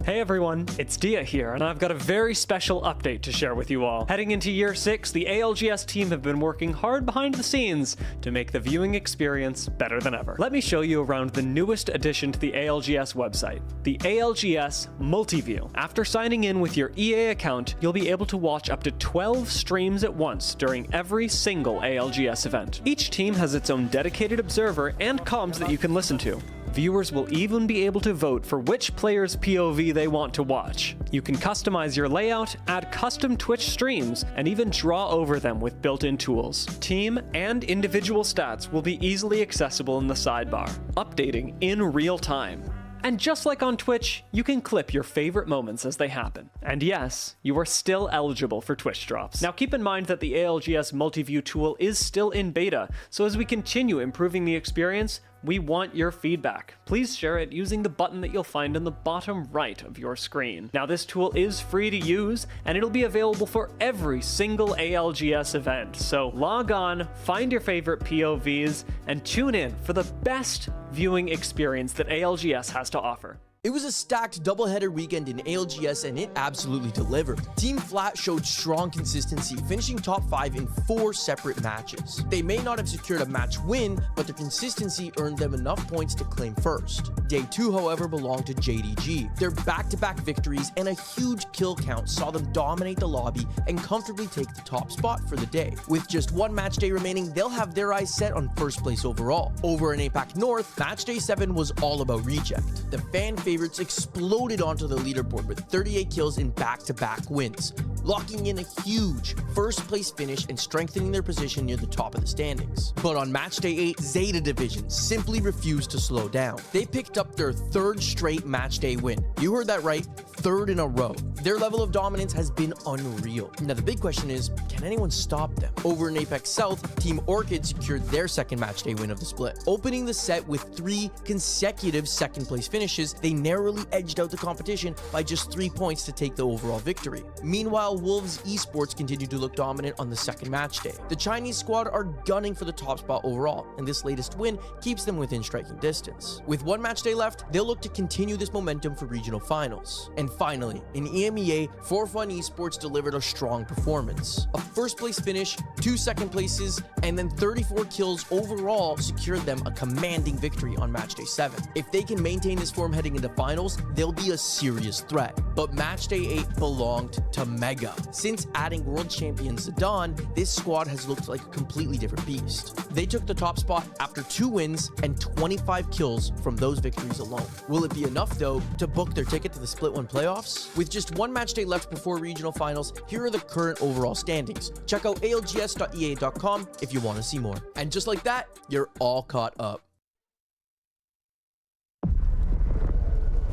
Hey everyone, it's Dia here, and I've got a very special update to share with you all. Heading into Year 6, the ALGS team have been working hard behind the scenes to make the viewing experience better than ever. Let me show you around the newest addition to the ALGS website, the ALGS Multiview. After signing in with your EA account, you'll be able to watch up to 12 streams at once during every single ALGS event. Each team has its own dedicated observer and comms that you can listen to. Viewers will even be able to vote for which player's POV they want to watch. You can customize your layout, add custom Twitch streams, and even draw over them with built-in tools. Team and individual stats will be easily accessible in the sidebar, updating in real time. And just like on Twitch, you can clip your favorite moments as they happen. And yes, you are still eligible for Twitch drops. Now keep in mind that the ALGS Multiview tool is still in beta, so as we continue improving the experience, we want your feedback. Please share it using the button that you'll find in the bottom right of your screen. Now this tool is free to use, and it'll be available for every single ALGS event. So log on, find your favorite POVs, and tune in for the best viewing experience that ALGS has to offer. It was a stacked doubleheader weekend in ALGS, and it absolutely delivered. Team Flat showed strong consistency, finishing top 5 in 4 separate matches. They may not have secured a match win, but their consistency earned them enough points to claim first. Day 2, however, belonged to JDG. Their back-to-back victories and a huge kill count saw them dominate the lobby and comfortably take the top spot for the day. With just 1 match day remaining, they'll have their eyes set on first place overall. Over in APAC North, match day 7 was all about reject. The fan favorites exploded onto the leaderboard with 38 kills in back-to-back wins, locking in a huge first place finish and strengthening their position near the top of the standings. But on match day 8, Zeta Division simply refused to slow down. They picked up their 3rd straight match day win. You heard that right, 3rd in a row. Their level of dominance has been unreal. Now the big question is, can anyone stop them? Over in Apex South, Team Orchid secured their 2nd match day win of the split. Opening the set with 3 consecutive 2nd place finishes, they narrowly edged out the competition by just 3 points to take the overall victory. Meanwhile, Wolves Esports continued to look dominant on the 2nd match day. The Chinese squad are gunning for the top spot overall, and this latest win keeps them within striking distance. With 1 match day left, they'll look to continue this momentum for regional finals. And finally, in EMEA, For Fun Esports delivered a strong performance. A first place finish, 2 second places, and then 34 kills overall secured them a commanding victory on match day 7. If they can maintain this form heading into finals, they'll be a serious threat. But match day 8 belonged to Mega. Since adding world champion Zidane, this squad has looked like a completely different beast. They took the top spot after 2 wins and 25 kills from those victories alone. Will it be enough though to book their ticket to the Split 1 playoffs? With just 1 match day left before regional finals, here are the current overall standings. Check out algs.ea.com if you want to see more. And just like that, you're all caught up.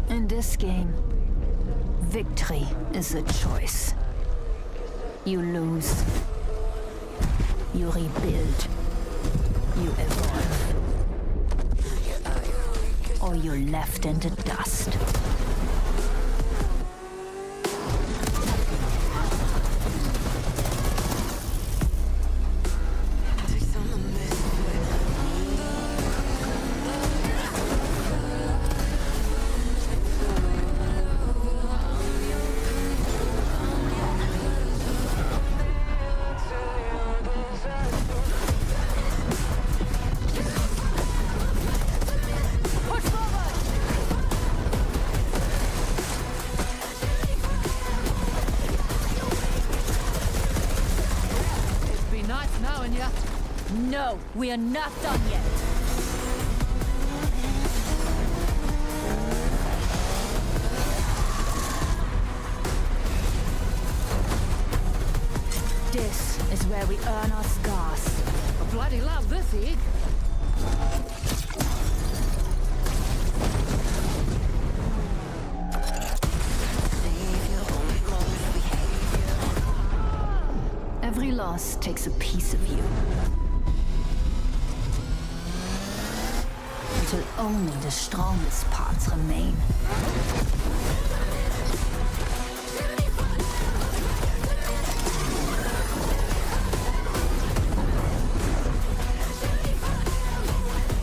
In this game, victory is a choice. You lose, you rebuild, you evolve, or you're left in the dust. No, we are not done yet. This is where we earn our scars. I bloody love this egg. Every loss takes a piece of you. Until only the strongest parts remain.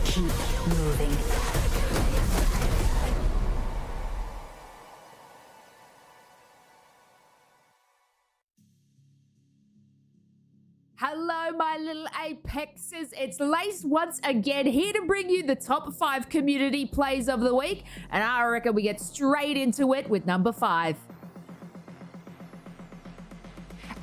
Keep moving. Hello, my little Apexes. It's Lace once again, here to bring you the top 5 community plays of the week. And I reckon we get straight into it with number 5.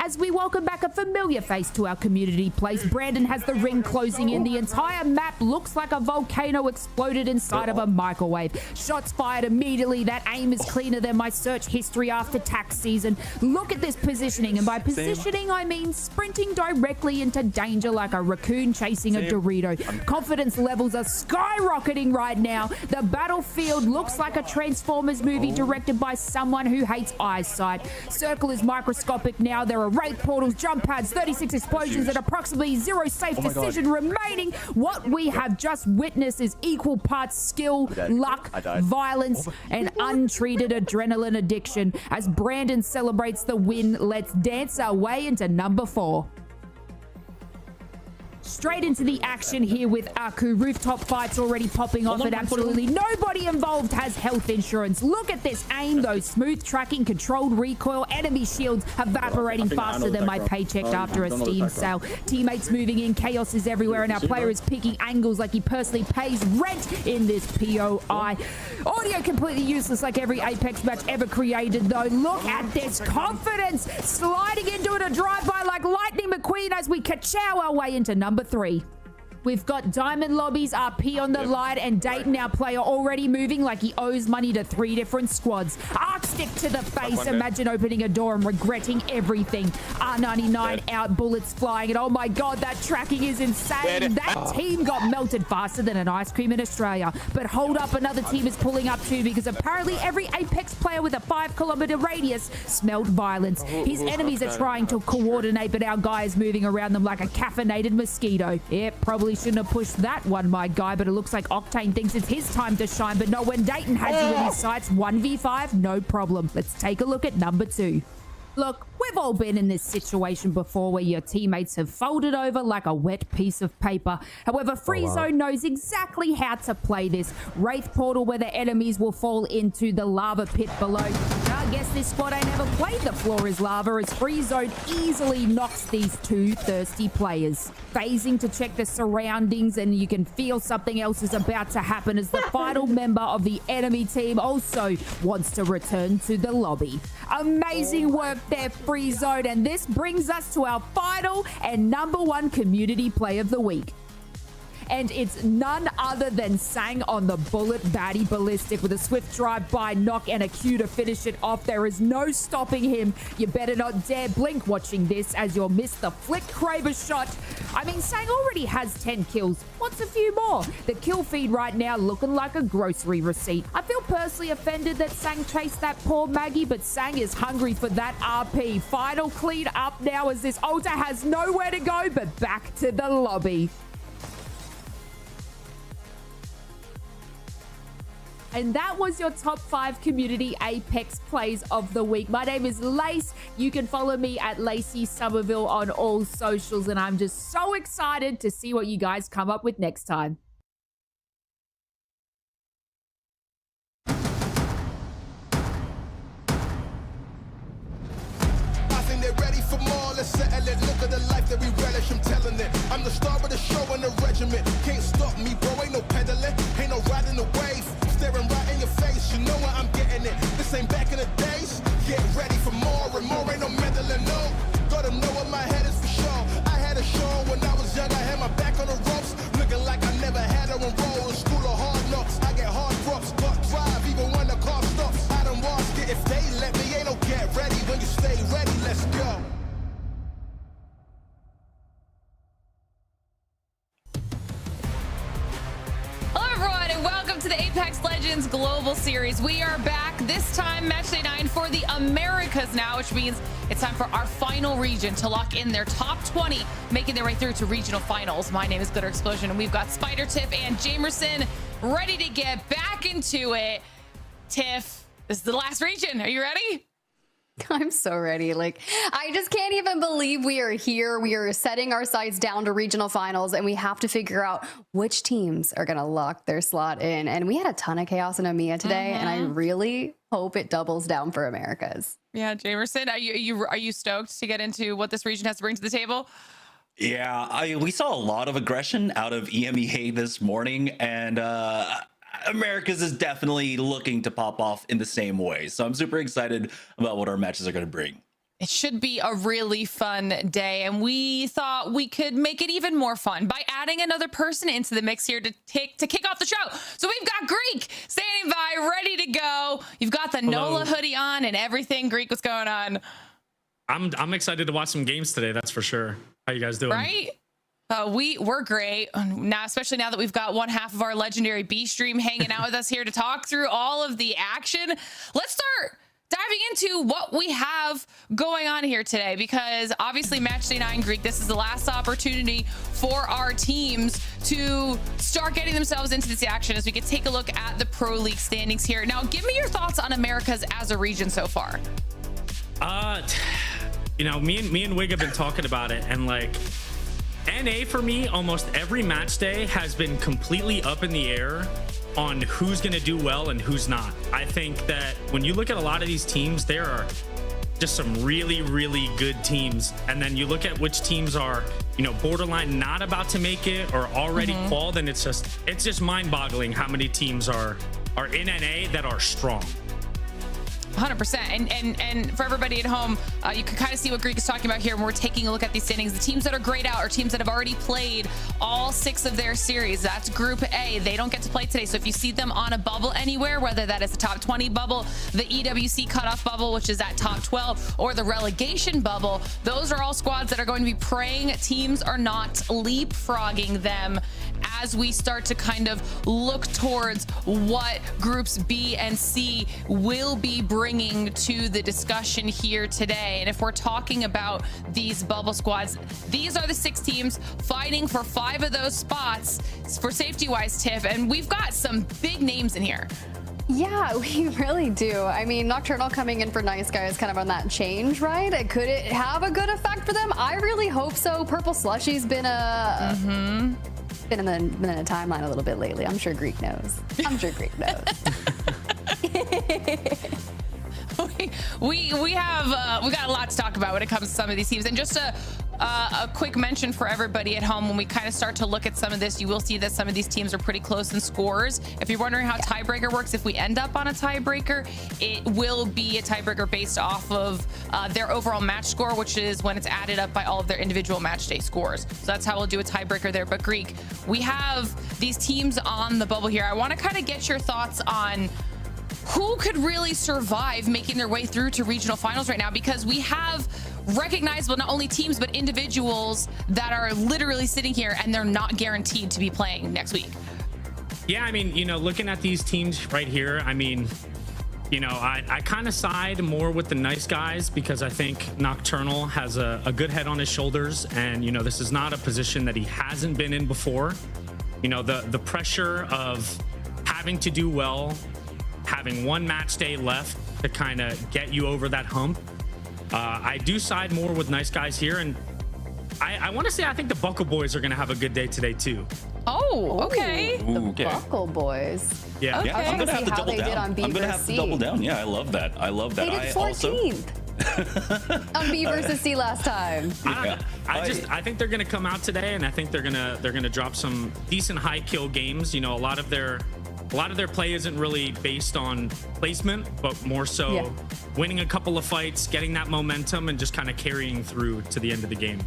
As we welcome back a familiar face to our community place, Brandon has the ring closing in. The entire map looks like a volcano exploded inside of a microwave. Shots fired immediately. That aim is cleaner than my search history after tax season. Look at this positioning, and by positioning I mean sprinting directly into danger like a raccoon chasing a Dorito. Confidence levels are skyrocketing right now. The battlefield looks like a Transformers movie directed by someone who hates eyesight. Circle is microscopic now. There are wraith portals, jump pads, 36 explosions, and approximately 0 safe decision remaining. What we have just witnessed is equal parts skill, luck, violence, and untreated adrenaline addiction. As Brandon celebrates the win, let's dance our way into number 4. Straight into the action here with Aku. Rooftop fights already popping off, and absolutely nobody involved has health insurance. Look at this aim, though. Smooth tracking, controlled recoil, enemy shields evaporating faster than my paycheck after a Steam sale. Teammates moving in, chaos is everywhere, and our player is picking angles like he personally pays rent in this POI. Audio completely useless like every Apex match ever created, though. Look at this confidence, sliding into it a drive-by like Lightning McQueen as we ka-chow our way into number 3. We've got Diamond Lobbies, RP on the line, and Dayton, our player, already moving like he owes money to 3 different squads. Arc stick to the face. Imagine opening a door and regretting everything. R99 out, bullets flying, and oh my god, that tracking is insane. That team got melted faster than an ice cream in Australia. But hold up, another team is pulling up too, because apparently every Apex player with a 5-kilometer radius smelled violence. His enemies are trying to coordinate, but our guy is moving around them like a caffeinated mosquito. Yep, probably shouldn't have pushed that one, my guy, but it looks like Octane thinks it's his time to shine. But no, when Dayton has you in his sights, 1v5, no problem. Let's take a look at number 2. Look, we've all been in this situation before where your teammates have folded over like a wet piece of paper. However, Freezone knows exactly how to play this. Wraith Portal where the enemies will fall into the lava pit below. I guess this squad ain't ever played the floor is lava, as Freezone easily knocks these 2 thirsty players. Phasing to check the surroundings, and you can feel something else is about to happen as the final member of the enemy team also wants to return to the lobby. Amazing work there, Freezone, and this brings us to our final and number 1 community play of the week. And it's none other than Sang on the bullet baddie ballistic with a swift drive-by knock and a Q to finish it off. There is no stopping him. You better not dare blink watching this, as you'll miss the flick Kraber shot. I mean, Sang already has 10 kills. What's a few more? The kill feed right now looking like a grocery receipt. I feel personally offended that Sang chased that poor Maggie, but Sang is hungry for that RP. Final clean up now as this Ulta has nowhere to go but back to the lobby. And that was your top 5 community Apex plays of the week. My name is Lace. You can follow me at Lacey Somerville on all socials, and I'm just so excited to see what you guys come up with next time. They're ready for more, let's settle it. Look at the life that we relish, I'm telling it. I'm the star of the show and the regiment. Can't stop me, bro, ain't no peddling. Ain't no riding the wave. Staring right in your face, you know where I'm getting it. This ain't back in the days. Get ready for more and more, ain't no meddling, no. Gotta know what my head is for sure. I had a show when I was young, I had my back on the ropes. Looking like I never had her on roll. In school of hard knocks, I get hard drops. Got drive even when the car stops. I don't watch it if they let me. Ain't no get ready when you stay ready, let's go. Welcome to the Apex Legends Global Series. We are back, this time match day 9 for the Americas now, which means it's time for our final region to lock in their top 20, making their way through to regional finals. My name is Glitter Explosion, and we've got Spider, Tiff, and Jamerson ready to get back into it. Tiff, this is the last region. Are you ready? I'm so ready. Like, I just can't even believe we are here. We are setting our sights down to regional finals, and we have to figure out which teams are going to lock their slot in. And we had a ton of chaos in EMEA today, and I really hope it doubles down for Americas. Yeah, Jamerson, are you stoked to get into what this region has to bring to the table? Yeah, we saw a lot of aggression out of EMEA this morning, and Americas is definitely looking to pop off in the same way. So I'm super excited about what our matches are going to bring. It should be a really fun day, and we thought we could make it even more fun by adding another person into the mix here to kick off the show. So we've got Greek standing by, ready to go. You've got the NOLA hoodie on and everything. Greek, what's going on? I'm excited to watch some games today. That's for sure. How you guys doing? Right? We're great now, especially now that we've got one half of our legendary B stream hanging out with us here to talk through all of the action. Let's start diving into what we have going on here today, because obviously match day 9, Greek, this is the last opportunity for our teams to start getting themselves into this action as we can take a look at the Pro League standings here. Now, give me your thoughts on Americas as a region so far. You know, me and Wig have been talking about it, and like NA for me, almost every match day has been completely up in the air on who's going to do well and who's not. I think that when you look at a lot of these teams, there are just some really, really good teams. And then you look at which teams are, you know, borderline not about to make it or already qualified, and it's just mind-boggling how many teams are in NA that are strong. 100%. And for everybody at home, you can kind of see what Greek is talking about here when we're taking a look at these standings. The teams that are grayed out are teams that have already played all 6 of their series. That's Group A. They don't get to play today. So if you see them on a bubble anywhere, whether that is the top 20 bubble, the EWC cutoff bubble, which is at top 12, or the relegation bubble, those are all squads that are going to be praying teams are not leapfrogging them as we start to kind of look towards what groups B and C will be bringing to the discussion here today. And if we're talking about these bubble squads, these are the 6 teams fighting for 5 of those spots for safety-wise, Tiff, and we've got some big names in here. Yeah, we really do. I mean, Nocturnal coming in for Nice Guys kind of on that change, right? Could it have a good effect for them? I really hope so. Purple Slushy's been been in the timeline a little bit lately. I'm sure Greek knows. we got a lot to talk about when it comes to some of these teams. And just a quick mention for everybody at home, when we kind of start to look at some of this, you will see that some of these teams are pretty close in scores. If you're wondering how tiebreaker works, if we end up on a tiebreaker, it will be a tiebreaker based off of their overall match score, which is when it's added up by all of their individual match day scores. So that's how we'll do a tiebreaker there. But Greek, we have these teams on the bubble here. I want to kind of get your thoughts on who could really survive making their way through to regional finals right now, because we have recognizable not only teams but individuals that are literally sitting here and they're not guaranteed to be playing next week. Yeah, I mean, you know, looking at these teams right here, I mean, you know, I kind of side more with the Nice Guys because I think Nocturnal has a good head on his shoulders, and you know, this is not a position that he hasn't been in before. You know, the pressure of having to do well, having one match day left to kind of get you over that hump. I do side more with Nice Guys here, and I want to say I think the Buckle Boys are going to have a good day today too. Oh, okay. The Buckle Boys. Yeah. Okay. Yeah, I'm going to have to double down. I'm going to have to double down. Yeah, I love that. They did 14th on B versus C last time. I think they're going to come out today, and I think they're going to drop some decent high kill games. You know, a lot of their play isn't really based on placement, but more so winning a couple of fights, getting that momentum, and just kind of carrying through to the end of the game.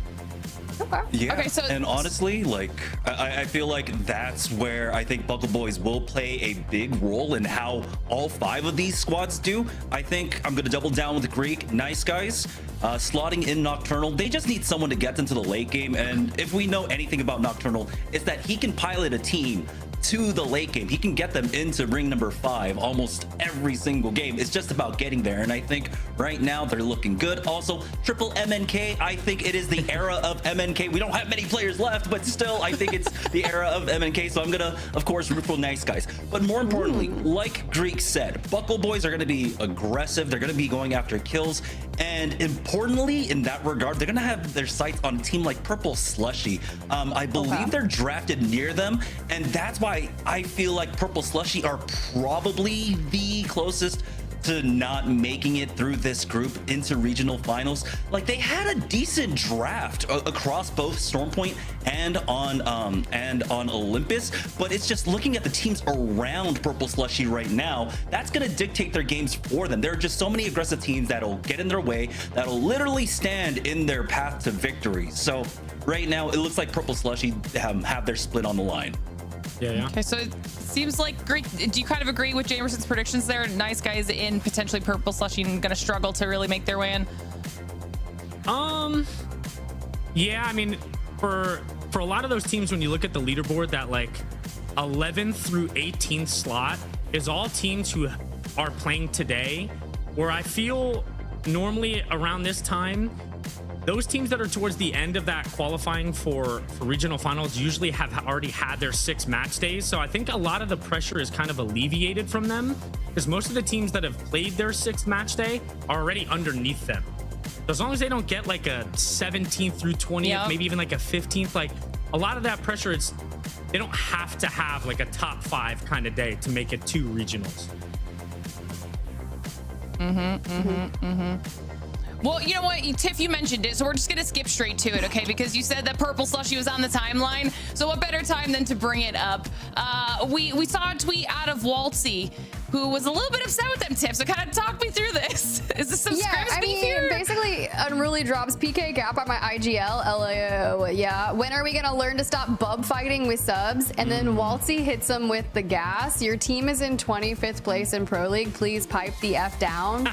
Okay. Yeah, okay, so and honestly, like I feel like that's where I think Buckle Boys will play a big role in how all 5 of these squads do. I think I'm gonna double down with Greek. Nice Guys, slotting in Nocturnal. They just need someone to get them to the late game, and if we know anything about Nocturnal, it's that he can pilot a team to the late game. He can get them into ring number 5 almost every single game. It's just about getting there, and I think right now they're looking good. Also, triple MNK, I think it is the era of MNK. We don't have many players left, but still, I think it's the era of MNK, so I'm gonna, of course, root for Nice Guys. But more importantly, like Greek said, Buckle Boys are gonna be aggressive. They're gonna be going after kills, and importantly, in that regard, they're gonna have their sights on a team like Purple Slushy. I believe they're drafted near them, and that's why I feel like Purple Slushy are probably the closest to not making it through this group into regional finals. Like, they had a decent draft across both Stormpoint and on Olympus, but it's just looking at the teams around Purple Slushy right now, that's going to dictate their games for them. There are just so many aggressive teams that'll get in their way, that'll literally stand in their path to victory. So right now, it looks like Purple Slushy have their split on the line. Yeah. Okay, so it seems like Greek. Do you kind of agree with Jamerson's predictions there? Nice guys in potentially Purple Slushy and going to struggle to really make their way in. Yeah, I mean, for a lot of those teams, when you look at the leaderboard, that like 11th through 18th slot is all teams who are playing today, where I feel normally around this time, those teams that are towards the end of that qualifying for regional finals usually have already had their 6 match days. So I think a lot of the pressure is kind of alleviated from them, because most of the teams that have played their 6th match day are already underneath them. So as long as they don't get like a 17th through 20th, maybe even like a 15th, like a lot of that pressure, they don't have to have like a top 5 kind of day to make it to regionals. Well, you know what, Tiff, you mentioned it, so we're just going to skip straight to it, okay? Because you said that Purple Slushy was on the timeline, so what better time than to bring it up? We saw a tweet out of Waltzy, who was a little bit upset with them, Tiff, so kind of talk me through this. Is this some scrims beef here? Basically, Unruly drops PK gap on my IGL, LAO, yeah. When are we going to learn to stop bub fighting with subs? And then Waltzy hits him with the gas. Your team is in 25th place in Pro League. Please pipe the F down.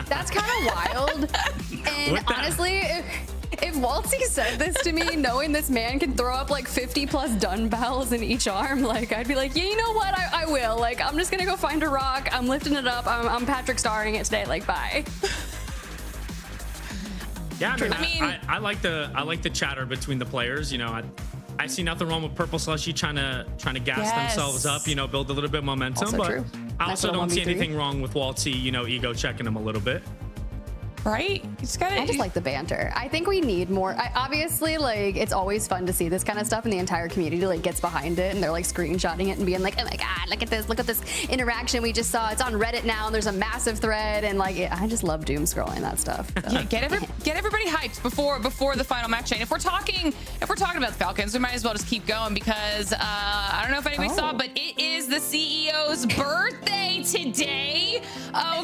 That's kind of wild. And honestly, if Waltzy said this to me, knowing this man can throw up like 50 plus dumbbells in each arm, like I'd be like, yeah, you know what? I will. Like, I'm just gonna go find a rock. I'm lifting it up. I'm Patrick starring it today. Like, bye. Yeah, I like the chatter between the players. You know, I see nothing wrong with Purple Slushy trying to gas themselves up. You know, build a little bit of momentum. Also but true. I also don't see anything wrong with Waltzy. You know, ego checking them a little bit. Right? I just like the banter. I think we need more. Obviously, like, it's always fun to see this kind of stuff, and the entire community like gets behind it, and they're like screenshotting it and being like, oh my god, look at this interaction we just saw. It's on Reddit now, and there's a massive thread, and like, I just love doom scrolling that stuff. So. Yeah, get everybody hyped before the final match chain. If we're talking about the Falcons, we might as well just keep going, because I don't know if anybody saw, but it is the CEO's birthday today.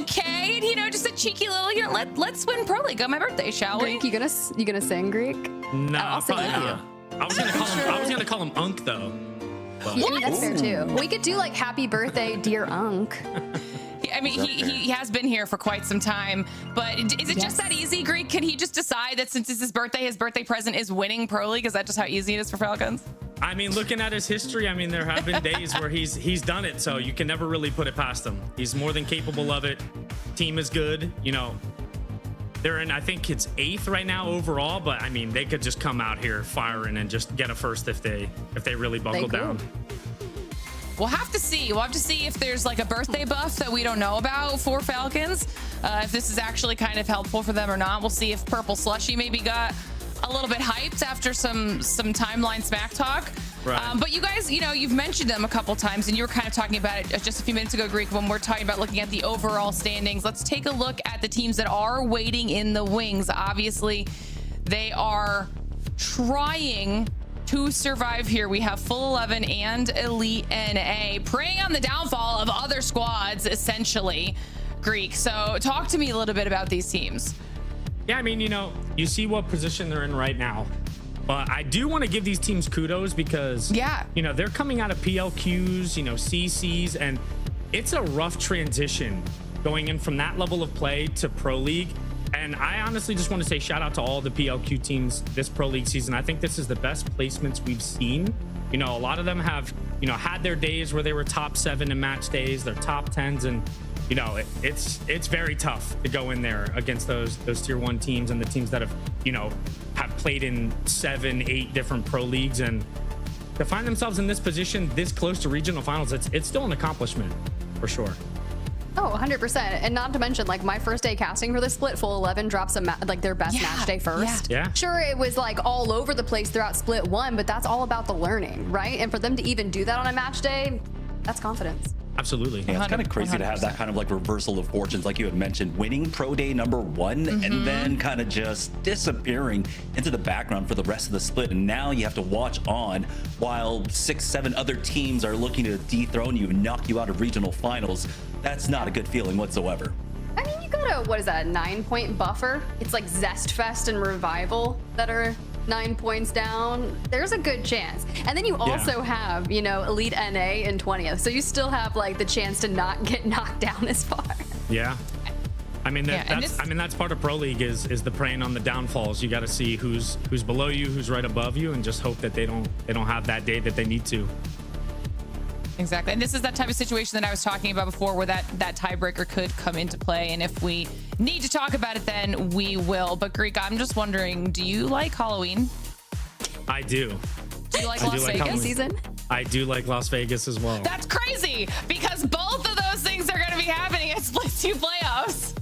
Okay, and you know, just a cheeky little here. Let's win Pro League on my birthday, shall we? Greek, you gonna sing, Greek? No, I'll sing with you. I was gonna call him Unk though. But. Yeah, I mean, that's fair too. We could do like happy birthday, dear Unk. I mean, he has been here for quite some time, but is it just that easy, Greek? Can he just decide that since it's his birthday present is winning Pro League? Is that just how easy it is for Falcons? I mean, looking at his history, I mean, there have been days where he's done it, so you can never really put it past him. He's more than capable of it. Team is good, you know. They're in, I think it's 8th right now overall, but I mean, they could just come out here firing and just get a first if they really buckle down. We'll have to see. We'll have to see if there's like a birthday buff that we don't know about for Falcons. If this is actually kind of helpful for them or not. We'll see if Purple Slushy maybe got a little bit hyped after some timeline smack talk. Right. But you guys, you know, you've mentioned them a couple times, and you were kind of talking about it just a few minutes ago, Greek, when we're talking about looking at the overall standings. Let's take a look at the teams that are waiting in the wings. Obviously, they are trying to survive here. We have Full 11 and Elite NA preying on the downfall of other squads, essentially, Greek. So talk to me a little bit about these teams. Yeah, I mean, you know, you see what position they're in right now. But I do want to give these teams kudos because, you know, they're coming out of PLQs, you know, CCs, and it's a rough transition going in from that level of play to Pro League. And I honestly just want to say shout out to all the PLQ teams this Pro League season. I think this is the best placements we've seen. You know, a lot of them have, you know, had their days where they were top 7 in match days, their top 10s, and you know, it's very tough to go in there against those tier 1 teams and the teams that have, you know, have played in 7, 8 different pro leagues, and to find themselves in this position this close to regional finals, it's still an accomplishment for sure. Oh, 100%. And not to mention, like, my first day casting for the split, Full 11 drops like their best match day first. Yeah. Sure, it was like all over the place throughout split 1, but that's all about the learning, right? And for them to even do that on a match day, that's confidence. Absolutely. Yeah, it's kind of crazy to have that 100%. kind of like reversal of fortunes, like you had mentioned, winning pro day #1 and then kind of just disappearing into the background for the rest of the split. And now you have to watch on while 6-7 other teams are looking to dethrone you and knock you out of regional finals. That's not a good feeling whatsoever. I mean, you got what is that, a 9-point buffer? It's like Zest Fest and Revival that are 9 points down. There's a good chance. And then you also have, you know, Elite NA in 20th. So you still have like the chance to not get knocked down as far. Yeah. I mean, that's part of Pro League is the preying on the downfalls. You got to see who's below you, who's right above you, and just hope that they don't have that day that they need to. Exactly. And this is that type of situation that I was talking about before where that tiebreaker could come into play. And if we need to talk about it, then we will. But Greek, I'm just wondering, do you like Halloween? I do. Do you like Las Vegas season? I do like Las Vegas as well. That's crazy because both of those things are going to be happening at Split 2 playoffs.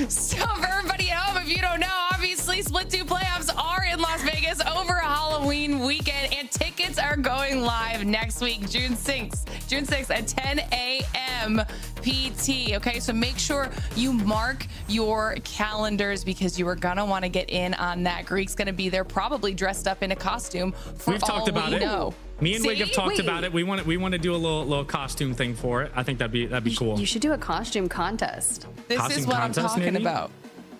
So for everybody at home, if you don't know, obviously Split 2 playoffs are in Las Vegas over a Halloween weekend, and tickets are going live next week, June 6th at 10 a.m. PT. Okay, so make sure you mark your calendars because you are gonna want to get in on that. Greek's gonna be there, probably dressed up in a costume. We've talked about it. Know. Me and Wig have talked about it. We want to do a little costume thing for it. I think that'd be cool. You should do a costume contest. This Costume is what I'm contest, talking maybe? about.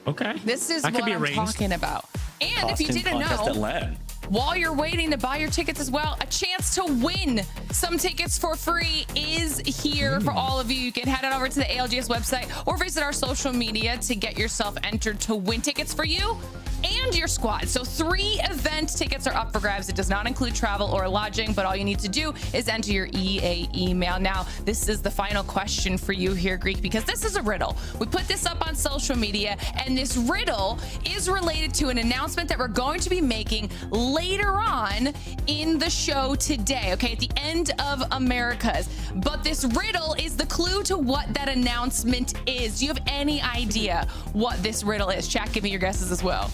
Okay. This is That what could be I'm arranged. talking about. And if you Costume didn't contest know, at LAN. while you're waiting to buy your tickets as well, a chance to win some tickets for free is here for all of you. You can head on over to the ALGS website or visit our social media to get yourself entered to win tickets for you and your squad. So 3 event tickets are up for grabs. It does not include travel or lodging, but all you need to do is enter your EA email. Now, this is the final question for you here, Greek, because this is a riddle. We put this up on social media, and this riddle is related to an announcement that we're going to be making later on in the show today, okay, at the end of Americas. But this riddle is the clue to what that announcement is. Do you have any idea what this riddle is? Chat, give me your guesses as well.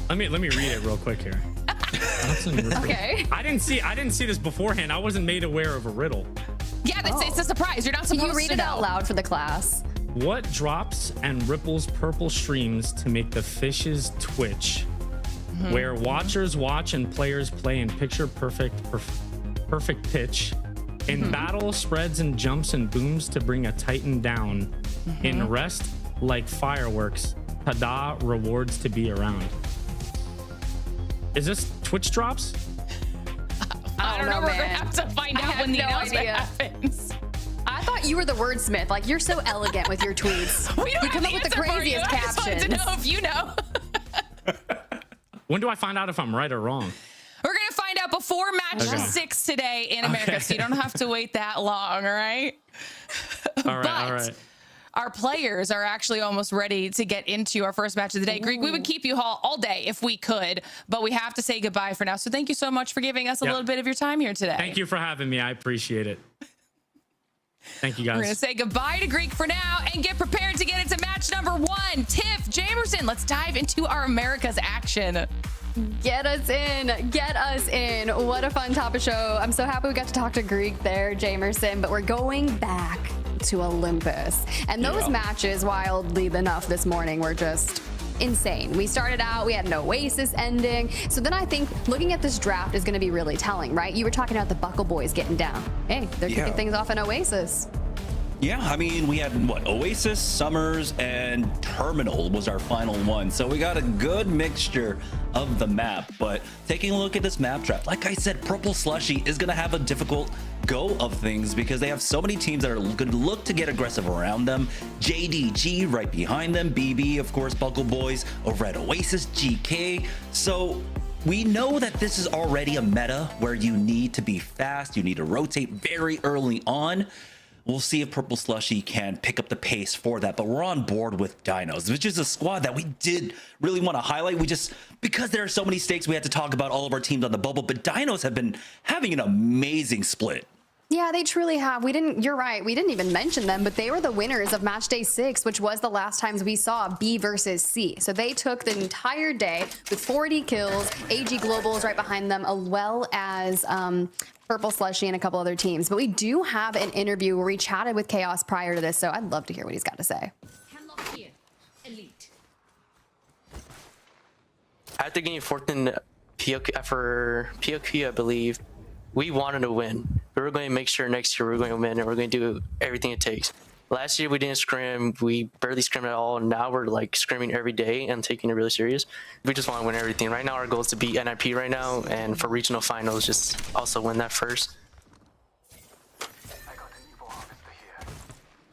Let me read it real quick here. Okay. I didn't see this beforehand. I wasn't made aware of a riddle. Yeah, it's a surprise. You're not supposed to Can you read it out loud for the class? What drops and ripples purple streams to make the fishes twitch? Where watchers watch and players play in picture perfect pitch. In battle, spreads and jumps and booms to bring a titan down. In rest, like fireworks, tada, rewards to be around. Is this Twitch drops? I don't know. We're gonna have to find out when the announcement idea. happens. I thought you were the wordsmith. Like, you're so elegant with your tweets. We don't You have come up with the answer for you. craziest I just wanted to captions. know if you know. When do I find out if I'm right or wrong? We're gonna find out before match 6 today in America, so you don't have to wait that long. All right. All right. Our players are actually almost ready to get into our first match of the day. Greek, we would keep you all day if we could, but we have to say goodbye for now. So thank you so much for giving us a little bit of your time here today. Thank you for having me. I appreciate it. Thank you, guys. We're going to say goodbye to Greek for now and get prepared to get into match number 1. Tiff, Jamerson, let's dive into our America's action. Get us in. Get us in. What a fun top of show. I'm so happy we got to talk to Greek there, Jamerson, but we're going back to Olympus. And those matches, wildly enough, this morning were just insane. We started out, we had an Oasis ending. So then I think looking at this draft is going to be really telling, right? You were talking about the Buckle Boys getting down. Hey, they're kicking things off in Oasis. Yeah, I mean, we had Oasis, Summers, and Terminal was our final one. So we got a good mixture of the map. But taking a look at this map draft, like I said, Purple Slushy is going to have a difficult go of things because they have so many teams that are going to look to get aggressive around them. JDG right behind them, BB, of course, Buckle Boys over at Oasis, GK. So we know that this is already a meta where you need to be fast, you need to rotate very early on. We'll see if Purple Slushy can pick up the pace for that, but we're on board with DINOS, which is a squad that we did really want to highlight. Because there are so many stakes, we had to talk about all of our teams on the bubble, but DINOS have been having an amazing split. Yeah, they truly have. You're right, we didn't even mention them, but they were the winners of match day 6, which was the last times we saw B versus C. So they took the entire day with 40 kills. AG Global is right behind them, as well as Purple Slushy and a couple other teams. But we do have an interview where we chatted with Chaos prior to this, so I'd love to hear what he's got to say. After getting 4th in for POQ, I believe, we wanted to win. We were going to make sure next year we're going to win, and we're going to do everything it takes. Last year we didn't scrim, we barely scrimmed at all, and now we're like scrimming every day and taking it really serious. We just want to win everything. Right now our goal is to beat NIP right now, and for regional finals, just also win that first.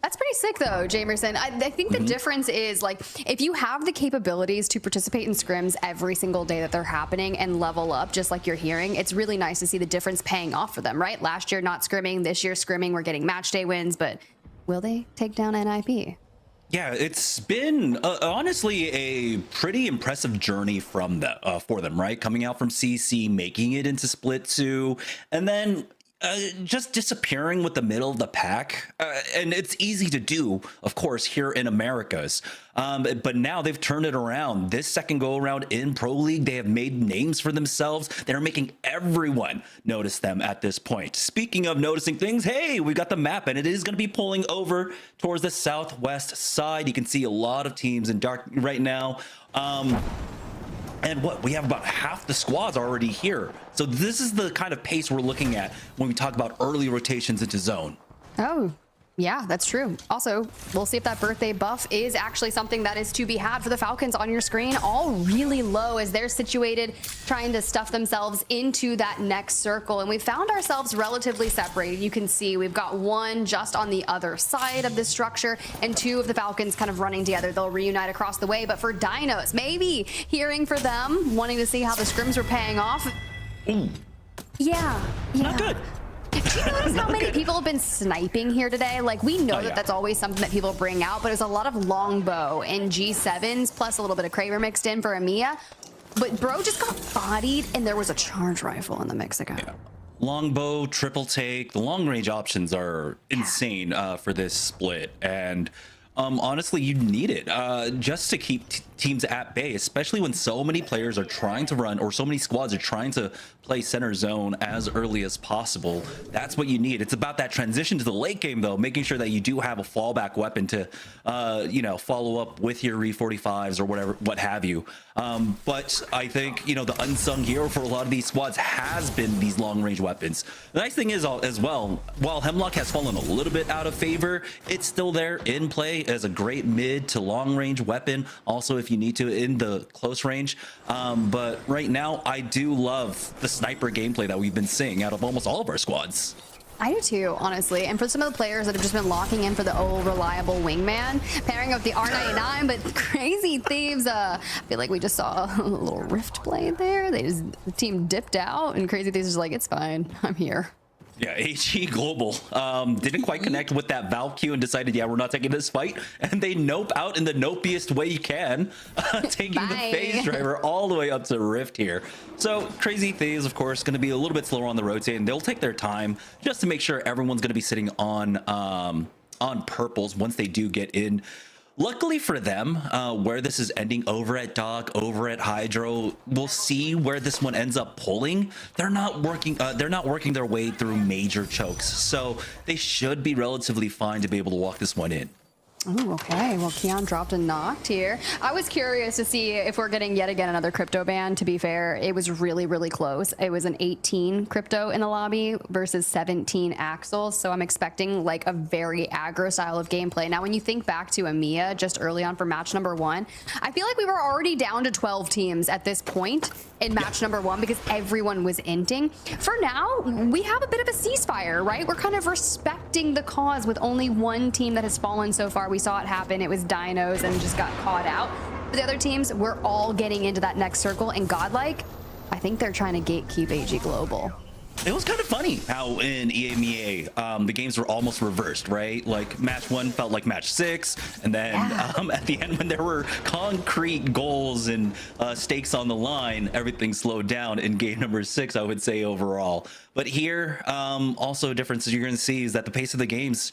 That's pretty sick though, Jamerson. I think the difference is, like, if you have the capabilities to participate in scrims every single day that they're happening and level up, just like you're hearing, it's really nice to see the difference paying off for them, right? Last year not scrimming, this year scrimming, we're getting match day wins, but will they take down NIP? Yeah, it's been honestly a pretty impressive journey from for them, right? Coming out from CC, making it into Split 2, and then just disappearing with the middle of the pack. And it's easy to do, of course, here in Americas. But now they've turned it around. This second go around in Pro League, they have made names for themselves. They're making everyone notice them at this point. Speaking of noticing things, hey, we got the map, and it is going to be pulling over towards the southwest side. You can see a lot of teams in dark right now. And we have about half the squads already here. So this is the kind of pace we're looking at when we talk about early rotations into zone. Oh, yeah, that's true. Also, we'll see if that birthday buff is actually something that is to be had for the Falcons on your screen. All really low as they're situated, trying to stuff themselves into that next circle. And we found ourselves relatively separated. You can see we've got one just on the other side of the structure and 2 of the Falcons kind of running together. They'll reunite across the way. But for DINOS, maybe hearing for them, wanting to see how the scrims were paying off. Ooh. Yeah. Not good. Do you notice how many people have been sniping here today? Like, we know that that's always something that people bring out, but there's a lot of longbow and G7s, plus a little bit of Kraber mixed in for Amiya. But bro just got bodied, and there was a charge rifle in the mix again. Yeah. Longbow, triple take, the long range options are insane for this split. And honestly, you need it just to keep teams at bay, especially when so many players are trying to run, or so many squads are trying to play center zone as early as possible. That's what you need. It's about that transition to the late game, though, making sure that you do have a fallback weapon to, follow up with your Re-45s or whatever, what have you. But I think, the unsung hero for a lot of these squads has been these long range weapons. The nice thing is, as well, while Hemlock has fallen a little bit out of favor, it's still there in play as a great mid to long range weapon. Also, if you need to, in the close range. But right now, I do love the sniper gameplay that we've been seeing out of almost all of our squads. I do too, honestly. And for some of the players that have just been locking in for the old reliable wingman, pairing up the R99, but Crazy Thieves, I feel like we just saw a little rift play there. The team dipped out, and Crazy Thieves is like, it's fine, I'm here. Yeah, HE Global didn't quite connect with that Valve Q and decided, yeah, we're not taking this fight. And they nope out in the nopiest way you can, taking the phase driver all the way up to Rift here. So Crazy Thieves, of course, going to be a little bit slower on the rotate, and they'll take their time just to make sure everyone's going to be sitting on purples once they do get in. Luckily for them, where this is ending over at Dog, over at Hydro, we'll see where this one ends up pulling. They're not working their way through major chokes, so they should be relatively fine to be able to walk this one in. Oh, okay. Well, Keon dropped a knocked here. I was curious to see if we're getting yet again another crypto ban. To be fair, it was really, really close. It was an 18 crypto in the lobby versus 17 Axel. So I'm expecting like a very aggro style of gameplay. Now, when you think back to Amiya just early on for match number 1, I feel like we were already down to 12 teams at this point in match number 1 because everyone was inting. For now, we have a bit of a ceasefire, right? We're kind of respecting the cause with only one team that has fallen so far. We saw it happen. It was DINOS and just got caught out. But the other teams, we're all getting into that next circle. And Godlike, I think they're trying to gatekeep AG Global. It was kind of funny how in EMEA the games were almost reversed, right? Like match 1 felt like match 6, and then at the end when there were concrete goals and stakes on the line, everything slowed down in game number 6, I would say overall. But here, also a difference you're going to see is that the pace of the games,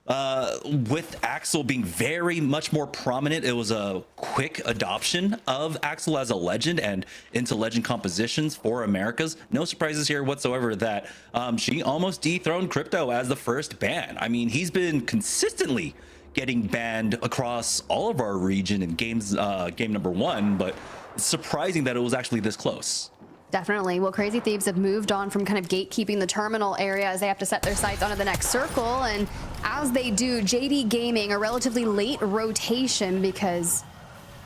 with Axel being very much more prominent, it was a quick adoption of Axel as a legend and into legend compositions for Americas. No surprises here whatsoever that she almost dethroned Crypto as the first ban. I mean, he's been consistently getting banned across all of our region in games, game number 1, but it's surprising that it was actually this close. Definitely. Well, Crazy Thieves have moved on from kind of gatekeeping the terminal area as they have to set their sights onto the next circle. And as they do, JD Gaming, a relatively late rotation because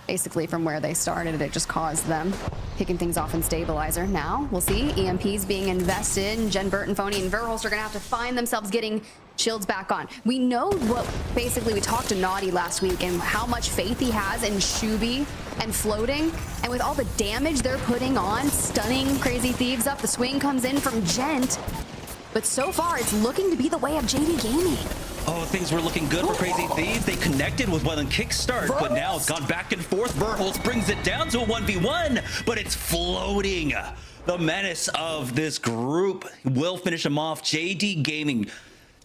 basically from where they started, it just caused them picking things off in Stabilizer. Now, we'll see EMPs being invested. Jen Burton, Phony, and Verholst are going to have to find themselves getting shields back on. We know what, basically, we talked to Naughty last week and how much faith he has in Shuby and floating. And with all the damage they're putting on, stunning Crazy Thieves up, the swing comes in from Gent. But so far, it's looking to be the way of JD Gaming. Oh, things were looking good for Crazy Thieves. They connected with one on kickstart, but now it's gone back and forth. Verholst brings it down to a 1v1, but it's floating. The menace of this group will finish them off. JD Gaming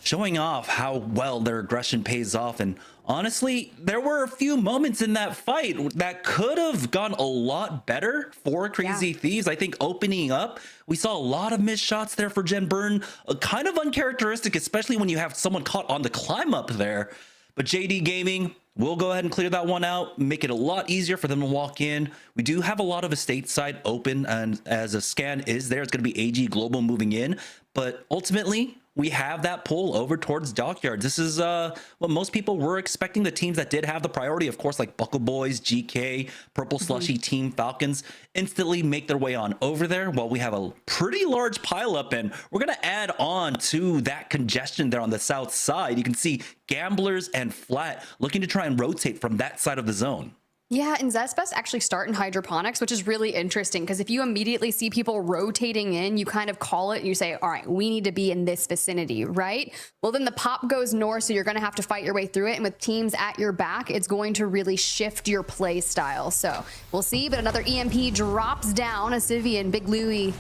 showing off how well their aggression pays off. And honestly, there were a few moments in that fight that could have gone a lot better for Crazy Thieves. I think opening up, we saw a lot of missed shots there for Jen Burn, kind of uncharacteristic, especially when you have someone caught on the climb up there. But JD Gaming will go ahead and clear that one out, make it a lot easier for them to walk in. We do have a lot of estate side open, and as a scan is there, it's going to be AG Global moving in. But ultimately, we have that pull over towards Dockyard. This is what most people were expecting. The teams that did have the priority, of course, like Buckle Boys, GK, Purple Slushy Team, Falcons, instantly make their way on over there. While we have a pretty large pileup, and we're going to add on to that congestion there on the south side. You can see Gamblers and Flat looking to try and rotate from that side of the zone. Yeah, and Zest actually start in hydroponics, which is really interesting because if you immediately see people rotating in, you kind of call it and you say, all right, we need to be in this vicinity, right? Well, then the pop goes north, so you're going to have to fight your way through it. And with teams at your back, it's going to really shift your play style. So we'll see, but another EMP drops down. A Civian, Big Louie,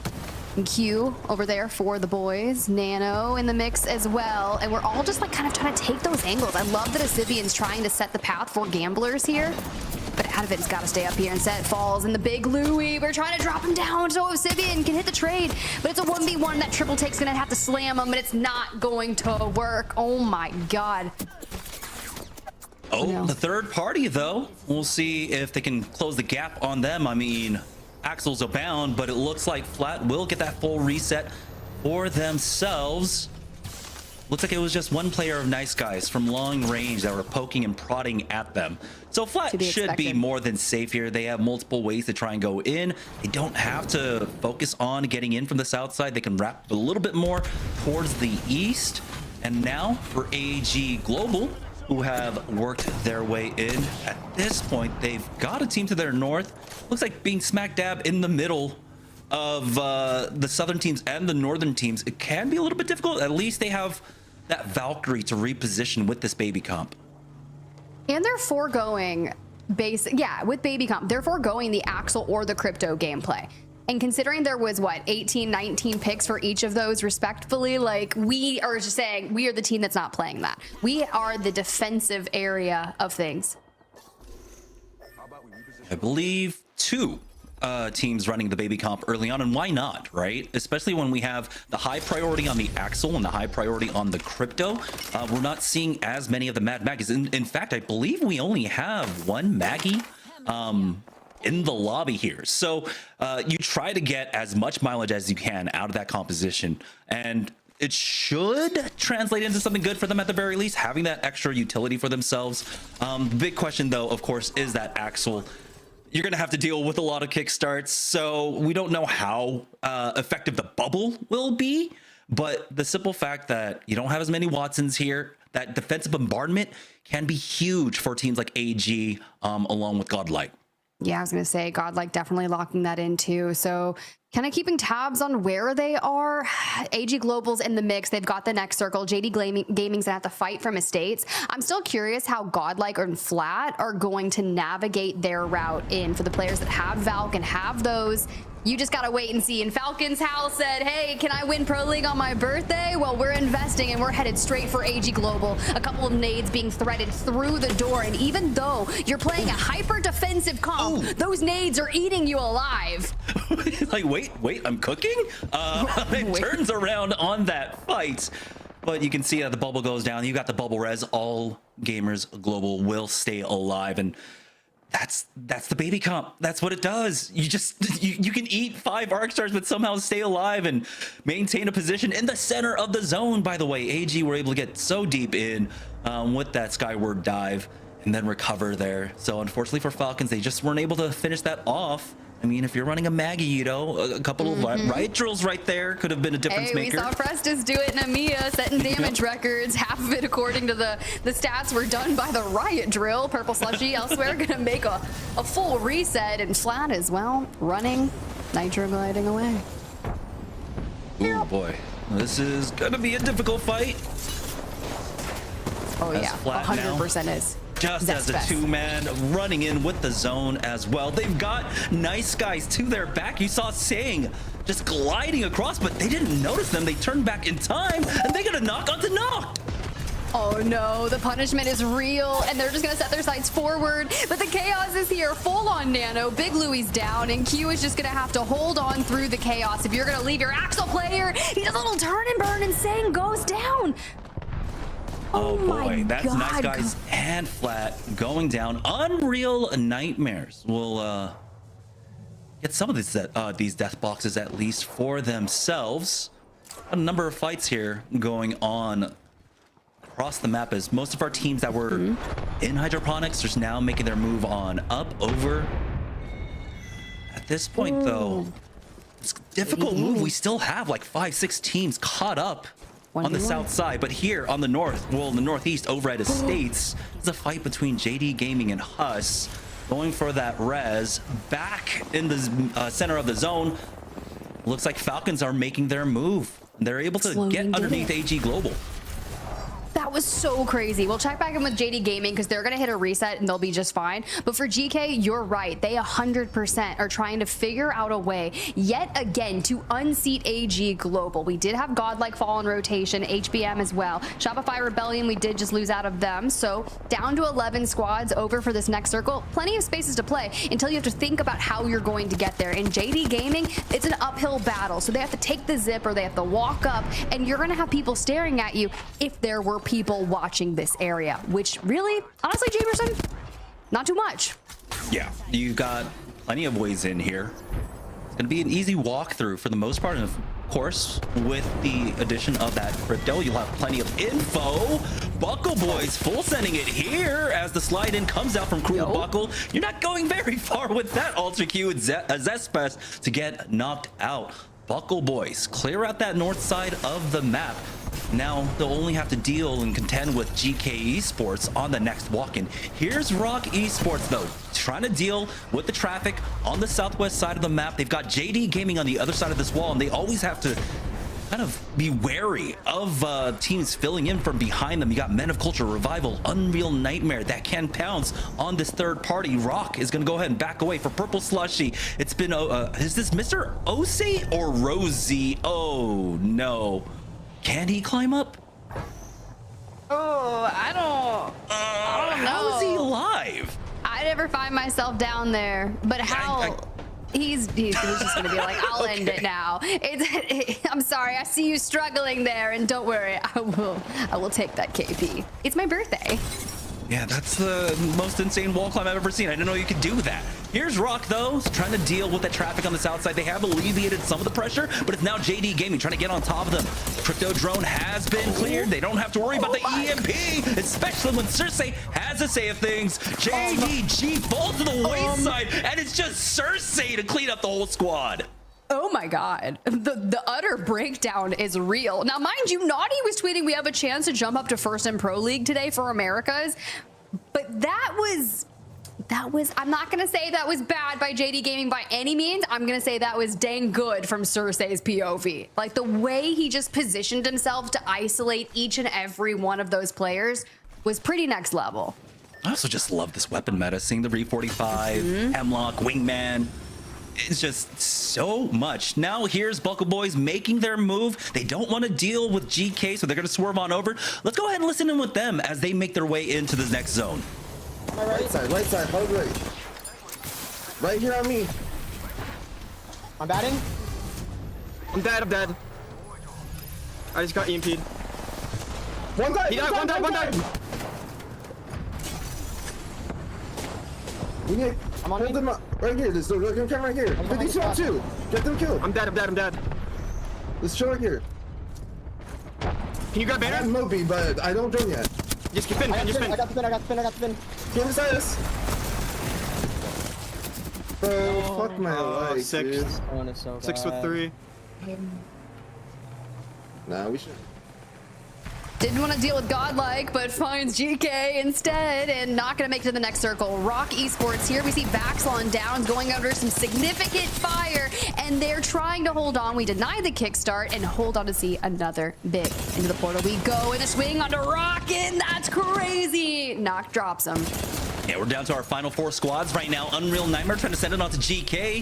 and Q over there for the boys. Nano in the mix as well. And we're all just like kind of trying to take those angles. I love that Asivian's trying to set the path for Gamblers here. But out of it, it's got to stay up here and set falls. And the Big Louie, we're trying to drop him down so Sivian can hit the trade. But it's a 1v1. That triple take's going to have to slam him, and it's not going to work. Oh, my God. Oh, no. The third party, though. We'll see if they can close the gap on them. I mean, Axel's abound, but it looks like Flat will get that full reset for themselves. Looks like it was just one player of Nice Guys from long range that were poking and prodding at them. So Flat should be more than safe here. They have multiple ways to try and go in. They don't have to focus on getting in from the south side. They can wrap a little bit more towards the east. And now for AG Global, who have worked their way in. At this point, they've got a team to their north. Looks like being smack dab in the middle of the southern teams and the northern teams. It can be a little bit difficult. At least they have that Valkyrie to reposition with this baby comp. And they're foregoing with baby comp, they're foregoing the Axel or the Crypto gameplay. And considering there was, 18, 19 picks for each of those respectively, like, we are just saying we are the team that's not playing that. We are the defensive area of things. I believe 2 teams running the baby comp early on, and why not, right? Especially when we have the high priority on the Axel and the high priority on the Crypto. We're not seeing as many of the Mad Maggies. In fact, I believe we only have 1 Maggie in the lobby here. So you try to get as much mileage as you can out of that composition, and it should translate into something good for them at the very least, having that extra utility for themselves. The big question, though, of course, is that Axel. You're going to have to deal with a lot of kickstarts, so we don't know how effective the bubble will be, but the simple fact that you don't have as many Watsons here, that defensive bombardment can be huge for teams like AG along with Godlight. Yeah, I was going to say Godlike definitely locking that in too. So kind of keeping tabs on where they are. AG Global's in the mix. They've got the next circle. JD Gaming's gonna have to fight from Estates. I'm still curious how Godlike and Flat are going to navigate their route in for the players that have Valk and have those. You just gotta wait and see. And Falcons Hal said, hey, can I win Pro League on my birthday? Well, we're investing and we're headed straight for AG Global. A couple of nades being threaded through the door. And even though you're playing a hyper defensive comp, those nades are eating you alive. Like, wait, I'm cooking? It turns around on that fight. But you can see that the bubble goes down. You got the bubble res. All gamers global will stay alive. And that's the baby comp. That's what it does. You can eat 5 arc stars but somehow stay alive and maintain a position in the center of the zone. By the way, AG were able to get so deep in with that skyward dive and then recover there. So unfortunately for Falcons, they just weren't able to finish that off. I mean, if you're running a Maggie, you know, a couple of right drills right there could have been a difference maker. We saw Prestis do it in EMEA, setting damage records. Half of it, according to the stats, were done by the Riot drill. Purple Slushy elsewhere going to make a full reset, and Flat as well, running, Nitro gliding away. Oh boy, this is going to be a difficult fight. Oh yeah, 100% is. Just as a 2-man running in with the zone as well. They've got nice guys to their back. You saw Sang just gliding across, but they didn't notice them. They turned back in time, and they got a knock onto knock. Oh no, the punishment is real, and they're just gonna set their sights forward. But the chaos is here, full on Nano. Big Louie's down, and Q is just gonna have to hold on through the chaos. If you're gonna leave your Axel player, he does a little turn and burn, and Sang goes down. Oh boy, that's Nice Guys and Flat going down. Unreal Nightmares will get some of these death boxes at least for themselves. A number of fights here going on across the map as most of our teams that were in hydroponics are now making their move on up over. At this point though, it's a difficult move. We still have like 5-6 teams caught up on the south side, but here on the north, well, in the northeast over at Estates, it's a fight between JD Gaming and HUSS going for that res back in the center of the zone. Looks like Falcons are making their move. They're able to get underneath AG Global. That was so crazy. We'll check back in with JD Gaming because they're going to hit a reset and they'll be just fine. But for GK, you're right. They 100% are trying to figure out a way yet again to unseat AG Global. We did have Godlike fall in rotation, HBM as well. Shopify Rebellion, we did just lose out of them. So down to 11 squads over for this next circle. Plenty of spaces to play until you have to think about how you're going to get there. In JD Gaming, it's an uphill battle. So they have to take the zip or they have to walk up, and you're going to have people staring at you if there were people watching this area, which really, honestly, Jamerson, not too much. Yeah, you've got plenty of ways in here. It's going to be an easy walkthrough for the most part, and of course, with the addition of that crypto, you'll have plenty of info. Buckle Boys full sending it here as the slide in comes out from Crew Buckle. You're not going very far with that Ultra Q and Zest to get knocked out. Buckle Boys clear out that north side of the map. Now they'll only have to deal and contend with GK Esports on the next walk-in. Here's Rock Esports though, trying to deal with the traffic on the southwest side of the map. They've got JD Gaming on the other side of this wall, and they always have to kind of be wary of teams filling in from behind them. You got Men of Culture, Revival, Unreal Nightmare that can pounce on this third party. Rock is going to go ahead and back away for Purple Slushy. It's been, is this Mr. Ose or Rosie? Oh no. Can he climb up? Oh, I don't know. How is he alive? I never find myself down there, but how? He's just gonna be like, I'll end it now. I'm sorry, I see you struggling there, and don't worry, I will take that KP. It's my birthday. Yeah, that's the most insane wall climb I've ever seen. I didn't know you could do that. Here's Rock, though, trying to deal with the traffic on the south side. They have alleviated some of the pressure, but it's now JD Gaming trying to get on top of them. Crypto drone has been cleared. They don't have to worry about the EMP, especially when Cersei has a say of things. JDG falls to the wayside, and it's just Cersei to clean up the whole squad. Oh my God, the utter breakdown is real. Now, mind you, Naughty was tweeting we have a chance to jump up to first in Pro League today for Americas, but that was I'm not going to say that was bad by JD Gaming by any means. I'm going to say that was dang good from Cersei's POV. Like the way he just positioned himself to isolate each and every one of those players was pretty next level. I also just love this weapon meta, seeing the Re-45, Hemlock, Wingman. It's just so much. Now here's Buckle Boys making their move. They don't want to deal with GK, so they're going to swerve on over. Let's go ahead and listen in with them as they make their way into the next zone. Right side, hold right. Right here on me. I'm batting. I'm dead. I just got EMP'd. One died. I'm on them right here. There's a camera right here. 52 on 2. Get them killed. I'm dead. Let's chill right here. Can you grab banner? I have Moby, but I don't drone yet. Just keep spin. I got the spin. Get inside us. Bro, fuck my life, 6. Dude. Oh, so 6 with 3. Nah, we should. Didn't want to deal with Godlike, but finds GK instead and not going to make it to the next circle. Rock Esports here. We see Vaxel and Downs going under some significant fire, and they're trying to hold on. We deny the kickstart and hold on to see another big. Into the portal we go, and a swing onto Rock, and that's crazy. Knock drops him. Yeah, we're down to our final 4 squads right now. Unreal Nightmare trying to send it on to GK.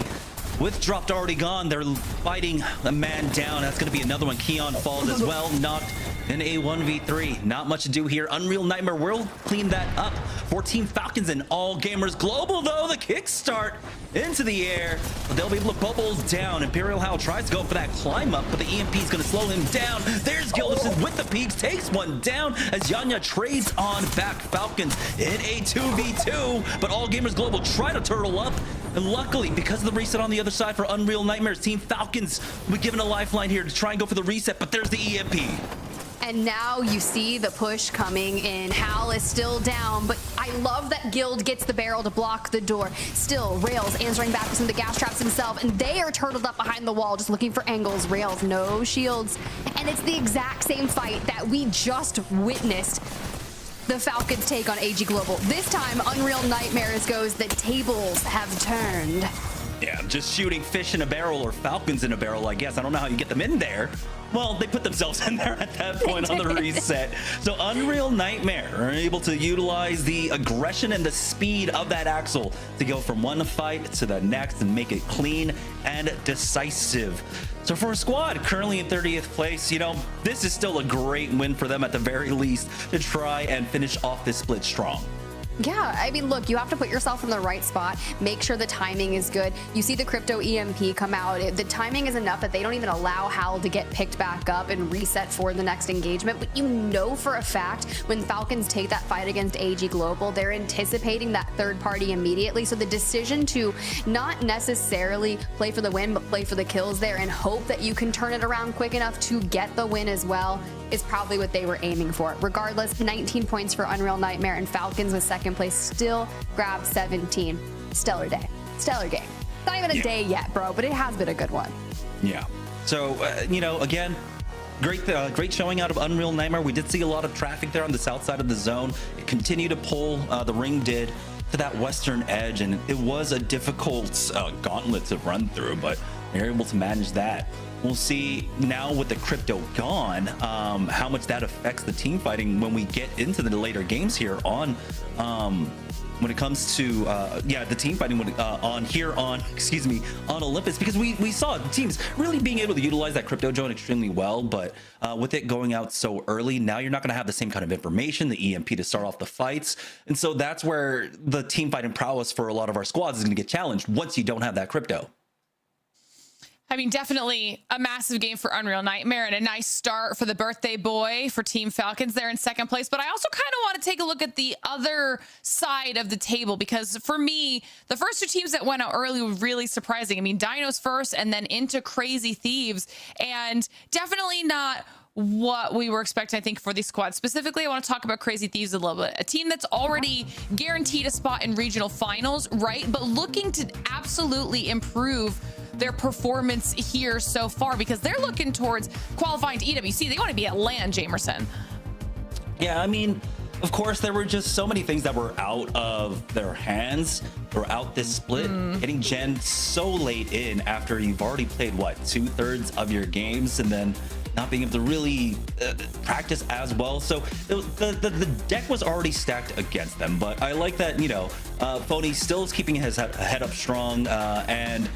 With dropped already gone, they're fighting a man down. That's going to be another one. Keon falls as well. Knocked in a 1v3. Not much to do here. Unreal Nightmare will clean that up for Team Falcons and All Gamers Global, though. The kickstart into the air. But they'll be able to bubbles down. Imperial Howl tries to go for that climb up, but the EMP is going to slow him down. There's Gilderson with the peaks. Takes one down as Yanya trades on back Falcons in a 2v2. But All Gamers Global try to turtle up. And luckily, because of the reset on the other side for Unreal Nightmares, Team Falcons will be given a lifeline here to try and go for the reset, but there's the EMP. And now you see the push coming in. Hal is still down, but I love that Guild gets the barrel to block the door. Still, Rails answering back with some of the gas traps himself, and they are turtled up behind the wall, just looking for angles. Rails, no shields. And it's the exact same fight that we just witnessed the Falcons take on AG Global. This time, Unreal Nightmares goes, the tables have turned. Yeah, just shooting fish in a barrel or falcons in a barrel, I guess. I don't know how you get them in there. Well, they put themselves in there at that point on the reset. So Unreal Nightmare are able to utilize the aggression and the speed of that Axel to go from one fight to the next and make it clean and decisive. So for a squad currently in 30th place, you know, this is still a great win for them at the very least to try and finish off this split strong. Yeah, I mean, look, you have to put yourself in the right spot, make sure the timing is good. You see the crypto EMP come out. The timing is enough that they don't even allow Hal to get picked back up and reset for the next engagement. But you know for a fact when Falcons take that fight against AG Global, they're anticipating that third party immediately. So the decision to not necessarily play for the win, but play for the kills there and hope that you can turn it around quick enough to get the win as well is probably what they were aiming for. Regardless, 19 points for Unreal Nightmare, and Falcons with second place still grabbed 17. Stellar day. Stellar game. Not even a day yet, bro, but it has been a good one. Yeah. So, you know, again, great showing out of Unreal Nightmare. We did see a lot of traffic there on the south side of the zone. It continued to pull, the ring did, to that western edge, and it was a difficult gauntlet to run through, but they're able to manage that. We'll see now with the crypto gone, how much that affects the team fighting when we get into the later games here on, when it comes to, the team fighting on Olympus, because we saw teams really being able to utilize that crypto drone extremely well, but with it going out so early, now you're not going to have the same kind of information, the EMP to start off the fights. And so that's where the team fighting prowess for a lot of our squads is going to get challenged once you don't have that crypto. I mean, definitely a massive game for Unreal Nightmare and a nice start for the birthday boy for Team Falcons there in second place. But I also kind of want to take a look at the other side of the table, because for me, the first 2 teams that went out early were really surprising. I mean, DINOS first and then into Crazy Thieves, and definitely not what we were expecting, I think, for these squads. Specifically, I want to talk about Crazy Thieves a little bit. A team that's already guaranteed a spot in regional finals, right? But looking to absolutely improve their performance here so far, because they're looking towards qualifying to EWC. They want to be at LAN, Jamerson. Yeah, I mean, of course, there were just so many things that were out of their hands throughout this split. Getting Gen so late in after you've already played, what, 2/3 of your games, and then not being able to really practice as well. So the deck was already stacked against them. But I like that, you know, Phony still is keeping his head up strong, and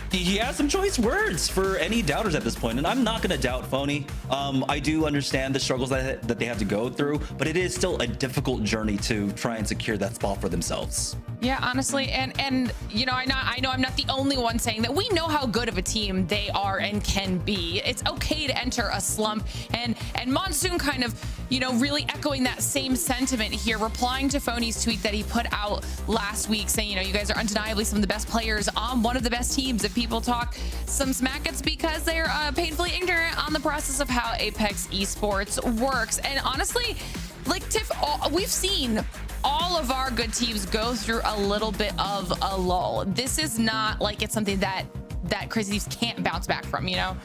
he has some choice words for any doubters at this point, and I'm not going to doubt Phony. I do understand the struggles that they have to go through, but it is still a difficult journey to try and secure that spot for themselves. Yeah, honestly, and you know, I know I'm not the only one saying that. We know how good of a team they are and can be. It's okay to enter a slump, and Monsoon kind of, you know, really echoing that same sentiment here, replying to Phony's tweet that he put out last week saying, you know, you guys are undeniably some of the best players on one of the best teams. If people talk some smack, it's because they're painfully ignorant on the process of how Apex Esports works. And honestly, like Tiff, we've seen all of our good teams go through a little bit of a lull. This is not like it's something that Crazy Thieves can't bounce back from, you know?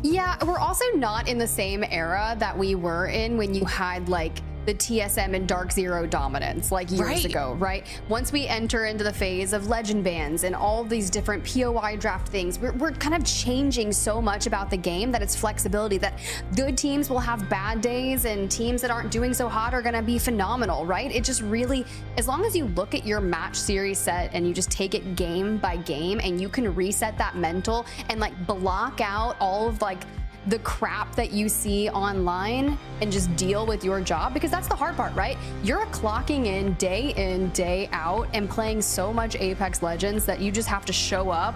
Yeah, we're also not in the same era that we were in when you had like the TSM and Dark Zero dominance like years ago, right? Once we enter into the phase of legend bans and all these different POI draft things, we're kind of changing so much about the game that it's flexibility, that good teams will have bad days and teams that aren't doing so hot are gonna be phenomenal, right? It just really, as long as you look at your match series set and you just take it game by game and you can reset that mental and like block out all of like the crap that you see online and just deal with your job, because that's the hard part, right? You're clocking in, day out, and playing so much Apex Legends that you just have to show up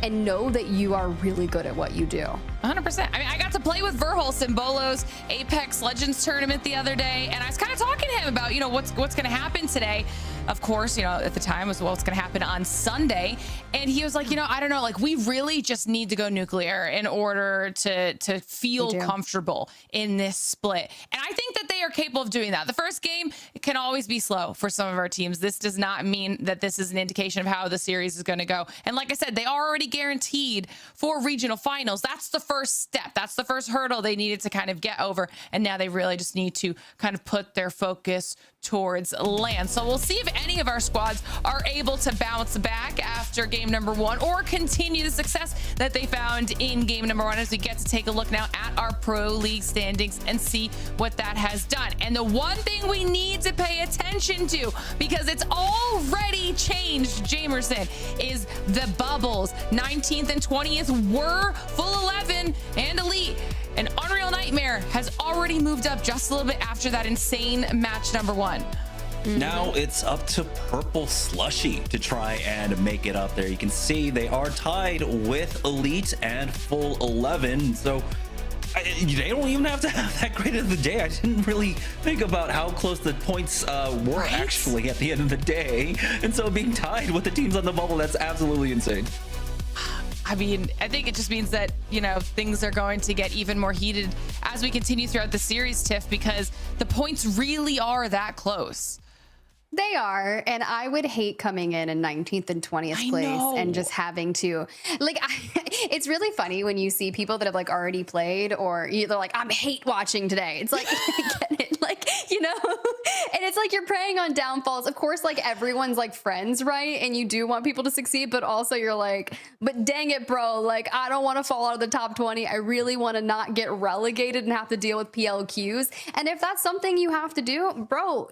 and know that you are really good at what you do. 100%. I mean, I got to play with Verhulst in Bolo's Apex Legends tournament the other day, and I was kind of talking to him about, you know, what's going to happen today. Of course, you know, at the time was what's going to happen on Sunday, and he was like, you know, I don't know, like we really just need to go nuclear in order to feel comfortable in this split. And I think that they are capable of doing that. The first game can always be slow for some of our teams. This does not mean that this is an indication of how the series is going to go. And like I said, they are already guaranteed for regional finals. That's the first step. That's the first hurdle they needed to kind of get over. And now they really just need to kind of put their focus towards land. So we'll see if any of our squads are able to bounce back after game number 1 or continue the success that they found in game number 1 as we get to take a look now at our Pro League standings and see what that has done. And the one thing we need to pay attention to, because it's already changed, Jamerson, is the bubbles. 19th and 20th were full 11 and elite. And Unreal Nightmare has already moved up just a little bit after that insane match number 1. Now it's up to Purple Slushy to try and make it up there. You can see they are tied with Elite and full 11. So they don't even have to have that great of the day. I didn't really think about how close the points were actually at the end of the day. And so being tied with the teams on the bubble, that's absolutely insane. I mean, I think it just means that, you know, things are going to get even more heated as we continue throughout the series, Tiff, because the points really are that close. They are, and I would hate coming in 19th and 20th place and just having to, like, it's really funny when you see people that have like already played, or they're like, I'm hate watching today. It's like, I get it, like, you know, and it's like you're preying on downfalls. Of course, like everyone's like friends, right? And you do want people to succeed, but also you're like, but dang it, bro, like I don't want to fall out of the top 20. I really want to not get relegated and have to deal with PLQs. And if that's something you have to do, bro,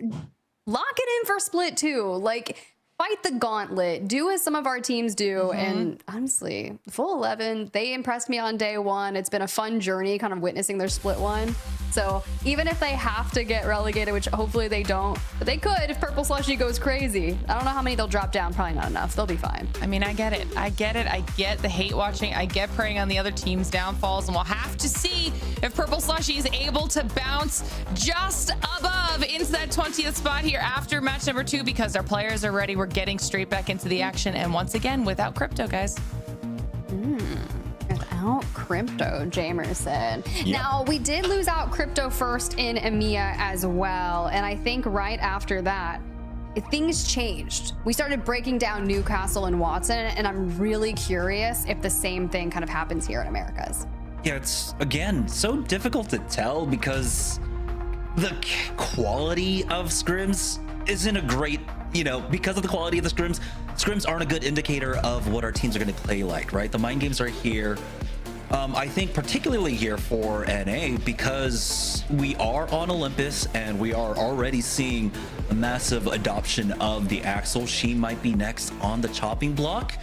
lock it in for split 2. Like, fight the gauntlet. Do as some of our teams do. And honestly, full 11, they impressed me on day 1. It's been a fun journey kind of witnessing their split 1. So even if they have to get relegated, which hopefully they don't, but they could if Purple Slushy goes crazy. I don't know how many they'll drop down. Probably not enough. They'll be fine. I mean, I get it. I get it. I get the hate watching. I get preying on the other team's downfalls. And we'll have to see if Purple Slushy is able to bounce just above into that 20th spot here after match number 2, because our players are ready. We're getting straight back into the action. And once again, without crypto, guys. Without crypto, Jamerson. Now, we did lose out crypto first in EMEA as well. And I think right after that, things changed. We started breaking down Newcastle and Watson, and I'm really curious if the same thing kind of happens here in Americas. Yeah, it's, again, so difficult to tell because the quality of scrims isn't a great, because of the quality of the scrims aren't a good indicator of what our teams are going to play like, right? The mind games are here. I think particularly here for NA, because we are on Olympus and we are already seeing a massive adoption of the Axel. She might be next on the chopping block.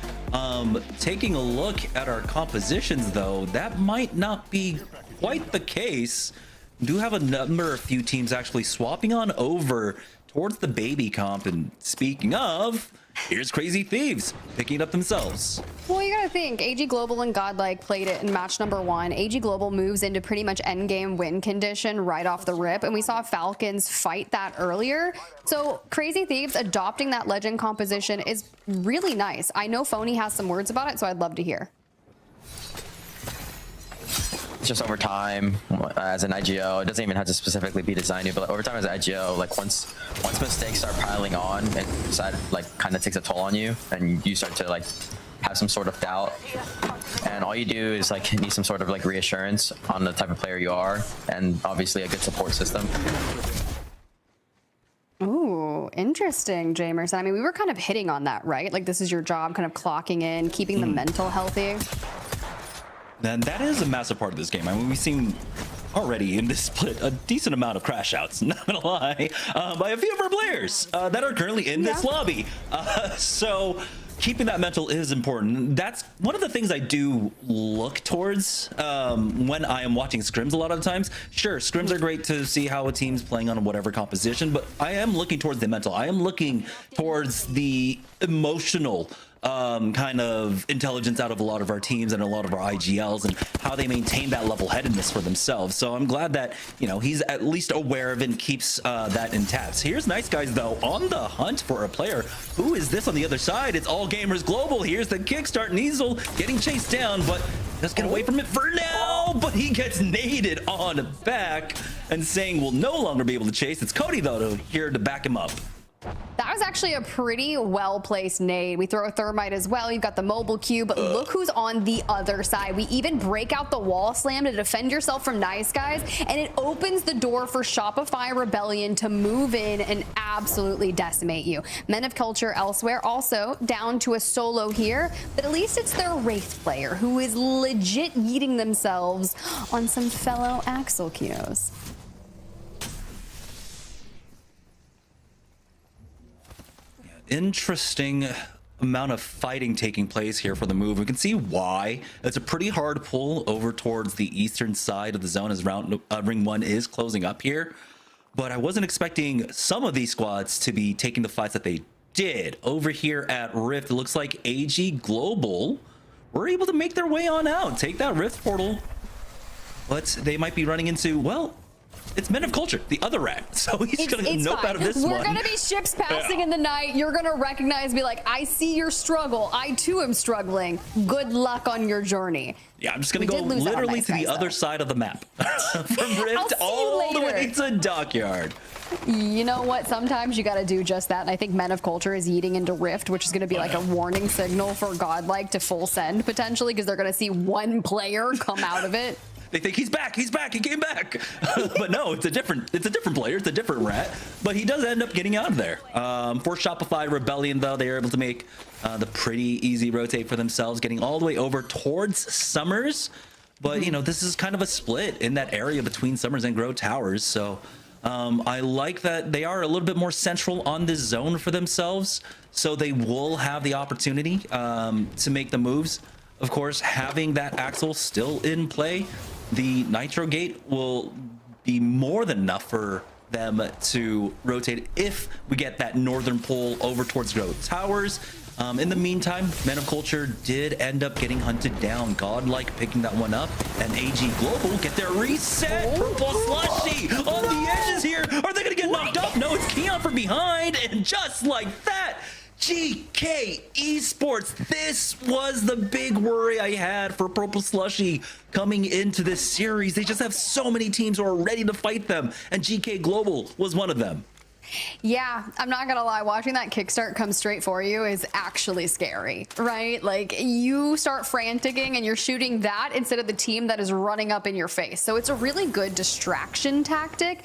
Taking a look at our compositions though, that might not be quite the case. We do have a few teams actually swapping on over towards the baby comp, and speaking of, here's Crazy Thieves picking it up themselves. Well, you gotta think, AG Global and Godlike played it in match number 1. AG Global moves into pretty much endgame win condition right off the rip, and we saw Falcons fight that earlier. So Crazy Thieves adopting that legend composition is really nice. I know Phony has some words about it, so I'd love to hear. Just over time, as an IGO, it doesn't even have to specifically be designed, but over time as an IGO, like once mistakes start piling on, it kind of takes a toll on you, and you start to have some sort of doubt. And all you do is need some sort of reassurance on the type of player you are, and obviously a good support system. Ooh, interesting, Jamerson. I mean, we were kind of hitting on that, right? Like, this is your job, kind of clocking in, keeping the mental healthy. Then that is a massive part of this game. I mean, we've seen already in this split a decent amount of crash outs, not gonna lie, by a few of our players that are currently in this lobby. So keeping that mental is important. That's one of the things I do look towards when I am watching scrims a lot of the times. Sure, scrims are great to see how a team's playing on whatever composition, but I am looking towards the mental. I am looking towards the emotional kind of intelligence out of a lot of our teams and a lot of our IGLs, and how they maintain that level-headedness for themselves. So I'm glad that, he's at least aware of it and keeps that intact. So here's Nice Guys, though, on the hunt for a player. Who is this on the other side? It's All Gamers Global. Here's the kickstart. Niesel getting chased down, but let's get away from it for now. But he gets naded on back and saying we'll no longer be able to chase. It's Cody, though, here to back him up. That was actually a pretty well-placed nade. We throw a thermite as well. You've got the mobile cube, but look who's on the other side. We even break out the wall slam to defend yourself from Nice Guys, and it opens the door for Shopify Rebellion to move in and absolutely decimate you. Men of Culture elsewhere also down to a solo here, but at least it's their Wraith player who is legit yeeting themselves on some fellow Axel Kios. Interesting amount of fighting taking place here for the move. We can see why. It's a pretty hard pull over towards the eastern side of the zone as ring 1 is closing up here, but I wasn't expecting some of these squads to be taking the fights that they did. Over here at Rift, it looks like AG Global were able to make their way on out, take that Rift portal, but they might be running into, well, it's Men of Culture, the other rat. So he's going to nope out of this one. We're going to be ships passing in the night. You're going to recognize, be like, I see your struggle. I too am struggling. Good luck on your journey. Yeah, I'm just going to go literally to the other side of the map. From Rift all the way to Dockyard. You know what? Sometimes you got to do just that. And I think Men of Culture is eating into Rift, which is going to be like a warning signal for Godlike to full send potentially, because they're going to see one player come out of it. They think he's back, he came back. But no, it's a different player, it's a different rat. But he does end up getting out of there. For Shopify Rebellion, though, they are able to make the pretty easy rotate for themselves, getting all the way over towards Summers. But, this is kind of a split in that area between Summers and Grow Towers. So I like that they are a little bit more central on this zone for themselves. So they will have the opportunity to make the moves. Of course, having that Axel still in play, the Nitro Gate will be more than enough for them to rotate if we get that northern pull over towards Grow Towers. In the meantime, Men of Culture did end up getting hunted down. Godlike picking that one up, and AG Global get their reset. Purple Slushy on the edges here. Are they going to get knocked off? No, it's Keon from behind, and just like that, GK Esports. This was the big worry I had for Purple Slushy coming into this series. They just have so many teams who are ready to fight them, and GK Global was one of them. Yeah, I'm not gonna lie, watching that kickstart come straight for you is actually scary, right? Like, you start franticing and you're shooting that instead of the team that is running up in your face. So it's a really good distraction tactic.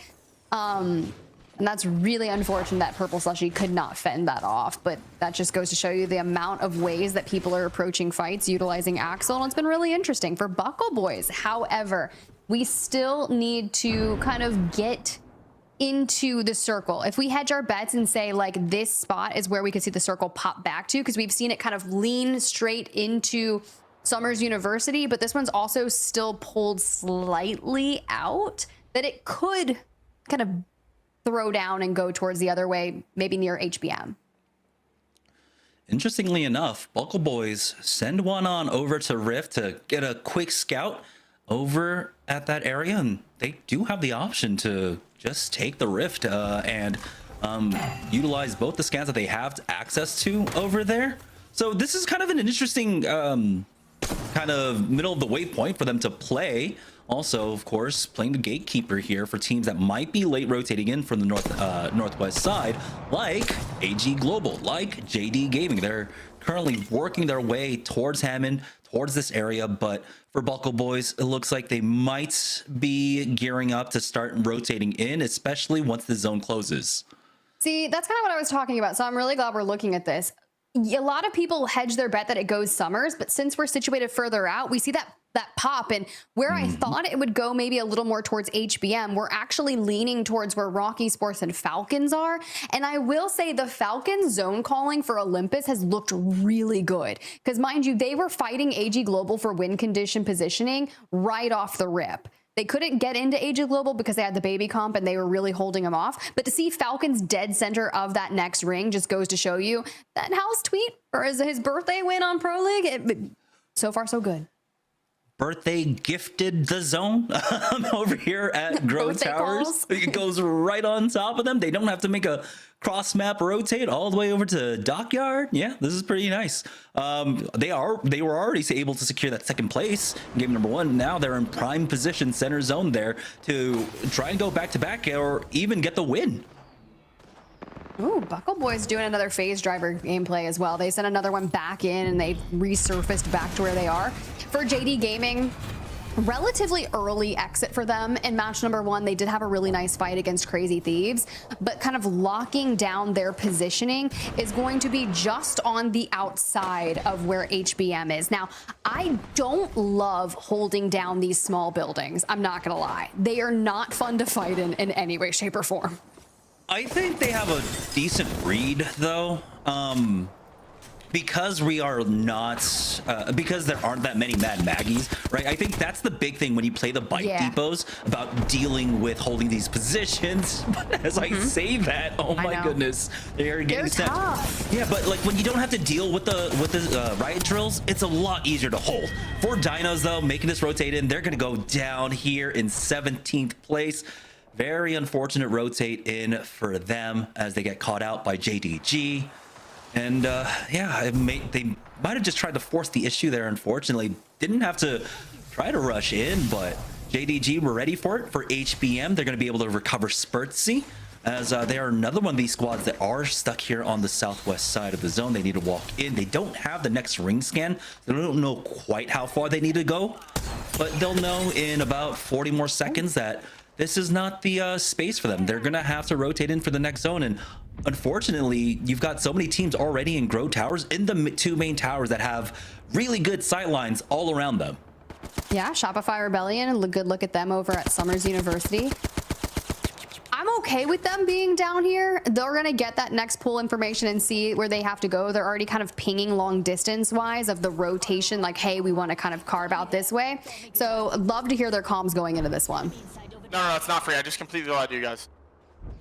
And that's really unfortunate that Purple Slushy could not fend that off. But that just goes to show you the amount of ways that people are approaching fights utilizing Axel. And it's been really interesting for Buckle Boys. However, we still need to kind of get into the circle. If we hedge our bets and say like this spot is where we could see the circle pop back to, because we've seen it kind of lean straight into Summers University, but this one's also still pulled slightly out, that it could kind of throw down and go towards the other way, maybe near HBM. Interestingly enough, Buckle Boys send one on over to Rift to get a quick scout over at that area, and they do have the option to just take the Rift and utilize both the scans that they have access to over there. So this is kind of an interesting kind of middle of the way point for them to play. Also, of course, playing the gatekeeper here for teams that might be late rotating in from the northwest side, like AG Global, like JD Gaming. They're currently working their way towards Hammond, towards this area, but for Buckle Boys, it looks like they might be gearing up to start rotating in, especially once the zone closes. See, that's kind of what I was talking about, so I'm really glad we're looking at this. A lot of people hedge their bet that it goes Summers, but since we're situated further out, we see that pop, and where I thought it would go maybe a little more towards HBM, we're actually leaning towards where Rocky Sports and Falcons are. And I will say the Falcons zone calling for Olympus has looked really good, because mind you, they were fighting AG Global for win condition positioning right off the rip. They couldn't get into AG Global because they had the baby comp and they were really holding them off. But to see Falcons dead center of that next ring just goes to show you that Hal's tweet, or his birthday win on Pro League, so far so good. Birthday gifted the zone over here at Grow Towers. It goes right on top of them. They don't have to make a cross map rotate all the way over to Dockyard. Yeah, this is pretty nice. They were already able to secure that second place in game number 1. Now they're in prime position, center zone there, to try and go back to back or even get the win. Ooh, Buckle Boys doing another phase driver gameplay as well. They sent another one back in and they resurfaced back to where they are. For JD Gaming, relatively early exit for them in match number 1. They did have a really nice fight against Crazy Thieves, but kind of locking down their positioning is going to be just on the outside of where HBM is. Now, I don't love holding down these small buildings. I'm not gonna lie. They are not fun to fight in any way, shape, or form. I think they have a decent read though, because we are not, because there aren't that many Mad Maggies, right? I think that's the big thing when you play the bike depots about dealing with holding these positions. But as I say that, oh my goodness, they're getting sent. Yeah, but like when you don't have to deal with the riot drills, it's a lot easier to hold. For DINOS though, making this rotate in, they're gonna go down here in 17th place. Very unfortunate rotate in for them as they get caught out by JDG. And yeah, they might have just tried to force the issue there. Unfortunately, didn't have to try to rush in, but JDG were ready for it. For HBM, they're going to be able to recover Spurtsy, as they are another one of these squads that are stuck here on the southwest side of the zone. They need to walk in. They don't have the next ring scan. They don't know quite how far they need to go, but they'll know in about 40 more seconds that this is not the space for them. They're going to have to rotate in for the next zone. And unfortunately, you've got so many teams already in Grow Towers, in the 2 main towers that have really good sight lines all around them. Yeah, Shopify Rebellion, a good look at them over at Summers University. I'm okay with them being down here. They're going to get that next pull information and see where they have to go. They're already kind of pinging long distance wise of the rotation, like, hey, we want to kind of carve out this way. So I'd love to hear their comms going into this one. No, it's not free. I just completely lied to you guys.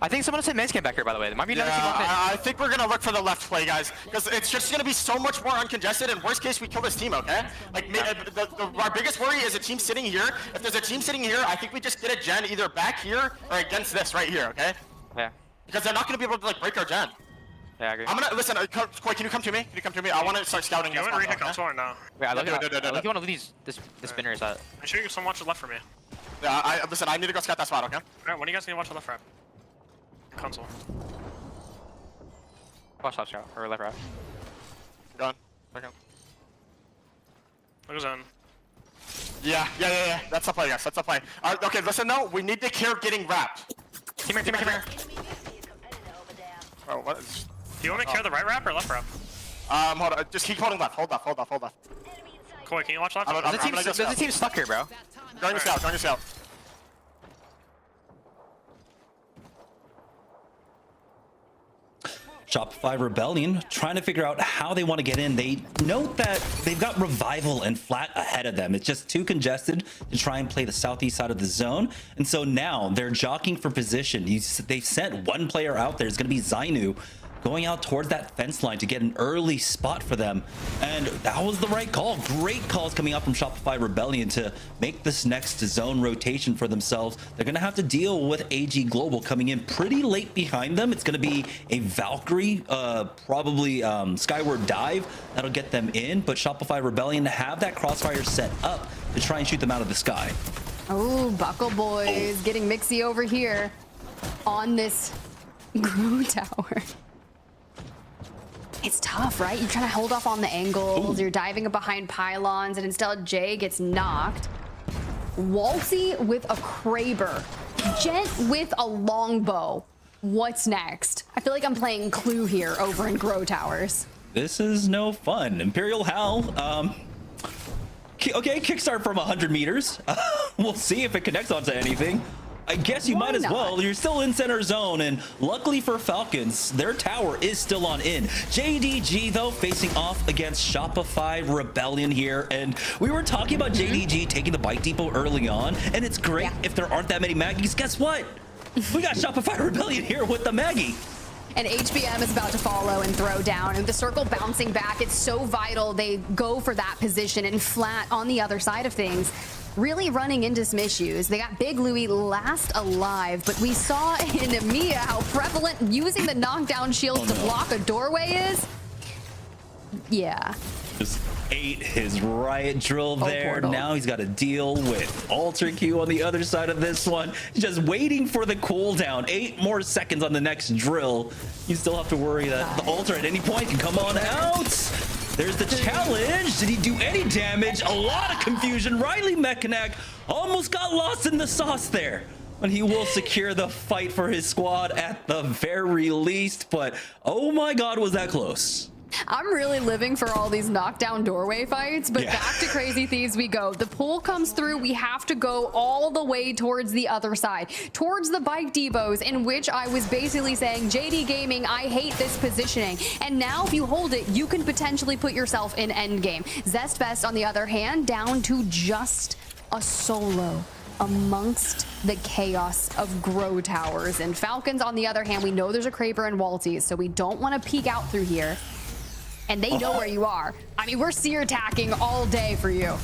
I think someone said men's camp back here, by the way. There might be another team on I think we're gonna look for the left play, guys, because it's just gonna be so much more uncongested. And worst case, we kill this team, okay? Like, our biggest worry is a team sitting here. If there's a team sitting here, I think we just get a gen either back here or against this right here, okay? Yeah. Because they're not gonna be able to like break our gen. Yeah, I agree. I'm gonna listen. Koi, can you come to me? Can you come to me? I want to start scouting. You want to rehack console or no? Wait, I like you want to leave this spinner. Is that? I'm sure you have some watch left for me. Yeah, listen. I need to go scout that spot, okay? Alright, when do you guys need to watch the left right? Console. Watch left route or left route. Go on. Okay. What goes on? Yeah. That's the play, guys. That's the play. Okay, listen though. We need to care getting wrapped. Team here. Oh, what? Do you want me to carry the right wrap or left wrap? Hold on. Just keep holding left. Hold left. Koi, can you watch left? There's a team stuck here, bro. Going us out. Shopify Rebellion trying to figure out how they want to get in. They note that they've got Revival and Flat ahead of them. It's just too congested to try and play the southeast side of the zone. And so now they're jockeying for position. They've sent one player out there. It's going to be Zainu going out towards that fence line to get an early spot for them. And that was the right call. Great calls coming out from Shopify Rebellion to make this next zone rotation for themselves. They're going to have to deal with AG Global coming in pretty late behind them. It's going to be a Valkyrie, probably Skyward Dive that'll get them in. But Shopify Rebellion have that crossfire set up to try and shoot them out of the sky. Oh, Buckle Boys getting mixy over here on this Grow Tower. It's tough, right? You're trying to hold off on the angles. You're diving behind pylons, and instead Jay gets knocked. Waltzy with a Kraber. Gent with a longbow. What's next? I feel like I'm playing Clue here over in Grow Towers. This is no fun. Imperial Hal, okay, kickstart from 100 meters. We'll see if it connects onto anything. I guess you might as well. You're still in center zone, and luckily for Falcons, their tower is still on in. JDG, though, facing off against Shopify Rebellion here, and we were talking about JDG taking the bike depot early on, and it's great if there aren't that many Maggies. Guess what? We got Shopify Rebellion here with the Maggie. And HBM is about to follow and throw down, and the circle bouncing back. It's so vital they go for that position, and Flat on the other side of things really running into some issues. They got Big Louie last alive, but we saw in EMEA how prevalent using the knockdown shield to block a doorway is. Yeah. Just ate his riot drill there. Now he's got to deal with Alter Q on the other side of this one. Just waiting for the cooldown. 8 more seconds on the next drill. You still have to worry that the Alter at any point can come on out. There's the challenge. Did he do any damage? A lot of confusion. Riley Mechanic almost got lost in the sauce there. But he will secure the fight for his squad at the very least. But oh my God, was that close. I'm really living for all these knockdown doorway fights, but back to Crazy Thieves we go. The pool comes through. We have to go all the way towards the other side, towards the bike depots, in which I was basically saying, JD Gaming, I hate this positioning. And now if you hold it, you can potentially put yourself in endgame. Zest Best, on the other hand, down to just a solo amongst the chaos of Grow Towers. And Falcons, on the other hand, we know there's a Kraber and Waltzy, so we don't want to peek out through here. And they know where you are. I mean, we're seer attacking all day for you.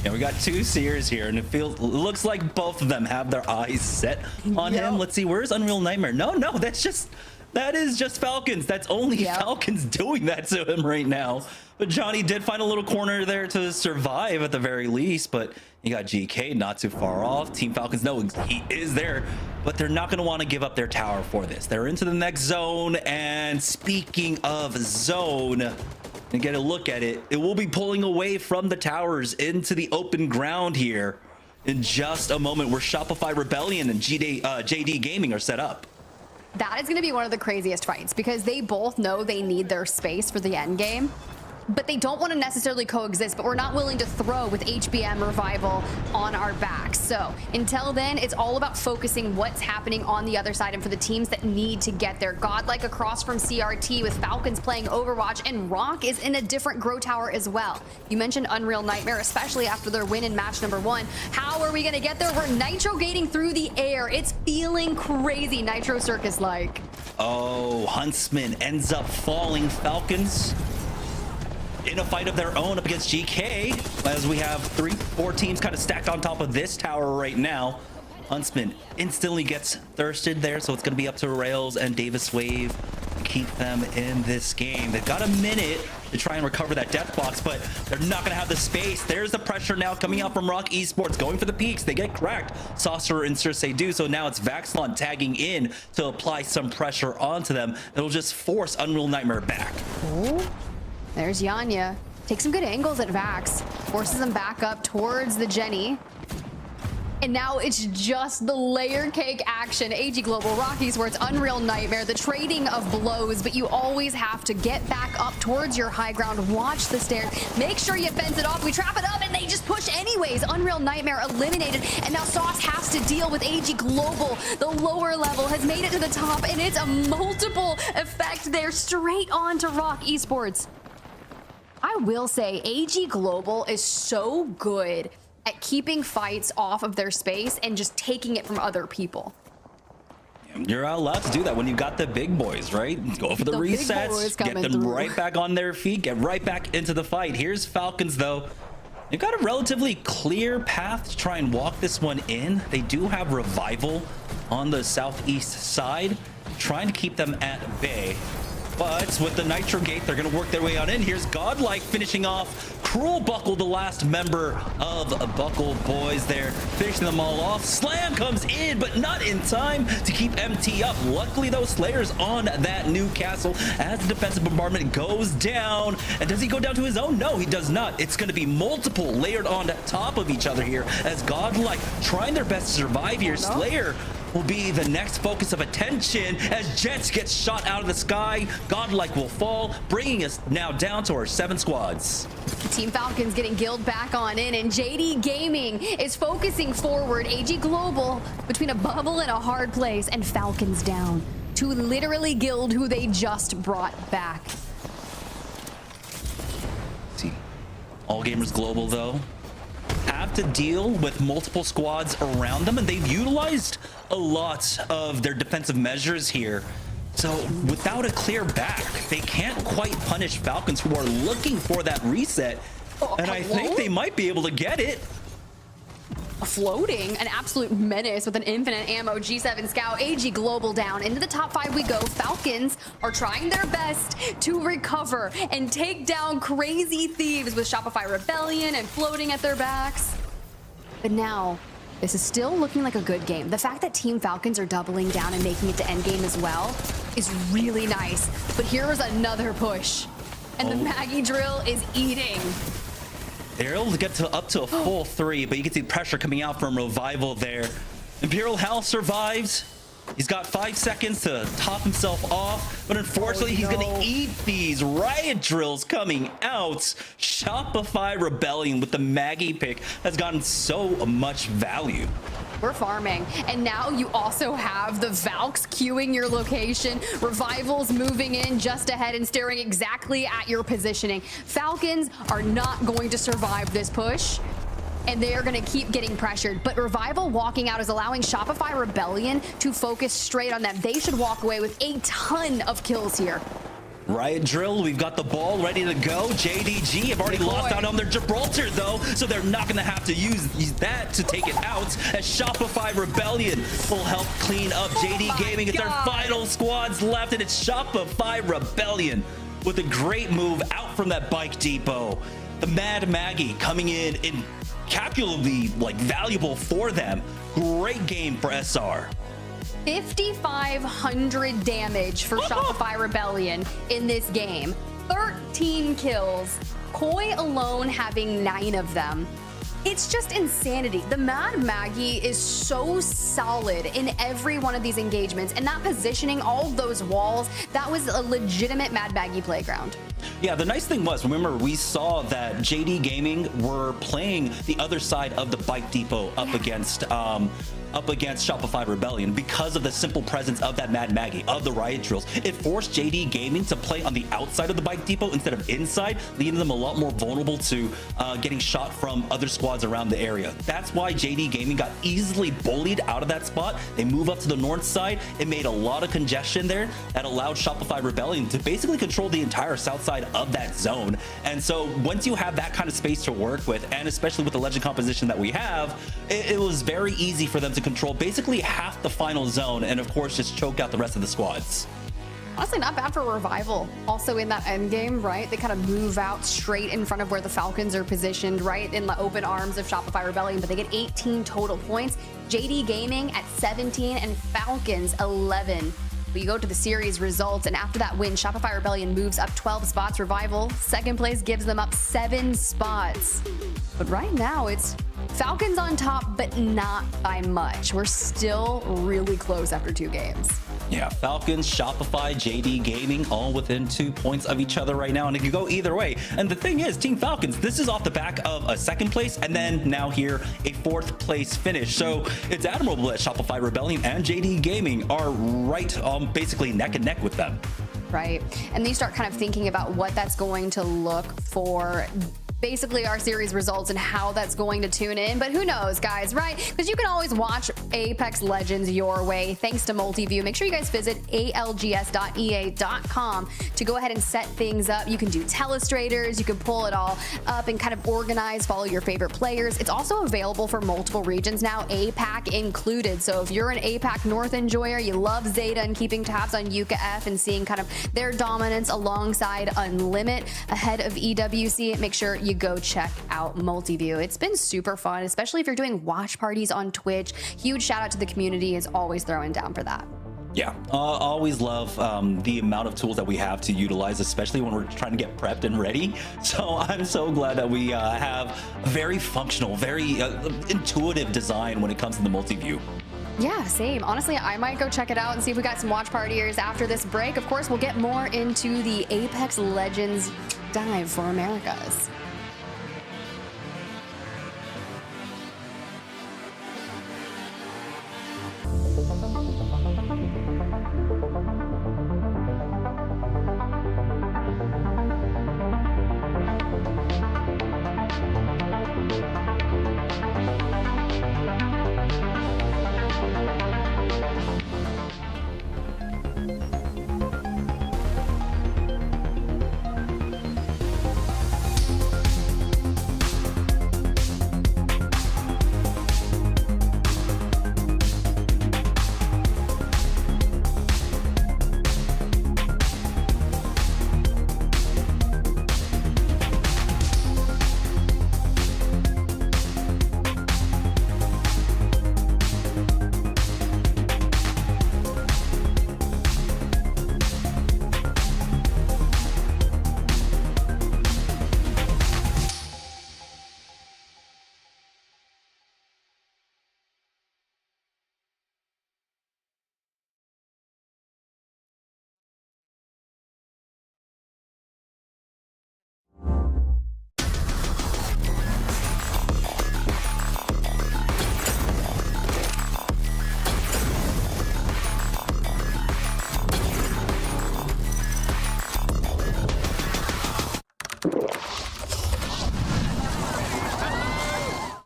Yeah, we got 2 seers here, and it looks like both of them have their eyes set on him. Let's see, where's Unreal Nightmare? No, that is just Falcons. That's only Falcons doing that to him right now. But Johnny did find a little corner there to survive at the very least, but you got GK not too far off. Team Falcons know he is there, but they're not going to want to give up their tower for this. They're into the next zone, and speaking of zone, and get a look at it, it will be pulling away from the towers into the open ground here in just a moment, where Shopify Rebellion and JD Gaming are set up. That is going to be one of the craziest fights, because they both know they need their space for the end game. But they don't want to necessarily coexist, but we're not willing to throw with HBM Revival on our backs. So until then, it's all about focusing what's happening on the other side, and for the teams that need to get there. Godlike across from CRT with Falcons playing Overwatch, and Rock is in a different Grow Tower as well. You mentioned Unreal Nightmare, especially after their win in match number 1. How are we going to get there? We're nitro gating through the air. It's feeling crazy Nitro Circus-like. Oh, Huntsman ends up falling. Falcons in a fight of their own up against GK, as we have 3-4 teams kind of stacked on top of this tower right now. Huntsman instantly gets thirsted there, so it's going to be up to Rails and Davis Wave to keep them in this game. They've got a minute to try and recover that death box, but they're not going to have the space. There's the pressure now coming out from Rock Esports, going for the peaks. They get cracked. Saucer and Circe do, so now it's Vaxlon tagging in to apply some pressure onto them. It'll just force Unreal Nightmare back. Ooh. There's Yanya. Takes some good angles at Vax. Forces him back up towards the Jenny. And now it's just the layer cake action. AG Global Rockies, where it's Unreal Nightmare, the trading of blows, but you always have to get back up towards your high ground, watch the stairs, make sure you fence it off. We trap it up and they just push anyways. Unreal Nightmare eliminated, and now Sauce has to deal with AG Global. The lower level has made it to the top, and it's a multiple effect there, straight on to Rock Esports. I will say AG Global is so good at keeping fights off of their space and just taking it from other people. You're allowed to do that when you got the big boys, right? Go for the resets, get them right back on their feet, get right back into the fight. Here's Falcons, though. They've got a relatively clear path to try and walk this one in. They do have Revival on the southeast side, trying to keep them at bay. But with the Nitro Gate, they're going to work their way on in. Here's Godlike finishing off Cruel Buckle, the last member of Buckle Boys there, finishing them all off. Slam comes in, but not in time to keep MT up. Luckily, though, Slayer's on that new castle as the defensive bombardment goes down. And does he go down to his own? No, he does not. It's going to be multiple layered on top of each other here as Godlike trying their best to survive here. Slayer will be the next focus of attention as Jets gets shot out of the sky. Godlike will fall, bringing us now down to our 7 squads. Team Falcons getting Guild back on in, and JD Gaming is focusing forward. AG Global between a bubble and a hard place, and Falcons down to literally Guild, who they just brought back. See, All Gamers Global, though, have to deal with multiple squads around them, and they've utilized a lot of their defensive measures here. So without a clear back, they can't quite punish Falcons, who are looking for that reset. And I think they might be able to get it. Floating, an absolute menace with an infinite ammo G7 Scout. AG Global down. Into the top 5 we go. Falcons are trying their best to recover and take down crazy Thieves with Shopify Rebellion and floating at their backs. But now, this is still looking like a good game. The fact that Team Falcons are doubling down and making it to endgame as well is really nice. But here is another push, and the Maggie drill is eating. They're able to get to up to a full 3, but you can see pressure coming out from Revival there. Imperial Hell survives. He's got 5 seconds to top himself off, but unfortunately he's gonna eat these riot drills coming out. Shopify Rebellion with the Maggie pick has gotten so much value. We're farming, and now you also have the Valks queuing your location. Revivals moving in just ahead and staring exactly at your positioning. Falcons are not going to survive this push, and they are going to keep getting pressured. But Revival walking out is allowing Shopify Rebellion to focus straight on them. They should walk away with a ton of kills here. Riot Drill, we've got the ball ready to go. JDG have already lost out on their Gibraltar, though, so they're not going to have to use that to take it out, as Shopify Rebellion will help clean up JD Gaming. It's their final squads left, and it's Shopify Rebellion with a great move out from that bike depot. The Mad Maggie coming in incalculably valuable for them. Great game for SR. 5,500 damage for Shopify Rebellion in this game. 13 kills. Koi alone having 9 of them. It's just insanity. The Mad Maggie is so solid in every one of these engagements, and that positioning, all of those walls, that was a legitimate Mad Maggie playground. Yeah, the nice thing was, remember, we saw that JD Gaming were playing the other side of the bike depot up against Shopify Rebellion because of the simple presence of that Mad Maggie, of the riot drills. It forced JD Gaming to play on the outside of the bike depot instead of inside, leaving them a lot more vulnerable to getting shot from other squads around the area. That's why JD Gaming got easily bullied out of that spot. They move up to the north side. It made a lot of congestion there that allowed Shopify Rebellion to basically control the entire south side of that zone. And so once you have that kind of space to work with, and especially with the legend composition that we have, it was very easy for them to control basically half the final zone, and of course just choke out the rest of the squads. Honestly, not bad for Revival. Also in that end game, right? They kind of move out straight in front of where the Falcons are positioned, right in the open arms of Shopify Rebellion, but they get 18 total points. JD Gaming at 17 and Falcons 11. We go to the series results, and after that win, Shopify Rebellion moves up 12 spots. Revival, second place, gives them up 7 spots. But right now, it's Falcons on top, but not by much. We're still really close after 2 games. Yeah, Falcons, Shopify, JD Gaming, all within 2 points of each other right now, and it could go either way. And the thing is, Team Falcons, this is off the back of a 2nd place, and then now here a 4th place finish. So it's admirable that Shopify Rebellion and JD Gaming are right, basically neck and neck with them. Right, and then you start kind of thinking about what that's going to look for. Basically our series results and how that's going to tune in, but who knows, guys, right? Because you can always watch Apex Legends your way thanks to Multiview. Make sure you guys visit algs.ea.com to go ahead and set things up. You can do telestrators, you can pull it all up and kind of organize, follow your favorite players. It's also available for multiple regions now, APAC included. So if you're an APAC North enjoyer, you love Zeta and keeping tabs on Yuka F and seeing kind of their dominance alongside Unlimit ahead of EWC, make sure you go check out Multiview. It's been super fun, especially if you're doing watch parties on Twitch. Huge shout out to the community is always throwing down for that. Yeah, always love the amount of tools that we have to utilize, especially when we're trying to get prepped and ready. So I'm so glad that we have a very functional, very intuitive design when it comes to the Multiview. Yeah, same. Honestly, I might go check it out and see if we got some watch partiers after this break. Of course, we'll get more into the Apex Legends dive for Americas.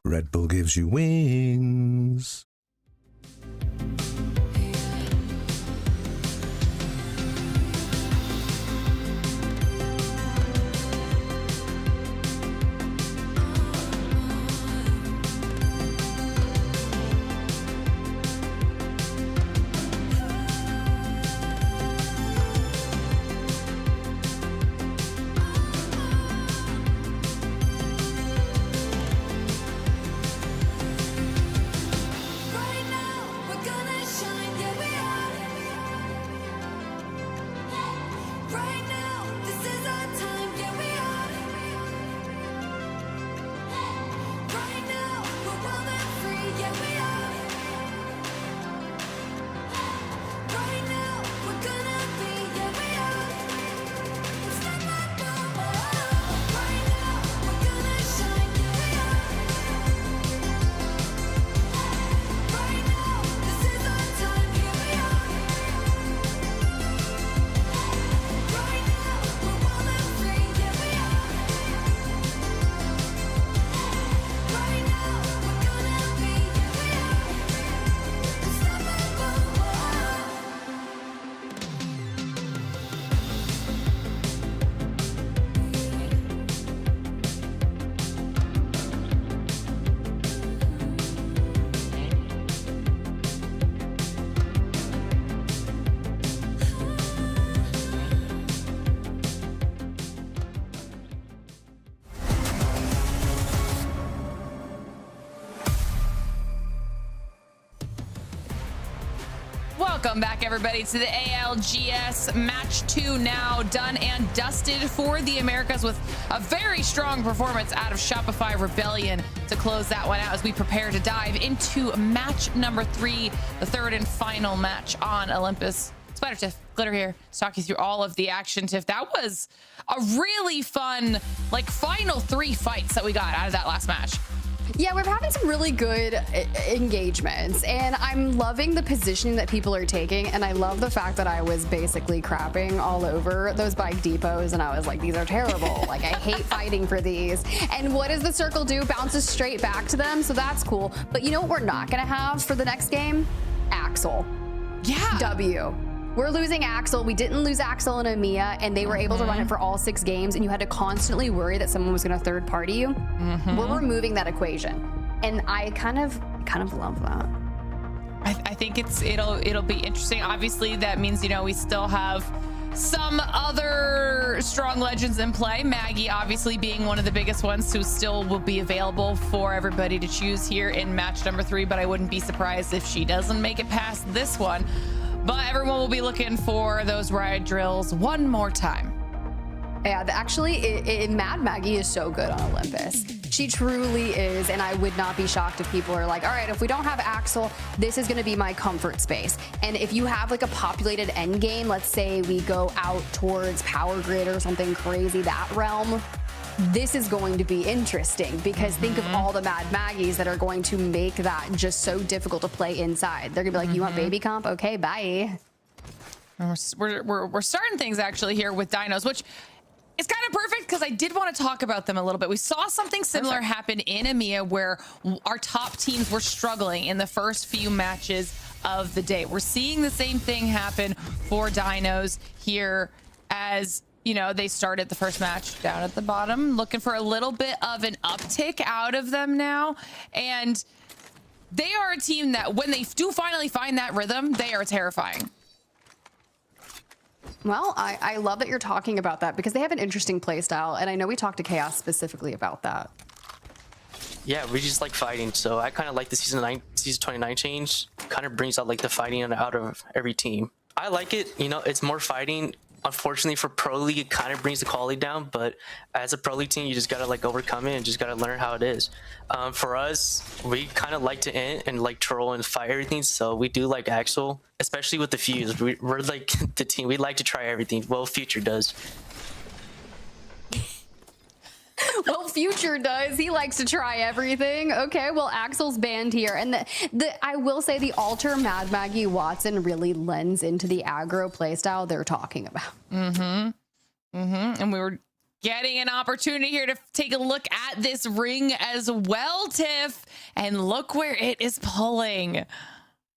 Red Bull gives you wings. Welcome back, everybody, to the ALGS Match 2 now done and dusted for the Americas with a very strong performance out of Shopify Rebellion to close that one out as we prepare to dive into match number 3, the third and final match on Olympus. Spider Tiff, Glitter here to talk you through all of the action. Tiff, that was a really fun, like, final 3 fights that we got out of that last match. Yeah, we're having some really good engagements, and I'm loving the positioning that people are taking, and I love the fact that I was basically crapping all over those bike depots, and I was like, these are terrible. Like, I hate fighting for these. And what does the circle do? Bounces straight back to them, so that's cool. But you know what we're not gonna have for the next game? Axel. Yeah. W. We're losing Axel. We didn't lose Axel and Amia, and they were able to run it for all 6 games, and you had to constantly worry that someone was going to third party you. We're removing that equation, and I kind of love that. I think it'll be interesting. Obviously, that means, you know, we still have some other strong legends in play. Maggie obviously being one of the biggest ones who still will be available for everybody to choose here in match number 3, but I wouldn't be surprised if she doesn't make it past this one. But everyone will be looking for those riot drills one more time. Yeah, actually, Mad Maggie is so good on Olympus. She truly is, and I would not be shocked if people are like, all right, if we don't have Axel, this is going to be my comfort space. And if you have like a populated end game, let's say we go out towards Power Grid or something crazy, that realm, this is going to be interesting because think of all the Mad Maggies that are going to make that just so difficult to play inside. They're gonna be like, you want baby comp? Okay, bye. We're starting things actually here with DINOS, which is kind of perfect because I did want to talk about them a little bit. We saw something similar happen in EMEA where our top teams were struggling in the first few matches of the day. We're seeing the same thing happen for DINOS here as, you know, they started the first match down at the bottom, looking for a little bit of an uptick out of them now. And they are a team that when they do finally find that rhythm, they are terrifying. Well, I love that you're talking about that because they have an interesting play style. And I know we talked to Chaos specifically about that. Yeah, we just like fighting. So I kind of like the season 29 change. Kind of brings out like the fighting out of every team. I like it. You know, it's more fighting. Unfortunately for Pro League, it kind of brings the quality down, but as a Pro League team, you just gotta like overcome it and just gotta learn how it is. For us, we kind of like to int and like troll and fight everything, so we do like Axel, especially with the Fuse. We're like the team, we like to try everything. Well, Future does. Well, Future does. He likes to try everything. Okay, well, Axel's banned here. And I will say the Alter Mad Maggie Watson really lends into the aggro playstyle they're talking about. And we were getting an opportunity here to take a look at this ring as well, Tiff. And look where it is pulling.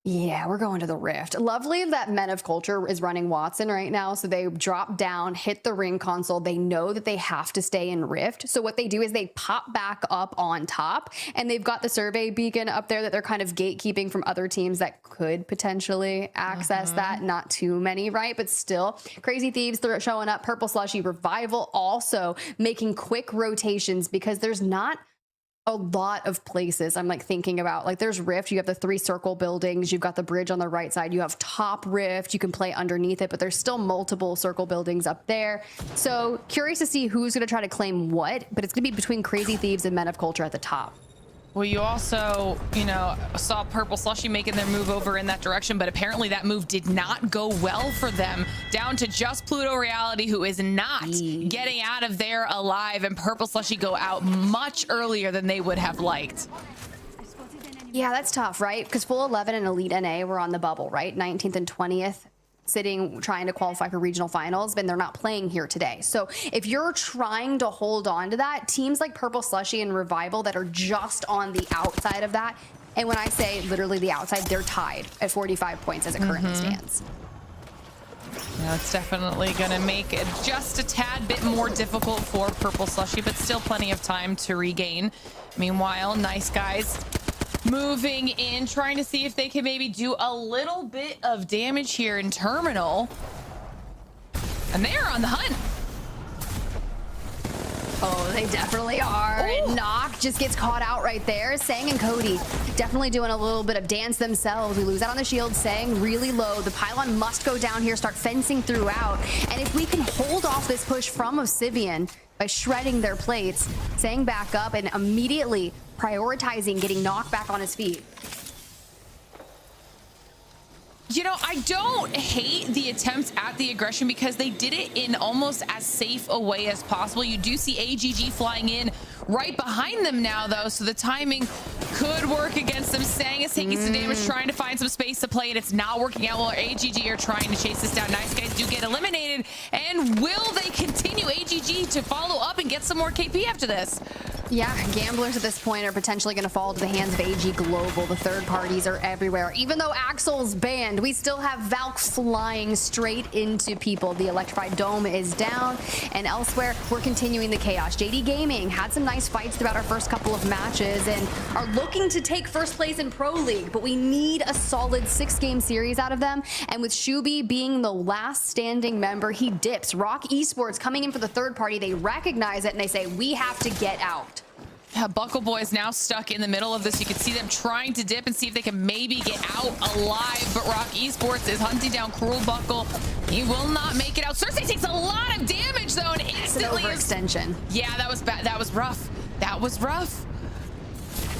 Yeah, we're going to the Rift. Lovely that Men of Culture is running Watson right now. So they drop down, hit the ring console. They know that they have to stay in Rift. So what they do is they pop back up on top and they've got the survey beacon up there that they're kind of gatekeeping from other teams that could potentially access that. Not too many, right? But still, Crazy Thieves showing up. Purple Slushy Revival also making quick rotations because there's not a lot of places I'm like thinking about. Like there's Rift, you have the 3 circle buildings, you've got the bridge on the right side, you have top Rift, you can play underneath it, but there's still multiple circle buildings up there. So curious to see who's going to try to claim what, but it's going to be between Crazy Thieves and Men of Culture at the top. Well, you also, you know, saw Purple Slushy making their move over in that direction, but apparently that move did not go well for them. Down to just Pluto Reality, who is not getting out of there alive, and Purple Slushy go out much earlier than they would have liked. Yeah, that's tough, right? Because Full 11 and Elite NA were on the bubble, right? 19th and 20th. Sitting trying to qualify for regional finals, but they're not playing here today. So if you're trying to hold on to that, teams like Purple Slushy and Revival that are just on the outside of that, and when I say literally the outside, they're tied at 45 points as it currently stands. Yeah, it's definitely going to make it just a tad bit more difficult for Purple Slushy, but still plenty of time to regain. Meanwhile, Nice Guys moving in, trying to see if they can maybe do a little bit of damage here in Terminal. And they are on the hunt. Oh, they definitely are. Knock just gets caught out right there. Sang and Cody definitely doing a little bit of dance themselves. We lose out on the shield. Sang really low. The pylon must go down here, start fencing throughout. And if we can hold off this push from Obsidian by shredding their plates, Sang back up and immediately prioritizing getting Knock back on his feet. You know, I don't hate the attempts at the aggression because they did it in almost as safe a way as possible. You do see AGG flying in right behind them now, though, so the timing could work against them. Sang is taking some damage, trying to find some space to play, and it's not working out well. AGG are trying to chase this down. Nice guys do get eliminated, and will they continue AGG to follow up and get some more KP after this? Yeah, gamblers at this point are potentially going to fall to the hands of AG Global. The third parties are everywhere. Even though Axel's banned, we still have Valk flying straight into people. The electrified dome is down, and elsewhere, we're continuing the chaos. JD Gaming had some nice fights throughout our first couple of matches and are looking to take first place in Pro League, but we need a solid 6-game series out of them. And with Shubi being the last standing member, he dips. Rock Esports coming in for the third party, they recognize it and they say, we have to get out. Yeah, Buckle Boys now stuck in the middle of this. You can see them trying to dip and see if they can maybe get out alive, but Rock Esports is hunting down Cruel Buckle. He will not make it out. Cersei takes a lot of damage, though, and instantly... It's an overextension. Yeah, that was bad. That was rough. That was rough.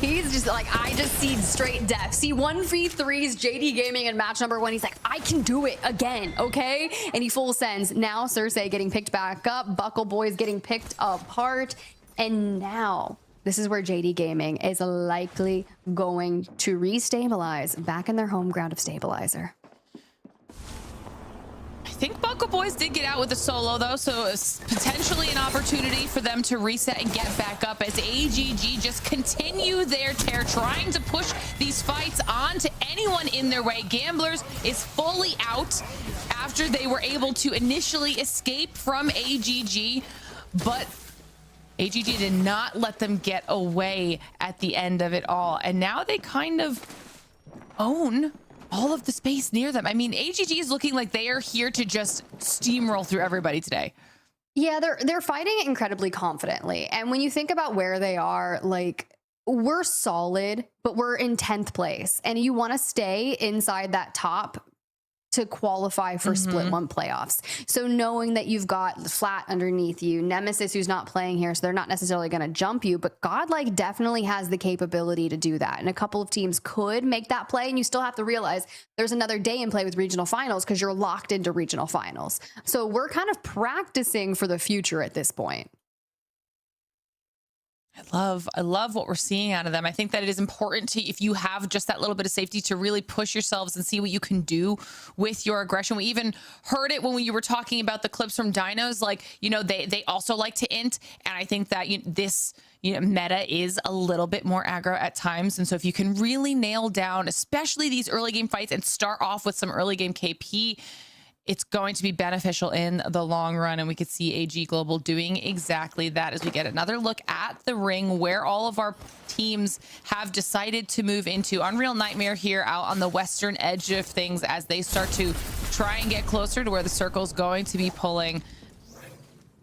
He's just like, I just see straight death. See 1v3s JD Gaming in match number 1. He's like, I can do it again, okay? And he full sends. Now Cersei getting picked back up. Buckle Boys getting picked apart. And now... this is where JD Gaming is likely going to restabilize back in their home ground of Stabilizer. I think Buckle Boys did get out with a solo, though, so it's potentially an opportunity for them to reset and get back up as AGG just continue their tear, trying to push these fights on to anyone in their way. Gamblers is fully out after they were able to initially escape from AGG, but AGG did not let them get away at the end of it all. And now they kind of own all of the space near them. I mean, AGG is looking like they are here to just steamroll through everybody today. Yeah, they're fighting incredibly confidently. And when you think about where they are, like, we're solid, but we're in 10th place. And you want to stay inside that top to qualify for split one playoffs. So knowing that you've got Flat underneath you, Nemesis who's not playing here, so they're not necessarily going to jump you, but Godlike definitely has the capability to do that. And a couple of teams could make that play, and you still have to realize there's another day in play with regional finals because you're locked into regional finals. So we're kind of practicing for the future at this point. I love what we're seeing out of them. I think that it is important to, if you have just that little bit of safety, to really push yourselves and see what you can do with your aggression. We even heard it when you were talking about the clips from DINOS, like, you know, they also like to int. And I think that this meta is a little bit more aggro at times. And so if you can really nail down, especially these early game fights, and start off with some early game KP, it's going to be beneficial in the long run. And we could see AG Global doing exactly that as we get another look at the ring where all of our teams have decided to move into. Unreal Nightmare here out on the western edge of things as they start to try and get closer to where the circle's going to be pulling.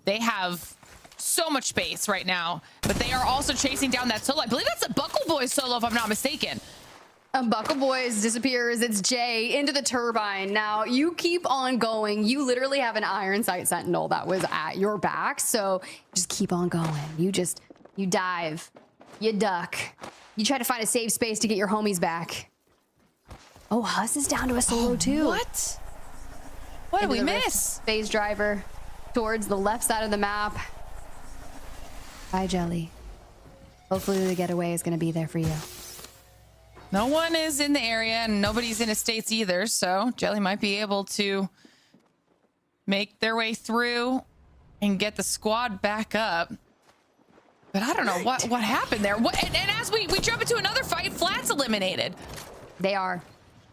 They have so much space right now, but they are also chasing down that solo. I believe that's a Buckle Boys solo, if I'm not mistaken. Buckle Boys disappears. It's Jay into the turbine. Now, you keep on going. You literally have an Iron Sight Sentinel that was at your back. So just keep on going. You dive. You duck. You try to find a safe space to get your homies back. Oh, HUSS is down to a solo too. What? What did we miss? Phase driver towards the left side of the map. Bye, Jelly. Hopefully the getaway is going to be there for you. No one is in the area and nobody's in Estates either, so Jelly might be able to make their way through and get the squad back up. But I don't know what happened there. And as we jump into another fight, Flat's eliminated. They are.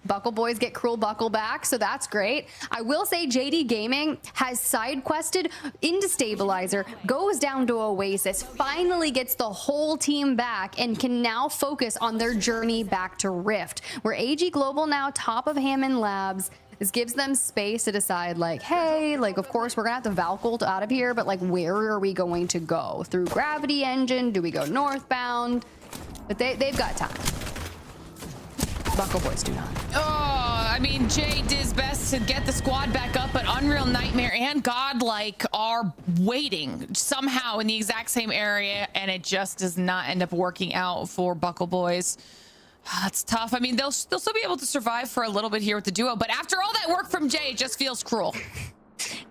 Buckle Boys get Cruel Buckle back, so that's great. I will say JD Gaming has side quested into Stabilizer, goes down to Oasis, finally gets the whole team back, and can now focus on their journey back to Rift. Where AG Global now top of Hammond Labs, This gives them space to decide, like, hey, like, of course, we're gonna have to Valkylt out of here, but like, where are we going to go? Through Gravity Engine? Do we go northbound? But they've got time. Buckle Boys do not. Oh, I mean, Jay did his best to get the squad back up, but Unreal Nightmare and Godlike are waiting somehow in the exact same area, and it just does not end up working out for Buckle Boys. That's tough. I mean, they'll still be able to survive for a little bit here with the duo, but after all that work from Jay, it just feels cruel.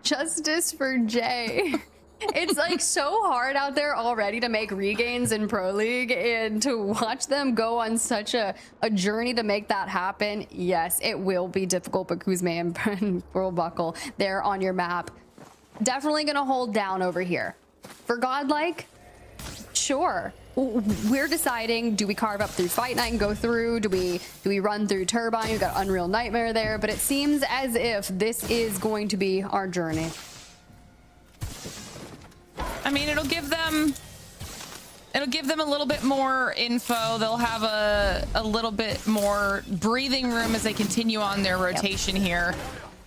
Justice for Jay. It's like so hard out there already to make regains in Pro League, and to watch them go on such a journey to make that happen. Yes, it will be difficult, but Kuzme and Pearl Buckle, they're on your map. Definitely gonna hold down over here. For Godlike, sure. We're deciding, do we carve up through Fight Night and go through? Do we run through Turbine? We've got Unreal Nightmare there, but it seems as if this is going to be our journey. I mean, it'll give them a little bit more info. They'll have a little bit more breathing room as they continue on their rotation here,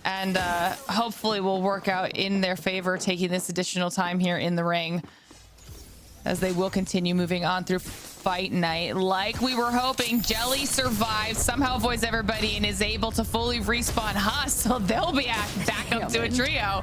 and hopefully will work out in their favor, taking this additional time here in the ring, as they will continue moving on through Fight Night. Like we were hoping, Jelly survives, somehow avoids everybody, and is able to fully respawn HUSS, so they'll be back up to a trio.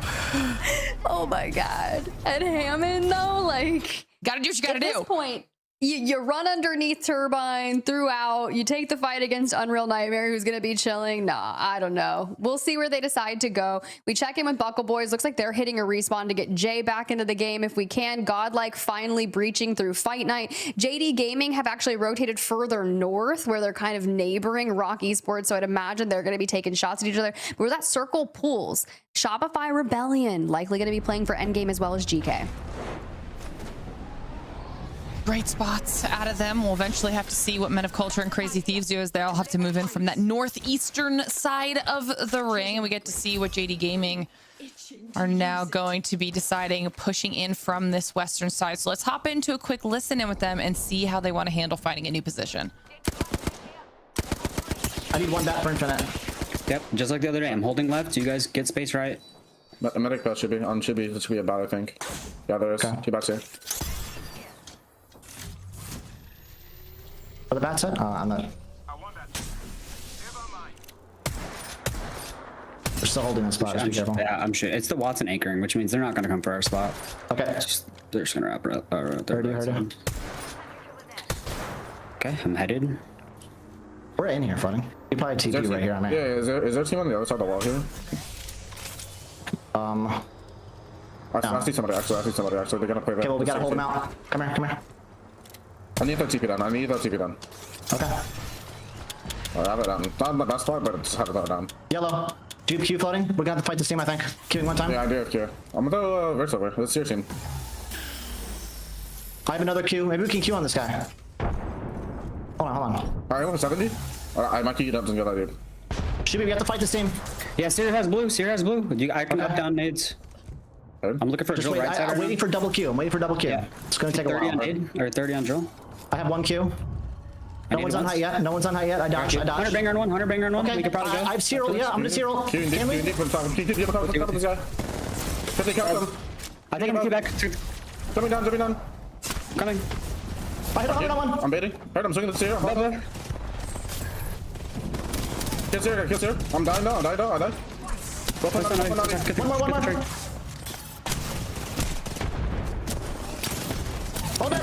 Oh my god. And Hammond, though, like, gotta do what you gotta do. At this point, you run underneath Turbine throughout. You take the fight against Unreal Nightmare, who's going to be chilling. Nah, I don't know. We'll see where they decide to go. We check in with Buckle Boys. Looks like they're hitting a respawn to get Jay back into the game if we can. Godlike finally breaching through Fight Night. JD Gaming have actually rotated further north, where they're kind of neighboring Rock Esports, so I'd imagine they're going to be taking shots at each other. But where that circle pulls, Shopify Rebellion likely going to be playing for Endgame as well as GK. Great spots out of them. We'll eventually have to see what Men of Culture and Crazy Thieves do, as they all have to move in from that northeastern side of the ring, and we get to see what JD Gaming are now going to be deciding, pushing in from this western side. So let's hop into a quick listen in with them and see how they want to handle finding a new position. I need one back for that. Yep, just like the other day. I'm holding left. You guys get space right. The medic belt should be a bat, I think. Yeah, there is. Okay. Two bats here. For the bat side? I'm not. We're still holding the spot. Be careful. Yeah, I'm sure. It's the Watson anchoring, which means they're not going to come for our spot. Okay. They're just going to wrap it up. Heard. Okay, I'm headed. We're in here, Flooding. We probably TP right here on me. Yeah, is there a team on the other side of the wall here? I see somebody actually. They're gonna play that. Okay, well, we gotta hold them out. Come here. I need that TP down. Okay. I have it down. Not the best part, but it's have it down. Yellow. Do you have Q floating? We're gonna have to fight this team, I think. Queuing one time? Yeah, I do have Q. I'm gonna go verse over. Let's see your team. I have another Q. Maybe we can Q on this guy. Hold on. Alright, 170? I might Q down some good idea. Shibby, we have to fight this team. Yeah, Seer has blue. I can up down nades. I'm looking for a drill right side. I'm waiting for double Q. Yeah. It's gonna take a while. 30 on nade, or 30 on drill. I have one Q. No one's on height yet. I dodged. 100 banger on one. Okay. We could probably go. I have Cyril. Yeah, I'm gonna Cyril. Can we? I think I'm Q back. Jumping down. Coming. I hit 100 on one. I'm baiting. I'm swinging the Cyril. Kill Cyril. I'm dying now. I died. One more. Hold it.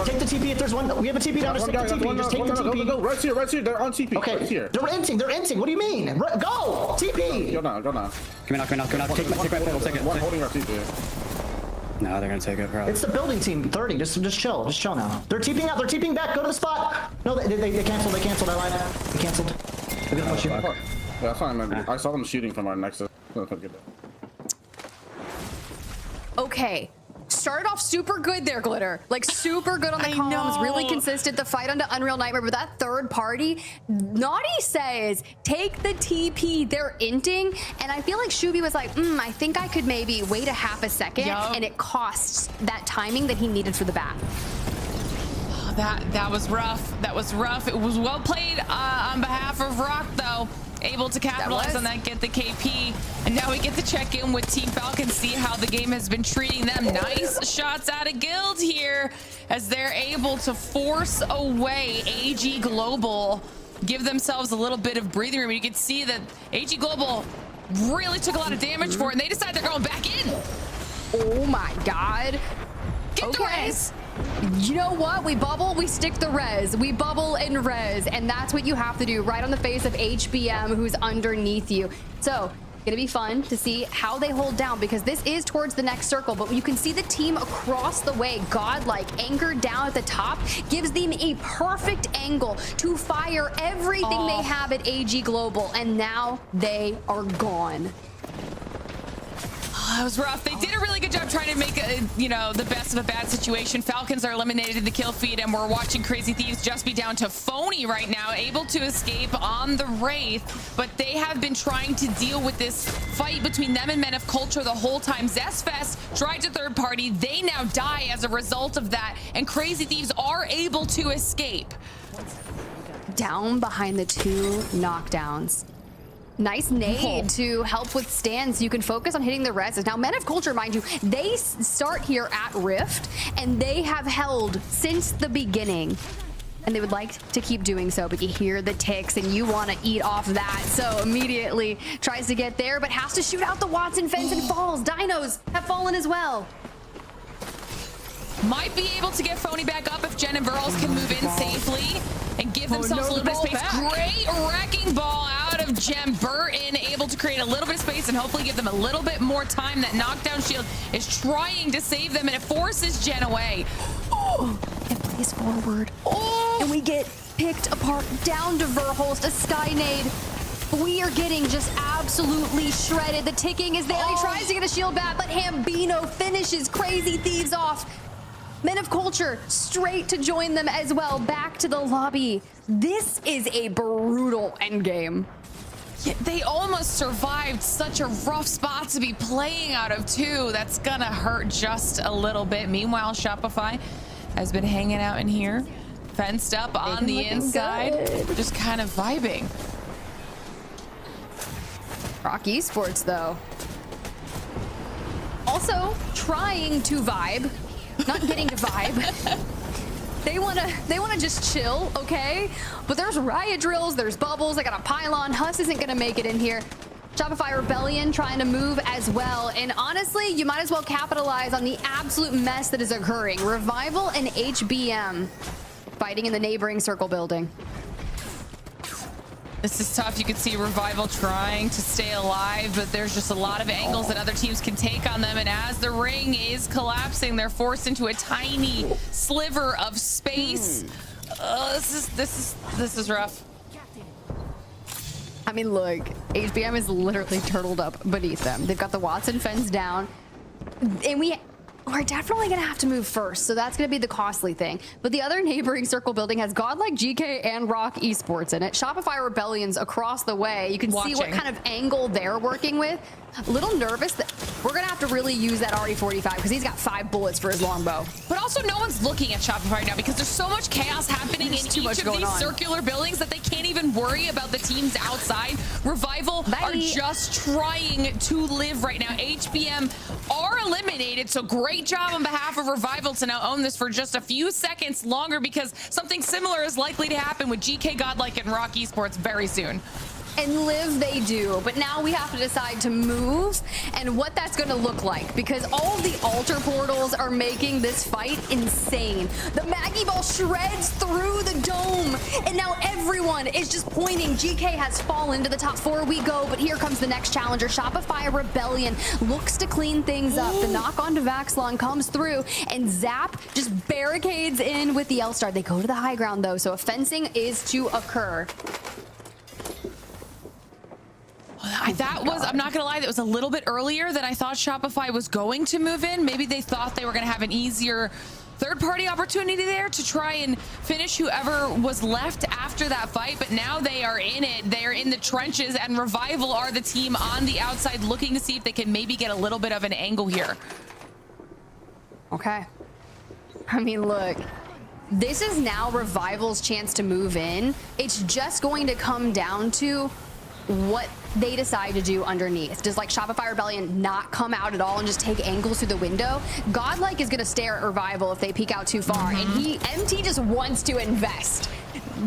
Take the TP if there's one. We have a TP down. Just take the TP. Just take the TP. Go. Right here. They're on TP. Okay. Right here. They're inting. What do you mean? Go. TP. Go now. Come on. Take my pull. Take it. One holding our TP. No, they're gonna take it, probably. It's the building team. 30. Just chill. Just chill now. They're TPing out. They're TPing back. Go to the spot. No, they canceled. I lied. They canceled. They're gonna push you. Yeah, that's fine, man. I saw them shooting from our next. Okay. Started off super good there, Glitter. Like, super good on the comms, really consistent. The fight onto Unreal Nightmare, but that third party, Naughty says, take the TP. They're inting, and I feel like Shubi was like, I think I could maybe wait a half a second, and it costs that timing that he needed for the bat. That was rough. It was well played on behalf of Rock, though. able to capitalize on that, get the KP, and now we get to check in with Team Falcons, see how the game has been treating them. Nice shots out of Guild here as they're able to force away AG Global, give themselves a little bit of breathing room. You can see that AG Global really took a lot of damage for it, and they decide they're going back in. Oh my God. Get the res. You know what? We bubble, we stick the res. We bubble and res, and that's what you have to do right on the face of HBM, who's underneath you. So, gonna be fun to see how they hold down, because this is towards the next circle, but you can see the team across the way, godlike, anchored down at the top, gives them a perfect angle to fire everything they have at AG Global, and now they are gone. That was rough. They did a really good job trying to make the best of a bad situation. Falcons are eliminated in the kill feed, and we're watching Crazy Thieves just be down to Phony right now, able to escape on the Wraith, but they have been trying to deal with this fight between them and Men of Culture the whole time. Zest tried to third party. They now die as a result of that, and Crazy Thieves are able to escape. Down behind the 2 knockdowns. Nice nade to help with stands. You can focus on hitting the reses. Now, Men of Culture, mind you, they start here at Rift, and they have held since the beginning. And they would like to keep doing so, but you hear the ticks, and you want to eat off that. So immediately tries to get there, but has to shoot out the Watson fence and falls. DINOS have fallen as well. Might be able to get Phony back up if Jen and Burrows can move in safely and give themselves a little bit of space. Great wrecking ball out of Jem Burton, able to create a little bit of space and hopefully give them a little bit more time. That knockdown shield is trying to save them, and it forces Jen away. And plays forward. And we get picked apart down to Verholst, a sky nade. We are getting just absolutely shredded. The ticking is there. He tries to get a shield back, but Hambino finishes Crazy Thieves off. Men of Culture straight to join them as well, back to the lobby. This is a brutal endgame. Yeah, they almost survived such a rough spot to be playing out of too. That's gonna hurt just a little bit. Meanwhile, Shopify has been hanging out in here, fenced up on the inside, just kind of vibing. Rock Esports though, also trying to vibe. Not getting to vibe. They wanna just chill, okay? But there's riot drills, there's bubbles, they got a pylon. HUSS isn't gonna make it in here. Shopify Rebellion trying to move as well. And honestly, you might as well capitalize on the absolute mess that is occurring. Revival and HBM fighting in the neighboring circle building. This is tough. You can see Revival trying to stay alive, but there's just a lot of angles that other teams can take on them. And as the ring is collapsing, they're forced into a tiny sliver of space. This is rough. I mean, look, HBM is literally turtled up beneath them. They've got the Watson fence down, and we're definitely gonna have to move first, so that's gonna be the costly thing. But the other neighboring circle building has godlike GK and Rock Esports in it. Shopify Rebellion's across the way. You can see what kind of angle they're working with. A little nervous that we're gonna have to really use that RE45 because he's got 5 bullets for his longbow. But also, no one's looking at Shopify right now because there's so much chaos happening in each of these circular buildings that they can't even worry about the teams outside. Revival are just trying to live right now. HBM are eliminated, so great job on behalf of Revival to now own this for just a few seconds longer, because something similar is likely to happen with GK Godlike and Rock Esports very soon. And live they do, but now we have to decide to move and what that's going to look like, because all of the altar portals are making this fight insane. The Maggie Ball shreds through the dome, and now everyone is just pointing. GK has fallen to the top 4. We go, but here comes the next challenger. Shopify Rebellion looks to clean things up. The knock on to Vaxlon comes through, and Zap just barricades in with the L-Star. They go to the high ground though, so a fencing is to occur. I'm not gonna lie, that was a little bit earlier than I thought Shopify was going to move in. Maybe they thought they were gonna have an easier third-party opportunity there to try and finish whoever was left after that fight, but now they are in it. They are in the trenches, and Revival are the team on the outside looking to see if they can maybe get a little bit of an angle here. Okay. I mean, look, this is now Revival's chance to move in. It's just going to come down to what they decide to do underneath. Does like Shopify Rebellion not come out at all and just take angles through the window? Godlike is gonna stare at Revival if they peek out too far, and MT just wants to invest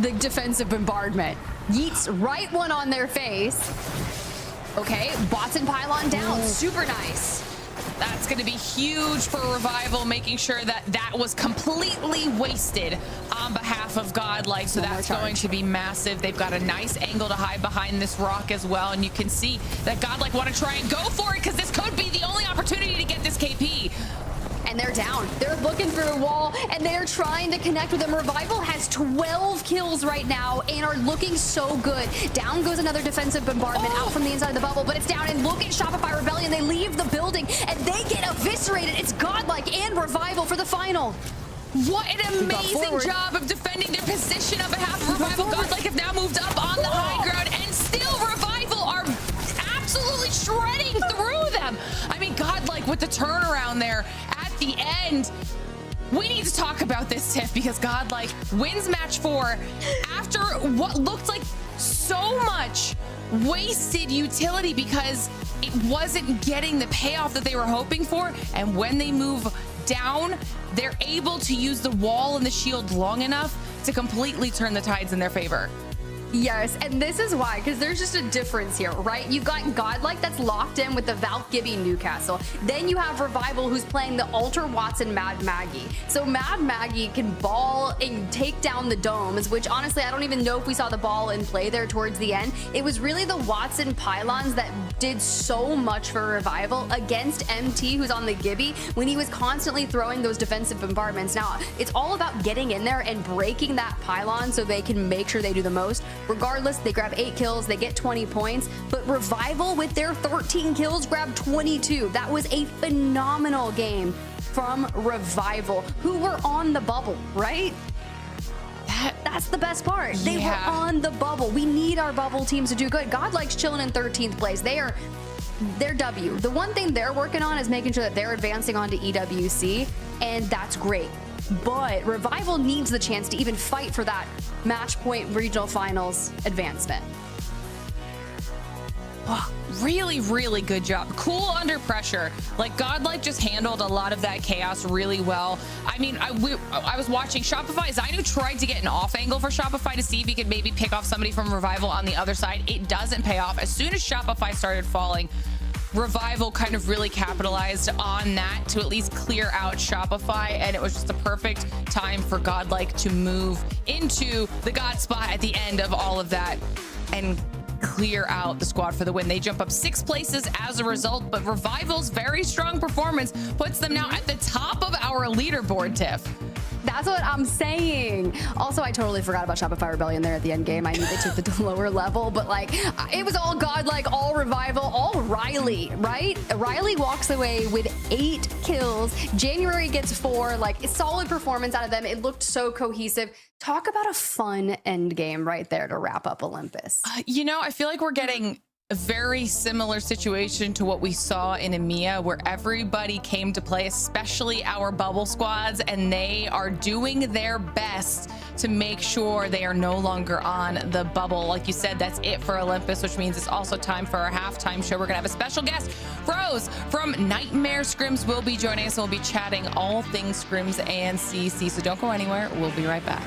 the defensive bombardment. Yeets right one on their face. Okay, bots and pylon down, super nice. That's going to be huge for Revival, making sure that that was completely wasted on behalf of Godlike. So that's going to be massive. They've got a nice angle to hide behind this rock as well. And you can see that Godlike want to try and go for it because this could be the only opportunity to get this KP. And they're down. They're looking through a wall, and they're trying to connect with them. Revival has 12 kills right now and are looking so good. Down goes another defensive bombardment out from the inside of the bubble, but it's down. And look at Shopify Rebellion. They leave the building, and they get eviscerated. It's Godlike and Revival for the final. What an amazing job of defending their position on behalf of Revival. Godlike have now moved up on the high ground, and still Revival are absolutely shredding through them. I mean, Godlike with the turnaround there at the end. We need to talk about this, Tiff, because Godlike wins match 4 after what looked like so much wasted utility because it wasn't getting the payoff that they were hoping for. And when they move down, they're able to use the wall and the shield long enough to completely turn the tides in their favor. Yes, and this is why, because there's just a difference here, right? You've got Godlike that's locked in with the Valk Gibby Newcastle. Then you have Revival who's playing the Alter Watson Mad Maggie. So Mad Maggie can ball and take down the domes, which honestly, I don't even know if we saw the ball in play there towards the end. It was really the Watson pylons that did so much for Revival against MT, who's on the Gibby, when he was constantly throwing those defensive bombardments. Now, it's all about getting in there and breaking that pylon so they can make sure they do the most. Regardless, they grab 8 kills, they get 20 points, but Revival with their 13 kills grabbed 22. That was a phenomenal game from Revival, who were on the bubble, right? That's the best part. They were on the bubble. We need our bubble teams to do good. Godlike's chilling in 13th place. They're W. The one thing they're working on is making sure that they're advancing onto EWC, and that's great. But Revival needs the chance to even fight for that match point regional finals advancement. Oh, really, really good job. Cool under pressure. Like Godlike just handled a lot of that chaos really well. I mean, I was watching Shopify. Zainu tried to get an off angle for Shopify to see if he could maybe pick off somebody from Revival on the other side. It doesn't pay off. As soon as Shopify started falling, Revival kind of really capitalized on that to at least clear out Shopify, and it was just the perfect time for Godlike to move into the God spot at the end of all of that and clear out the squad for the win. They jump up 6 places as a result, but Revival's very strong performance puts them now at the top of our leaderboard, Tiff. That's what I'm saying. Also, I totally forgot about Shopify Rebellion there at the end game. I knew they took the lower level, but like it was all Godlike, all Revival, all Riley, right? Riley walks away with 8 kills. January gets 4, like a solid performance out of them. It looked so cohesive. Talk about a fun end game right there to wrap up Olympus. You know, I feel like we're getting a very similar situation to what we saw in EMEA, where everybody came to play, especially our bubble squads, and they are doing their best to make sure they are no longer on the bubble. Like you said, that's it for Olympus, which means it's also time for our halftime show. We're gonna have a special guest, Rose from Nightmare Scrims will be joining us, and we'll be chatting all things Scrims and CC. So don't go anywhere. We'll be right back.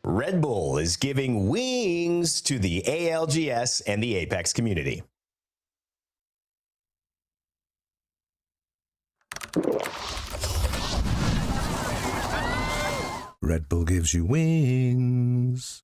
Red Bull is giving wings to the ALGS and the Apex community. Red Bull gives you wings.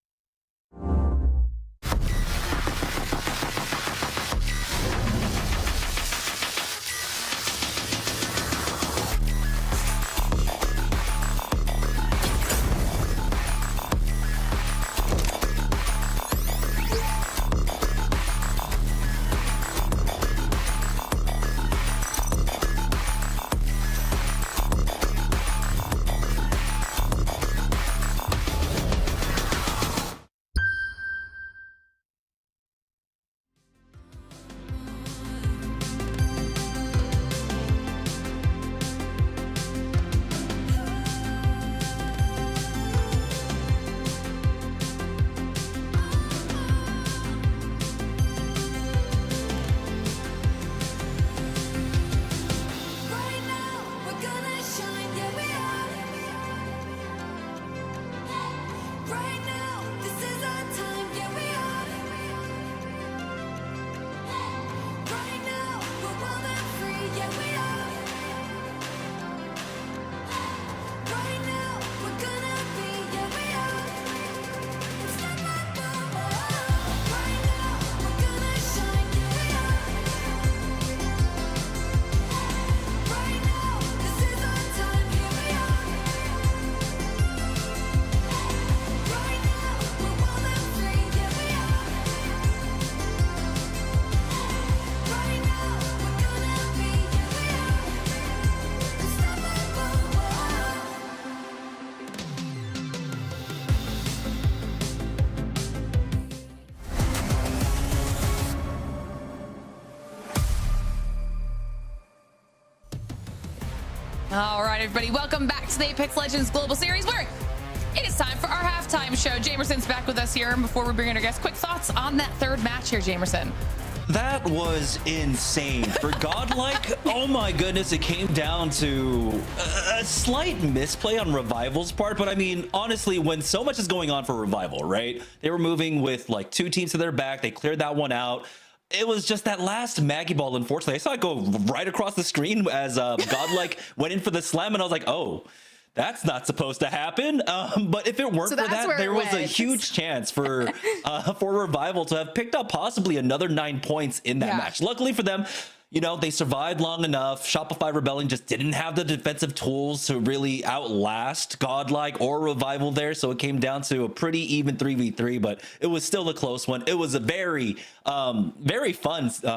right, everybody, welcome back to the Apex Legends Global Series, where it is time for our halftime show. Jamerson's back with us here, and before we bring in our guests, quick thoughts on that third match here, Jamerson. That was insane. For Godlike, oh my goodness, it came down to a slight misplay on Revival's part. But I mean, honestly, when so much is going on for Revival, right? They were moving with like 2 teams to their back. They cleared that one out. It was just that last Maggie ball, unfortunately. I saw it go right across the screen as Godlike went in for the slam, and I was like, oh, that's not supposed to happen. But if it weren't for that, there was a huge chance for Revival to have picked up possibly another 9 points in that match. Luckily for them, you know, they survived long enough. Shopify Rebellion just didn't have the defensive tools to really outlast Godlike or Revival there. So it came down to a pretty even 3v3, but it was still a close one. It was a very fun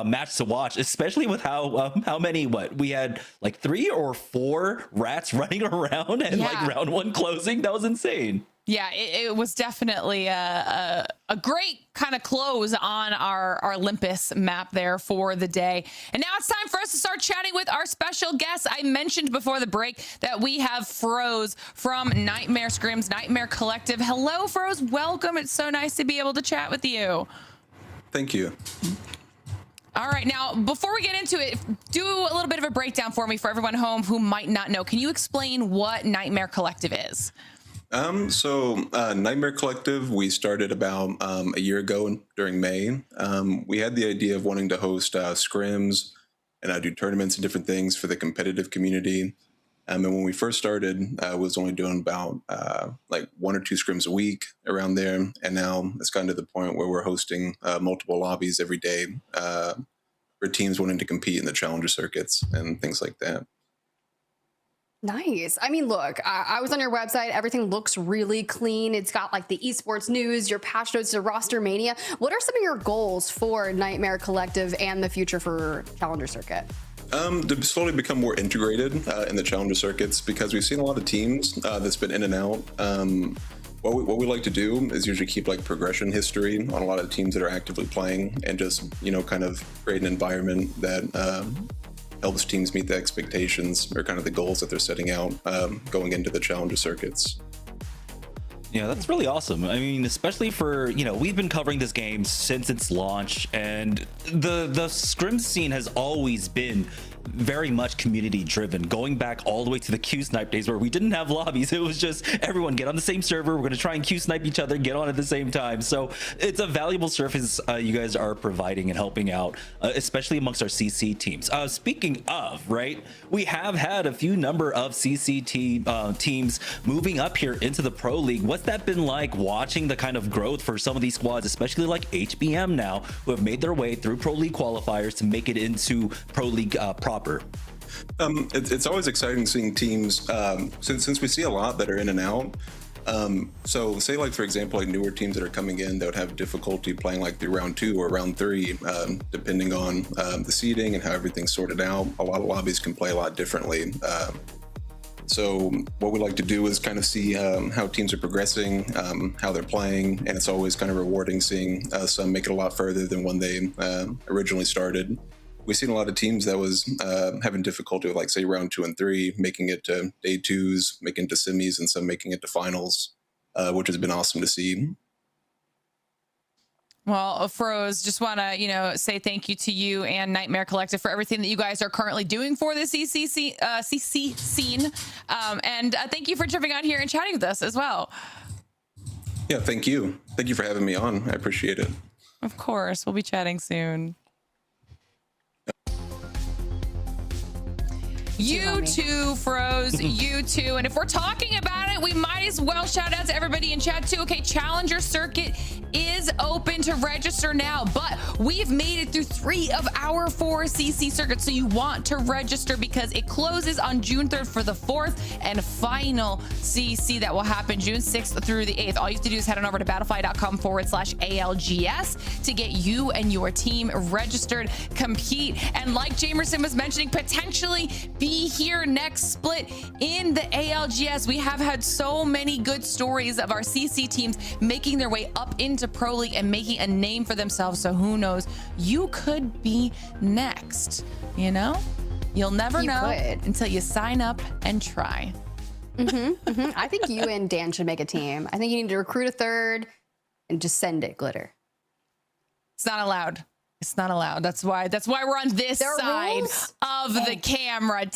match to watch, especially with how many, we had like 3 or 4 rats running around and like round 1 closing. That was insane. Yeah, it was definitely a great kind of close on our Olympus map there for the day. And now it's time for us to start chatting with our special guests. I mentioned before the break that we have Froze from Nightmare Scrims, Nightmare Collective. Hello, Froze. Welcome. It's so nice to be able to chat with you. Thank you. All right, now, before we get into it, do a little bit of a breakdown for me for everyone home who might not know. Can you explain what Nightmare Collective is? Nightmare Collective, we started about a year ago during May. We had the idea of wanting to host scrims and do tournaments and different things for the competitive community. And when we first started, I was only doing about like 1 or 2 scrims a week around there. And now it's gotten to the point where we're hosting multiple lobbies every day for teams wanting to compete in the challenger circuits and things like that. Nice. I mean, look, I was on your website. Everything looks really clean. It's got like the esports news, your patch notes, your roster mania. What are some of your goals for Nightmare Collective and the future for Challenger Circuit? To slowly become more integrated in the Challenger circuits, because we've seen a lot of teams that's been in and out. What we like to do is usually keep like progression history on a lot of teams that are actively playing, and just, you know, kind of create an environment that helps teams meet the expectations or kind of the goals that they're setting out going into the challenger circuits. Yeah, that's really awesome. I mean, especially for, you know, we've been covering this game since its launch, and the scrim scene has always been very much community driven, going back all the way to the Q snipe days where we didn't have lobbies. It was just everyone get on the same server, we're going to try and Q snipe each other, get on at the same time. So it's a valuable service you guys are providing and helping out, especially amongst our CC teams. Speaking of, right, we have had a few number of CC teams moving up here into the Pro League. What's that been like, watching the kind of growth for some of these squads, especially like HBM now, who have made their way through Pro League qualifiers to make it into Pro League proper? It's always exciting seeing teams, since we see a lot that are in and out. So say like, for example, like newer teams that are coming in that would have difficulty playing like through round 2 or round 3, depending on the seeding and how everything's sorted out. A lot of lobbies can play a lot differently. So what we like to do is kind of see how teams are progressing, how they're playing, and it's always kind of rewarding seeing some make it a lot further than when they originally started. We've seen a lot of teams that was having difficulty with, like, say, round 2 and 3, making it to day 2s, making it to semis, and some making it to finals, which has been awesome to see. Well, Froze, just want to, you know, say thank you to you and Nightmare Collective for everything that you guys are currently doing for the CC scene. And thank you for jumping on here and chatting with us as well. Yeah, thank you. Thank you for having me on. I appreciate it. Of course. We'll be chatting soon. You too, Froze. You too. And if we're talking about it, we might as well shout out to everybody in chat too. Okay, Challenger Circuit is open to register now, but we've made it through 3 of our 4 CC circuits. So you want to register because it closes on June 3rd for the 4th and final CC that will happen June 6th through the 8th. All you have to do is head on over to battlefy.com/ALGS to get you and your team registered, compete, and like Jamerson was mentioning, potentially be here next split in the ALGS. We have had so many good stories of our CC teams making their way up into Pro League and making a name for themselves. So who knows, you could be next, you know? You'll never know until you sign up and try. I think you and Dan should make a team. I think you need to recruit a third and just send it, Glitter. It's not allowed. It's not allowed. That's why we're on this side of the camera.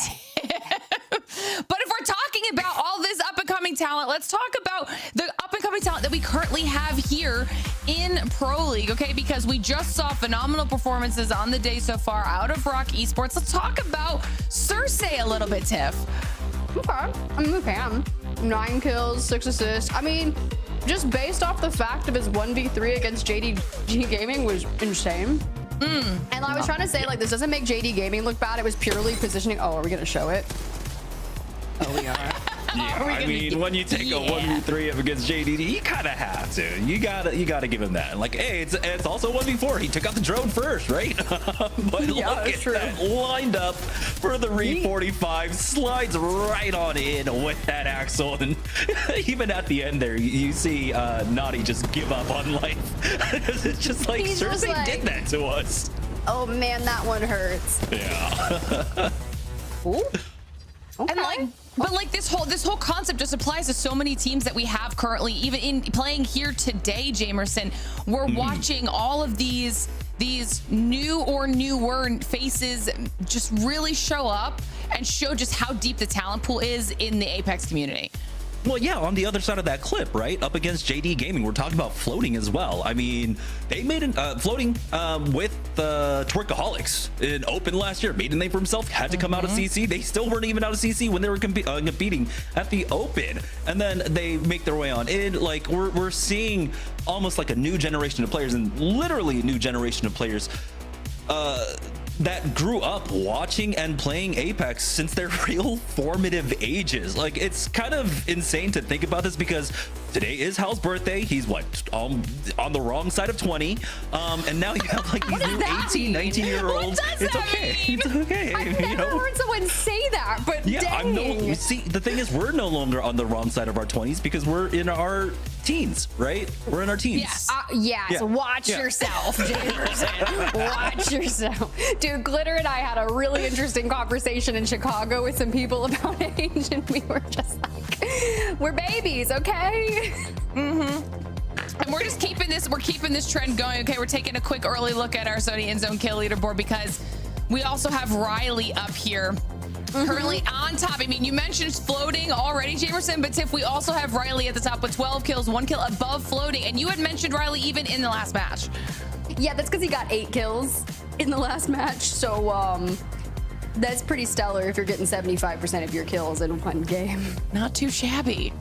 But if we're talking about all this up-and-coming talent, let's talk about the up-and-coming talent that we currently have here in Pro League, okay? Because we just saw phenomenal performances on the day so far out of Rock Esports. Let's talk about Cersei a little bit, Tiff. Okay, I'm a fan. 9 kills, 6 assists. I mean, just based off the fact of his 1v3 against JD Gaming was insane. And I was trying to say, like, this doesn't make JD Gaming look bad. It was purely positioning. Oh, are we going to show it? Oh, we are. Yeah, I mean, when you take a 1v3 up against JD, you kind of have to. You gotta give him that. Like, hey, it's also 1v4. He took out the drone first, right? But Yeah, look at that, lined up for the Re 45, slides right on in with that Axel, and even at the end there, you see Naughty just give up on life. It's just like Cersei did that to us. Oh man, that one hurts. Yeah. Ooh. Okay. And like, but like this whole concept just applies to so many teams that we have currently, even in playing here today, Jamerson. We're watching all of these new or newer faces just really show up and show just how deep the talent pool is in the Apex community. Well, yeah, on the other side of that clip, right? Up against JD Gaming, we're talking about floating as well. I mean, they made floating with Twerkaholics in Open last year. Made a name for himself, had to come out of CC. They still weren't even out of CC when they were competing at the Open. And then they make their way on in. Like, we're seeing almost like a new generation of players, and literally a new generation of players that grew up watching and playing Apex since their real formative ages. Like, it's kind of insane to think about this because today is Hal's birthday. He's what, on the wrong side of 20, and now you have like these new 18, 19-year-olds. It's okay. It's okay. I've never heard someone say that, but yeah, dang. See, the thing is, we're no longer on the wrong side of our 20s because we're in our teens, right? We're in our teens. So watch yourself, Jamerson. Watch yourself. Dude, Glitter and I had a really interesting conversation in Chicago with some people about age, and we were just like, we're babies, okay? And we're just keeping this trend going. Okay, we're taking a quick early look at our Sony in-zone kill leaderboard because we also have Riley up here. Currently on top. I mean, you mentioned floating already, Jamerson, but Tiff, we also have Riley at the top with 12 kills, 1 kill above floating. And you had mentioned Riley even in the last match. Yeah, that's because he got 8 kills in the last match. So that's pretty stellar if you're getting 75% of your kills in one game. Not too shabby.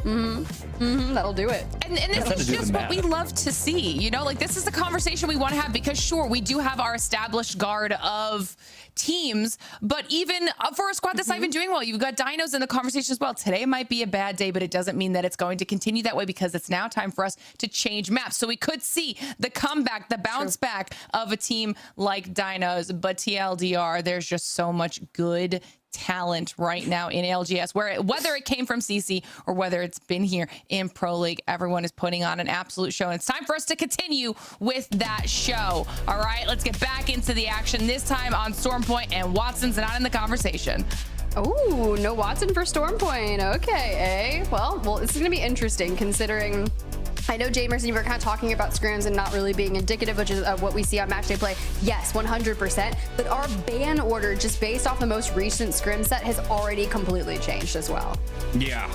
That'll do it. And this is just what we love to see, you know, like this is the conversation we want to have because sure, we do have our established guard of teams, but even for a squad that's not even doing well, you've got DINOS in the conversation as well. Today might be a bad day, but it doesn't mean that it's going to continue that way because it's now time for us to change maps. So we could see the comeback, the bounce back of a team like DINOS, but TLDR, there's just so much good talent right now in ALGS, whether it came from CC or whether it's been here in Pro League, everyone is putting on an absolute show. And it's time for us to continue with that show. All right, let's get back into the action, this time on Stormpoint, and Watson's not in the conversation. Oh, no Watson for Stormpoint. Okay, Well, this is going to be interesting considering I know, Jamerson, you were kind of talking about scrims and not really being indicative, which is what we see on matchday play. Yes, 100%. But our ban order, just based off the most recent scrim set, has already completely changed as well. Yeah,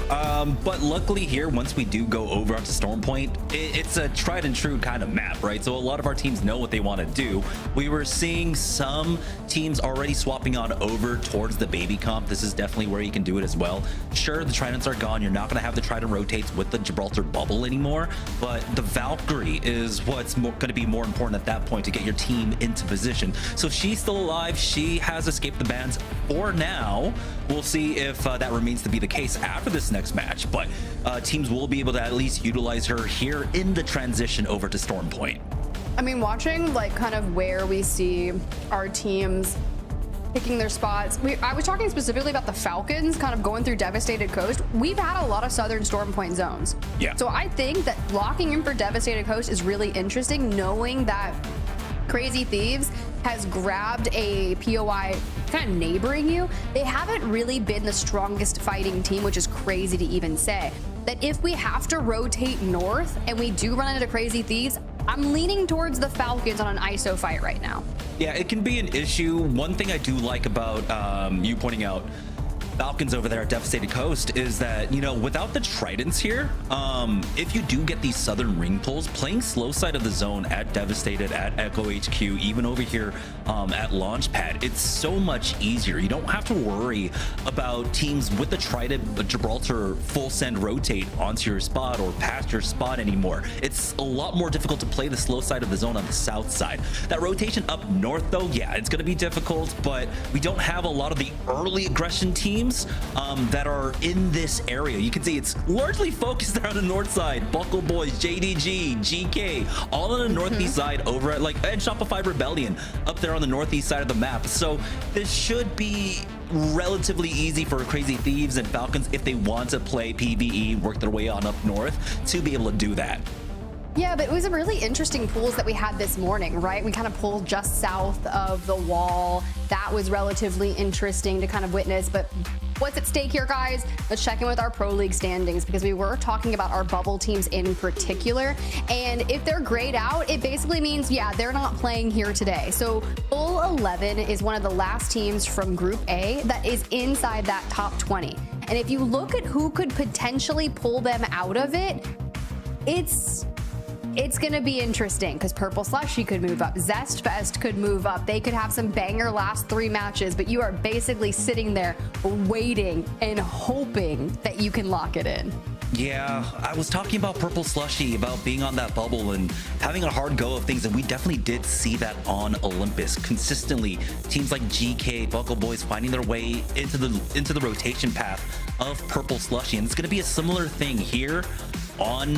but luckily here, once we do go over onto Stormpoint, it's a tried and true kind of map, right? So a lot of our teams know what they want to do. We were seeing some teams already swapping on over towards the baby comp. This is definitely where you can do it as well. Sure, the Tridents are gone. You're not going to have the Trident rotates with the Gibraltar bubble anymore, but the Valkyrie is what's going to be more important at that point to get your team into position. So she's still alive. She has escaped the bans for now. We'll see if that remains to be the case after this next match, but teams will be able to at least utilize her here in the transition over to Stormpoint. I mean, watching like kind of where we see our teams picking their spots. I was talking specifically about the Falcons kind of going through Devastated Coast. We've had a lot of Southern Stormpoint zones. Yeah. So I think that locking in for Devastated Coast is really interesting, knowing that Crazy Thieves has grabbed a POI kind of neighboring you, they haven't really been the strongest fighting team, which is crazy to even say. That if we have to rotate north and we do run into Crazy Thieves, I'm leaning towards the Falcons on an ISO fight right now. Yeah, it can be an issue. One thing I do like about you pointing out Falcons over there at Devastated Coast is that, you know, without the Tridents here, if you do get these southern ring pulls, playing slow side of the zone at Devastated, at Echo HQ, even over here at Launchpad, it's so much easier. You don't have to worry about teams with the Trident Gibraltar full send rotate onto your spot or past your spot anymore. It's a lot more difficult to play the slow side of the zone on the south side. That rotation up north, though, yeah, it's going to be difficult, but we don't have a lot of the early aggression teams that are in this area. You can see it's largely focused there on the north side. Buckle Boys, JDG, GK, all on the northeast side over at and Shopify Rebellion up there on the northeast side of the map. So this should be relatively easy for Crazy Thieves and Falcons if they want to play PvE, work their way on up north to be able to do that. Yeah, but it was a really interesting pools that we had this morning, right? We kind of pulled just south of the wall. That was relatively interesting to kind of witness, but what's at stake here, guys? Let's check in with our Pro League standings because we were talking about our bubble teams in particular. And if they're grayed out, it basically means, yeah, they're not playing here today. So full 11 is one of the last teams from Group A that is inside that top 20. And if you look at who could potentially pull them out of it, it's going to be interesting because Purple Slushy could move up. Zest Fest could move up. They could have some banger last 3 matches, but you are basically sitting there waiting and hoping that you can lock it in. Yeah, I was talking about Purple Slushy, about being on that bubble and having a hard go of things, and we definitely did see that on Olympus consistently. Teams like GK, Buckle Boys finding their way into the rotation path of Purple Slushy, and it's going to be a similar thing here on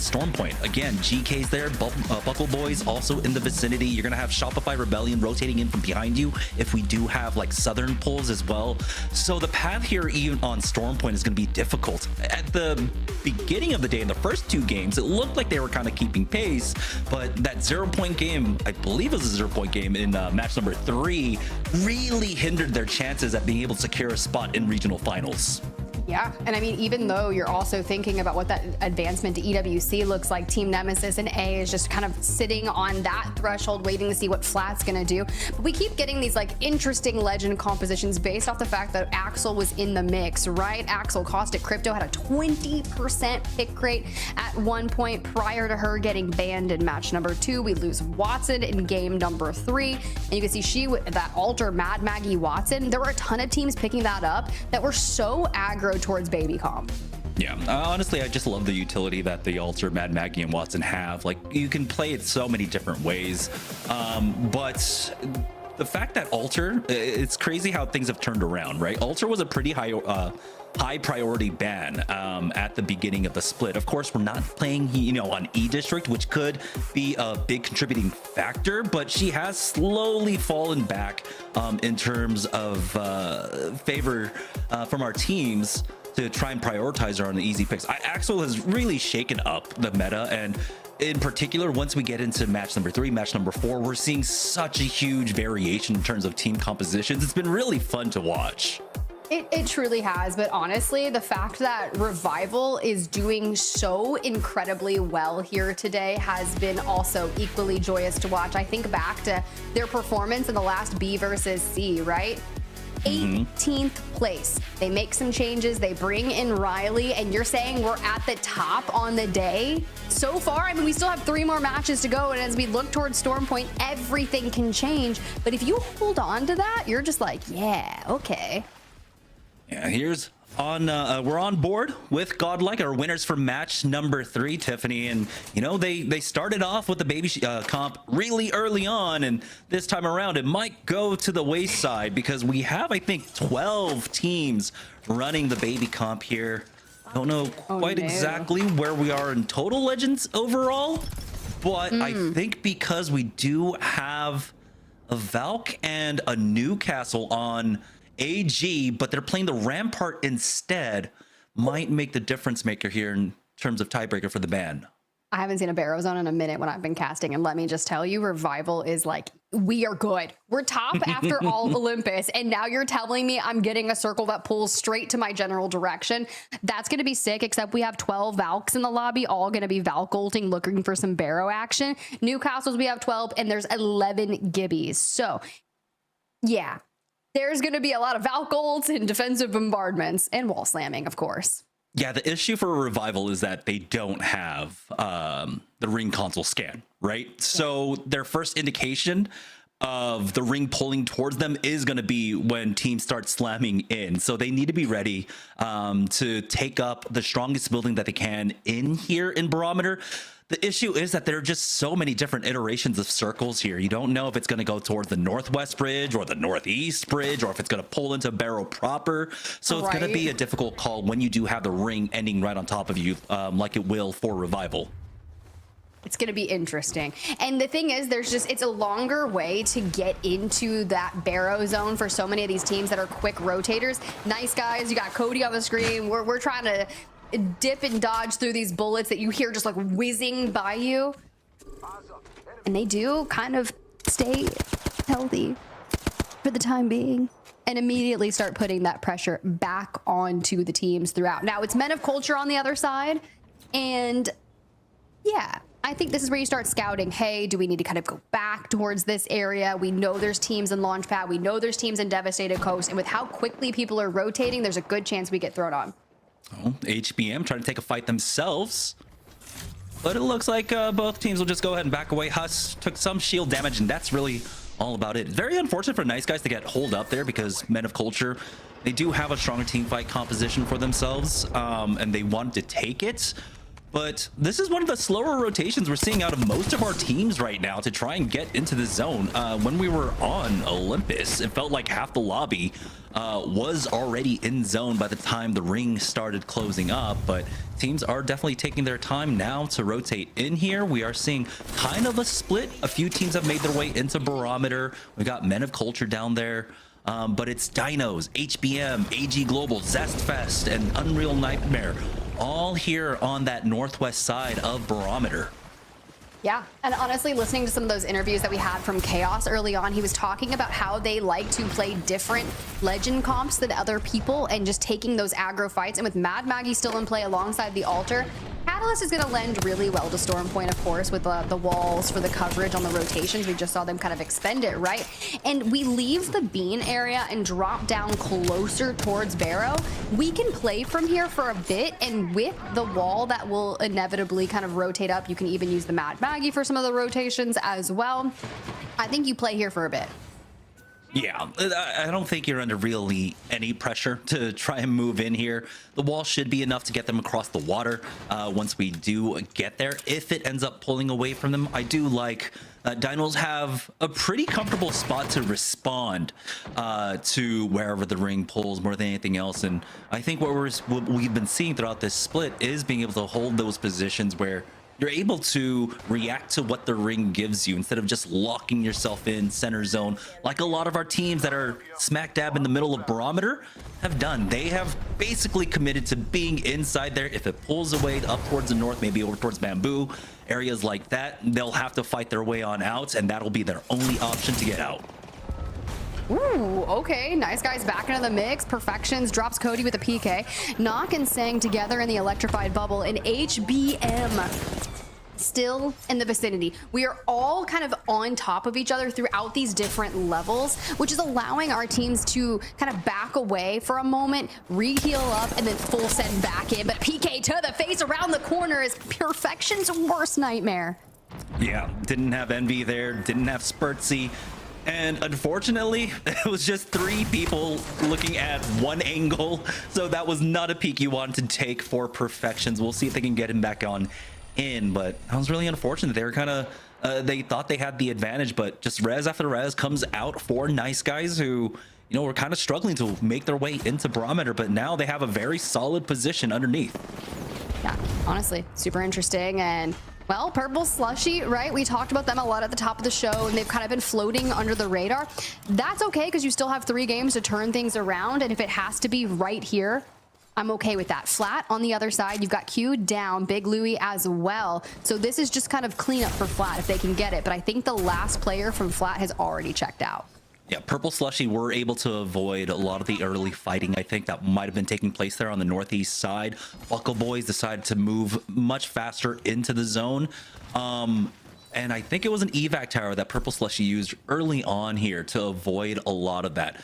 Stormpoint. Again, GK's there, Buckle Boys also in the vicinity. You're gonna have Shopify Rebellion rotating in from behind you if we do have like southern pulls as well. So the path here even on Stormpoint is gonna be difficult. At the beginning of the day in the first 2 games, it looked like they were kind of keeping pace, but that 0-point game, I believe it was a 0-point game in match number 3, really hindered their chances at being able to secure a spot in regional finals. Yeah, and I mean, even though you're also thinking about what that advancement to EWC looks like, Team Nemesis and A is just kind of sitting on that threshold waiting to see what Flat's gonna do. But we keep getting these like interesting legend compositions based off the fact that Axel was in the mix, right? Axel Caustic Crypto had a 20% pick rate at one point prior to her getting banned in match number 2. We lose Watson in game number 3, and you can see that Alter Mad Maggie Watson, there were a ton of teams picking that up that were so aggro towards baby comp. Yeah, honestly, I just love the utility that the Alter, Mad Maggie, and Watson have. Like, you can play it so many different ways, but the fact that Alter, it's crazy how things have turned around, right? Alter was a pretty high priority ban at the beginning of the split. Of course, we're not playing, on E District, which could be a big contributing factor, but she has slowly fallen back in terms of favor from our teams to try and prioritize her on the easy picks. Axel has really shaken up the meta, and in particular, once we get into match number 3, match number 4, we're seeing such a huge variation in terms of team compositions. It's been really fun to watch. It truly has, but honestly, the fact that Revival is doing so incredibly well here today has been also equally joyous to watch. I think back to their performance in the last B versus C, right? 18th place. They make some changes, they bring in Riley, and you're saying we're at the top on the day? So far, I mean, we still have 3 more matches to go, and as we look towards Stormpoint, everything can change. But if you hold on to that, you're just like, yeah, okay. Yeah, we're on board with Godlike, our winners for match number 3, Tiffany, and they started off with the baby comp really early on, and this time around it might go to the wayside because we have, I think, 12 teams running the baby comp here. I don't know quite exactly where we are in total legends overall, but I think because we do have a Valk and a Newcastle on AG, but they're playing the Rampart instead, might make the difference maker here in terms of tiebreaker for the ban. I haven't seen a Barrow zone in a minute when I've been casting, and let me just tell you, Revival is like, we are good. We're top after all Olympus, and now you're telling me I'm getting a circle that pulls straight to my general direction. That's going to be sick, except we have 12 Valks in the lobby, all going to be Valk ulting, looking for some Barrow action. Newcastle's, we have 12, and there's 11 Gibbies. So, yeah, there's going to be a lot of Valk ults and defensive bombardments, and wall slamming, of course. Yeah, the issue for Revival is that they don't have the ring console scan, right? So their first indication of the ring pulling towards them is going to be when teams start slamming in. So they need to be ready to take up the strongest building that they can in here in Barometer. The issue is that there are just so many different iterations of circles here. You don't know if it's going to go towards the northwest bridge or the northeast bridge, or if it's going to pull into Barrow proper. So it's going to be a difficult call when you do have the ring ending right on top of you, like it will for Revival. It's going to be interesting. And the thing is, it's a longer way to get into that Barrow zone for so many of these teams that are quick rotators. Nice guys, you got Cody on the screen. We're trying to dip and dodge through these bullets that you hear just like whizzing by you. And they do kind of stay healthy for the time being and immediately start putting that pressure back onto the teams throughout. Now it's Men of Culture on the other side. And yeah, I think this is where you start scouting. Hey, do we need to kind of go back towards this area? We know there's teams in Launchpad. We know there's teams in Devastated Coast. And with how quickly people are rotating, there's a good chance we get thrown on. Oh, HBM trying to take a fight themselves. But it looks like both teams will just go ahead and back away. HUSS took some shield damage, and that's really all about it. Very unfortunate for Nice Guys to get holed up there, because Men of Culture, they do have a stronger team fight composition for themselves, and they wanted to take it. But this is one of the slower rotations we're seeing out of most of our teams right now to try and get into the zone. When we were on Olympus, it felt like half the lobby was already in zone by the time the ring started closing up, but teams are definitely taking their time now to rotate in here. We are seeing kind of a split. A few teams have made their way into Barometer. We got Men of Culture down there. But it's DINOS, HBM, AG Global, Zest Fest, and Unreal Nightmare, all here on that northwest side of Barometer. Yeah, and honestly, listening to some of those interviews that we had from Chaos early on, he was talking about how they like to play different legend comps than other people and just taking those aggro fights. And with Mad Maggie still in play alongside the altar, Catalyst is going to lend really well to Stormpoint, of course, with the walls for the coverage on the rotations. We just saw them kind of expend it, right? And we leave the bean area and drop down closer towards Barrow. We can play from here for a bit, and with the wall that will inevitably kind of rotate up, you can even use the Mad Maggie for some of the rotations as well. I think you play here for a bit. Yeah, I don't think you're under really any pressure to try and move in here. The wall should be enough to get them across the water once we do get there. If it ends up pulling away from them, I do like Dinos have a pretty comfortable spot to respond to wherever the ring pulls more than anything else. And I think what we've been seeing throughout this split is being able to hold those positions where you're able to react to what the ring gives you instead of just locking yourself in center zone like a lot of our teams that are smack dab in the middle of Barometer have done. They have basically committed to being inside there. If it pulls away up towards the north, maybe over towards Bamboo, areas like that, they'll have to fight their way on out, and that'll be their only option to get out. Ooh, okay. Nice Guys back into the mix. Perfections drops Cody with a PK. Knock and Sang together in the electrified bubble. And HBM still in the vicinity. We are all kind of on top of each other throughout these different levels, which is allowing our teams to kind of back away for a moment, re-heal up, and then full send back in. But PK to the face around the corner is Perfection's worst nightmare. Yeah, didn't have Envy there, didn't have Spurtsy. And unfortunately, it was just 3 people looking at one angle. So that was not a peek you wanted to take for Perfections. We'll see if they can get him back on in. But that was really unfortunate. They were kind of, they thought they had the advantage, but just res after res comes out for Nice Guys who, you know, were kind of struggling to make their way into Barometer. But now they have a very solid position underneath. Yeah, honestly, super interesting. And well, Purple Slushy, right? We talked about them a lot at the top of the show, and they've kind of been floating under the radar. That's okay, because you still have 3 games to turn things around, and if it has to be right here, I'm okay with that. Flat on the other side, you've got Q down, Big Louie as well. So this is just kind of cleanup for Flat if they can get it. But I think the last player from Flat has already checked out. Yeah, Purple Slushy were able to avoid a lot of the early fighting, I think, that might have been taking place there on the northeast side. Buckle Boys decided to move much faster into the zone. And I think it was an evac tower that Purple Slushy used early on here to avoid a lot of that.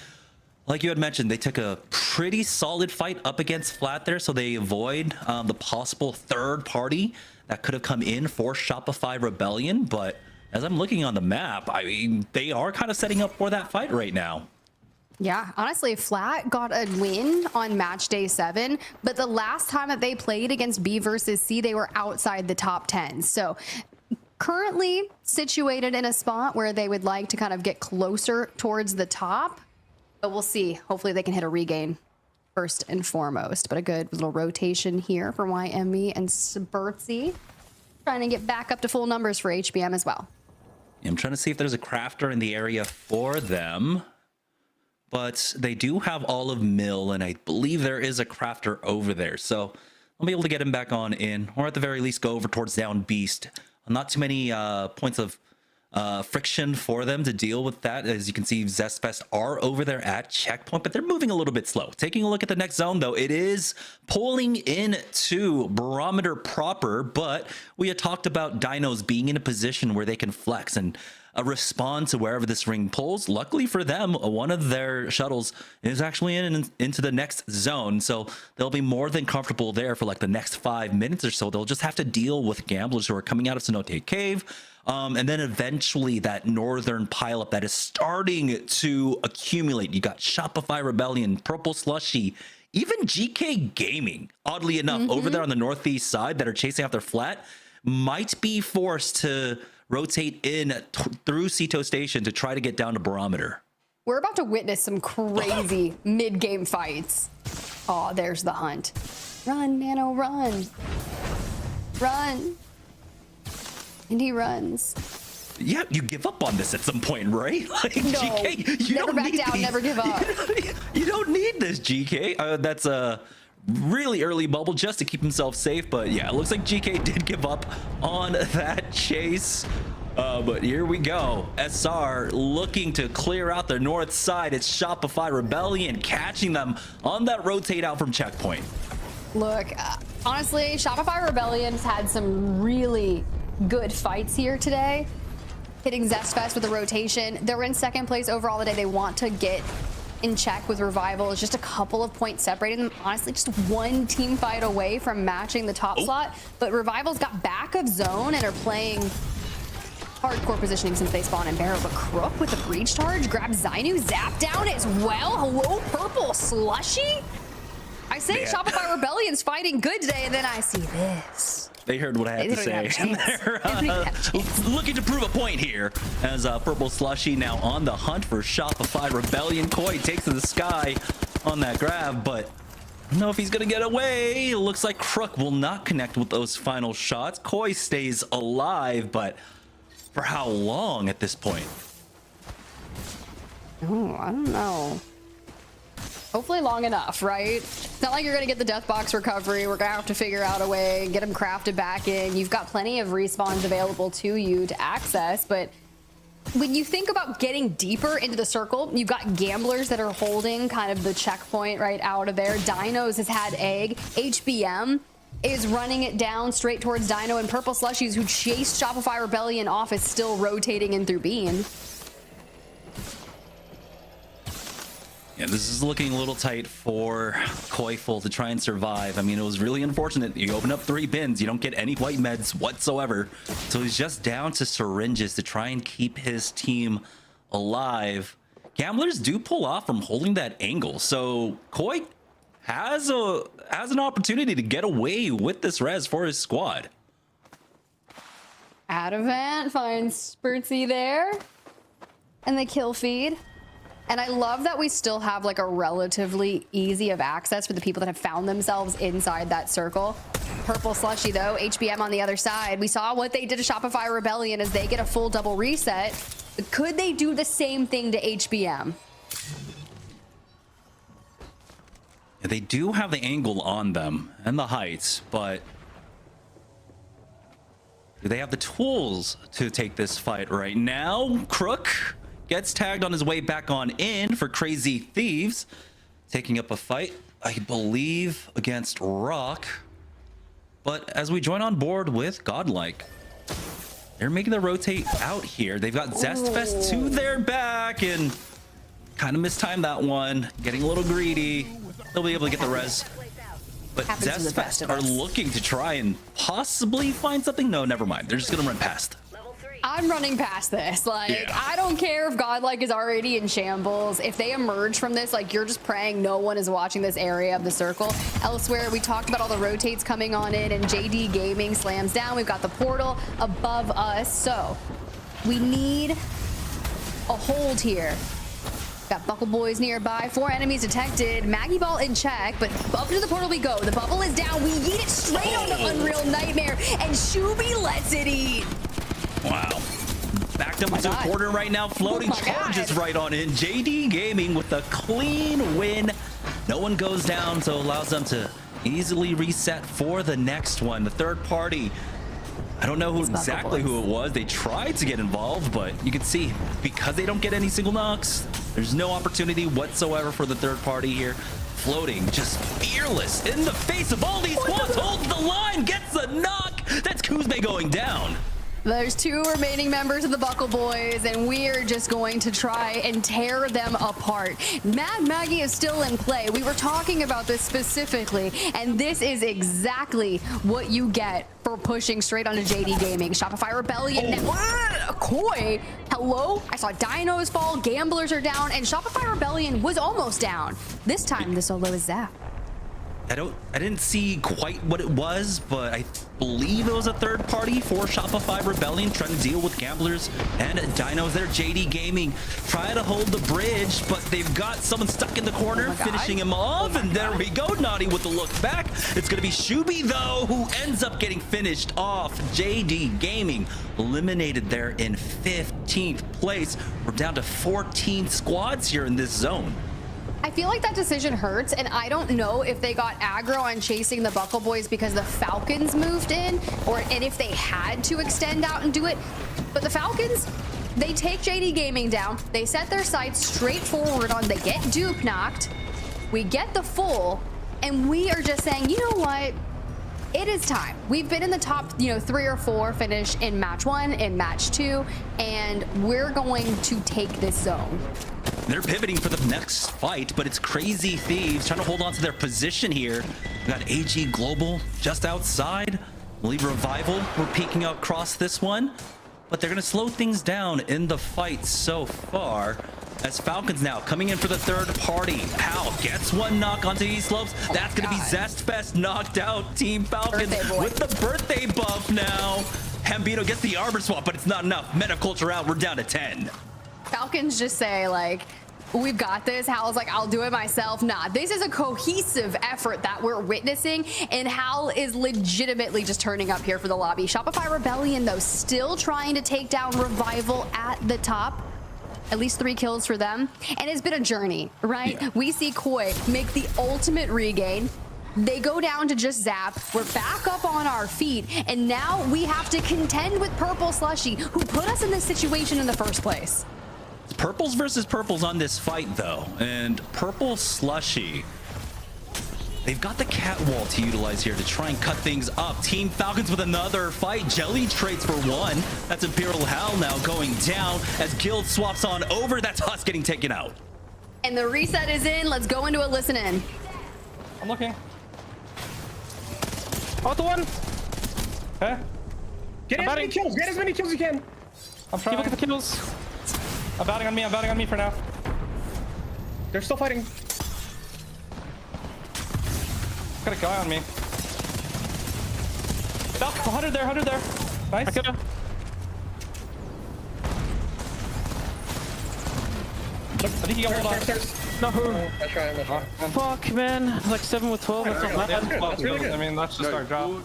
Like you had mentioned, they took a pretty solid fight up against Flat there, so they avoid the possible third party that could have come in for Shopify Rebellion. But as I'm looking on the map, I mean, they are kind of setting up for that fight right now. Yeah, honestly, Flat got a win on match day 7, but the last time that they played against B versus C, they were outside the top 10. So currently situated in a spot where they would like to kind of get closer towards the top, but we'll see. Hopefully they can hit a regain first and foremost, but a good little rotation here for YME and Spurtsy, trying to get back up to full numbers for HBM as well. I'm trying to see if there's a crafter in the area for them, but they do have Olive Mill, and I believe there is a crafter over there, so I'll be able to get him back on in, or at the very least go over towards Down Beast. Not too many points of friction for them to deal with that. As you can see, Zest Fest are over there at checkpoint, but they're moving a little bit slow. Taking a look at the next zone, though, it is pulling into Barometer proper, but we had talked about DINOS being in a position where they can flex and respond to wherever this ring pulls. Luckily for them, one of their shuttles is actually into the next zone, so they'll be more than comfortable there for like the next 5 minutes or so. They'll just have to deal with gamblers who are coming out of Cenote Cave, and then eventually that northern pileup that is starting to accumulate. You got Shopify Rebellion, Purple Slushy, even GK Gaming, oddly enough, over there on the northeast side that are chasing after Flat, might be forced to rotate in through Cito Station to try to get down to Barometer. We're about to witness some crazy mid-game fights. Oh, there's the hunt. Run, Nano, run. Run. And he runs. Yeah, you give up on this at some point, right? Like, No, GK, you never don't back need down, these. never give up. You don't need this, GK. That's a really early bubble just to keep himself safe, but yeah, it looks like GK did give up on that chase. But here we go. SR looking to clear out the north side. It's Shopify Rebellion catching them on that rotate out from checkpoint. Look, honestly, Shopify Rebellion's had some really good fights here today. Hitting Zest Fest with a rotation. They're in second place overall today. They want to get in check with Revival. It's just a couple of points separating them. Honestly, just one team fight away from matching the top slot. But Revival's got back of zone and are playing hardcore positioning since they spawn in barrel. But Crook with a breach charge grabs Zainu, zap down as well. Hello, Purple Slushy. I say Shopify Rebellion's fighting good today, and then I see this. They heard what I had to say. And they're looking to prove a point here as Purple Slushy now on the hunt for Shopify Rebellion. Koi takes to the sky on that grab, but I don't know if he's going to get away. It looks like Crook will not connect with those final shots. Koi stays alive, but for how long at this point? Oh, I don't know. Hopefully long enough, right? It's not like you're going to get the death box recovery. We're going to have to figure out a way, get them crafted back in. You've got plenty of respawns available to you to access, but when you think about getting deeper into the circle, you've got gamblers that are holding kind of the checkpoint right out of there. DINOS has had egg. HBM is running it down straight towards Dino, and Purple Slushies, who chased Shopify Rebellion off, is still rotating in through Bean. Yeah, this is looking a little tight for Koiful to try and survive. I mean, it was really unfortunate. You open up 3 bins, you don't get any white meds whatsoever. So he's just down to syringes to try and keep his team alive. Gamblers do pull off from holding that angle. So Koi has an opportunity to get away with this res for his squad. Advent finds Spurtsy there. And the kill feed. And I love that we still have like a relatively easy of access for the people that have found themselves inside that circle. Purple Slushy though, HBM on the other side. We saw what they did to Shopify Rebellion as they get a full double reset. But could they do the same thing to HBM? They do have the angle on them and the heights, but do they have the tools to take this fight right now? Crook gets tagged on his way back on in for Crazy Thieves, taking up a fight, I believe, against Rock. But as we join on board with Godlike, they're making the rotate out here. They've got Zest Fest to their back and kind of mistimed that one, getting a little greedy. They'll be able to get the res. But Zest Fest are looking to try and possibly find something. No, never mind. They're just going to run past. I'm running past this. Like, I don't care if Godlike is already in shambles. If they emerge from this, like, you're just praying no one is watching this area of the circle. Elsewhere, we talked about all the rotates coming on in, and JD Gaming slams down. We've got the portal above us. So we need a hold here. Got Buckle Boys nearby. 4 enemies detected. Maggie Ball in check, but up to the portal we go. The bubble is down. We yeet it straight on the Unreal Nightmare, and Shuby lets it eat. Wow. Backed up into the corner right now. Floating charges right on in. JD Gaming with a clean win. No one goes down, so allows them to easily reset for the next one. The third party, I don't know exactly who it was. They tried to get involved, but you can see because they don't get any single knocks, there's no opportunity whatsoever for the third party here. Floating, just fearless in the face of all these squads, holds the line, gets the knock. That's Kuzme going down. There's 2 remaining members of the Buckle Boys, and we're just going to try and tear them apart. Mad Maggie is still in play. We were talking about this specifically, and this is exactly what you get for pushing straight onto JD Gaming. Shopify Rebellion. Koi, hello? I saw DINOS fall, Gamblers are down, and Shopify Rebellion was almost down. This time, the solo is Zap. I didn't see quite what it was, but I believe it was a third party for Shopify Rebellion trying to deal with Gamblers and Dinos there. JD Gaming trying to hold the bridge, but they've got someone stuck in the corner, finishing him off, and there we go. Naughty with the look back. It's going to be Shuby, though, who ends up getting finished off. JD Gaming eliminated there in 15th place. We're down to 14 squads here in this zone. I feel like that decision hurts, and I don't know if they got aggro on chasing the Buckle Boys because the Falcons moved in, and if they had to extend out and do it. But the Falcons, they take JD Gaming down, they set their sights straight forward on, they get Duke knocked, we get the full, and we are just saying, you know what? It is time. We've been in the top, 3 or 4 finish in match 1, in match 2, and we're going to take this zone. They're pivoting for the next fight, but it's Crazy Thieves trying to hold on to their position here. We got AG Global just outside. I believe Revival we're peeking out across this one, but they're going to slow things down in the fight so far. As Falcons now coming in for the third party. Hal gets one knock onto these slopes. That's going to be Zest Fest knocked out. Team Falcons with the birthday buff now. Hambino gets the arbor swap, but it's not enough. Men of Culture out. We're down to 10. Falcons just say, like, we've got this. Hal's like, I'll do it myself. Nah, this is a cohesive effort that we're witnessing, and Hal is legitimately just turning up here for the lobby. Shopify Rebellion, though, still trying to take down Revival at the top. At least 3 kills for them. And it's been a journey, right? Yeah. We see Koi make the ultimate regain. They go down to just Zap. We're back up on our feet. And now we have to contend with Purple Slushy, who put us in this situation in the first place. It's Purples versus Purples on this fight, though. And Purple Slushy, they've got the catwall to utilize here to try and cut things up. Team Falcons with another fight. Jelly trades for 1. That's Imperial Hell now going down as Guild swaps on over. That's HUSS getting taken out. And the reset is in. Let's go into a listen in. I'm looking. Auto 1. Okay. Get as many kills. Get as many kills as you can. I'm trying. Keep looking at the kills. I'm batting on me. I'm batting on me for now. They're still fighting. Got a guy on me. Stop. 100 there. 100 there. Nice. I could've. I think you got hold on. No. That's right. Fuck, man. Like 7 with 12. That's not bad. That's really good. I mean, that's just our job.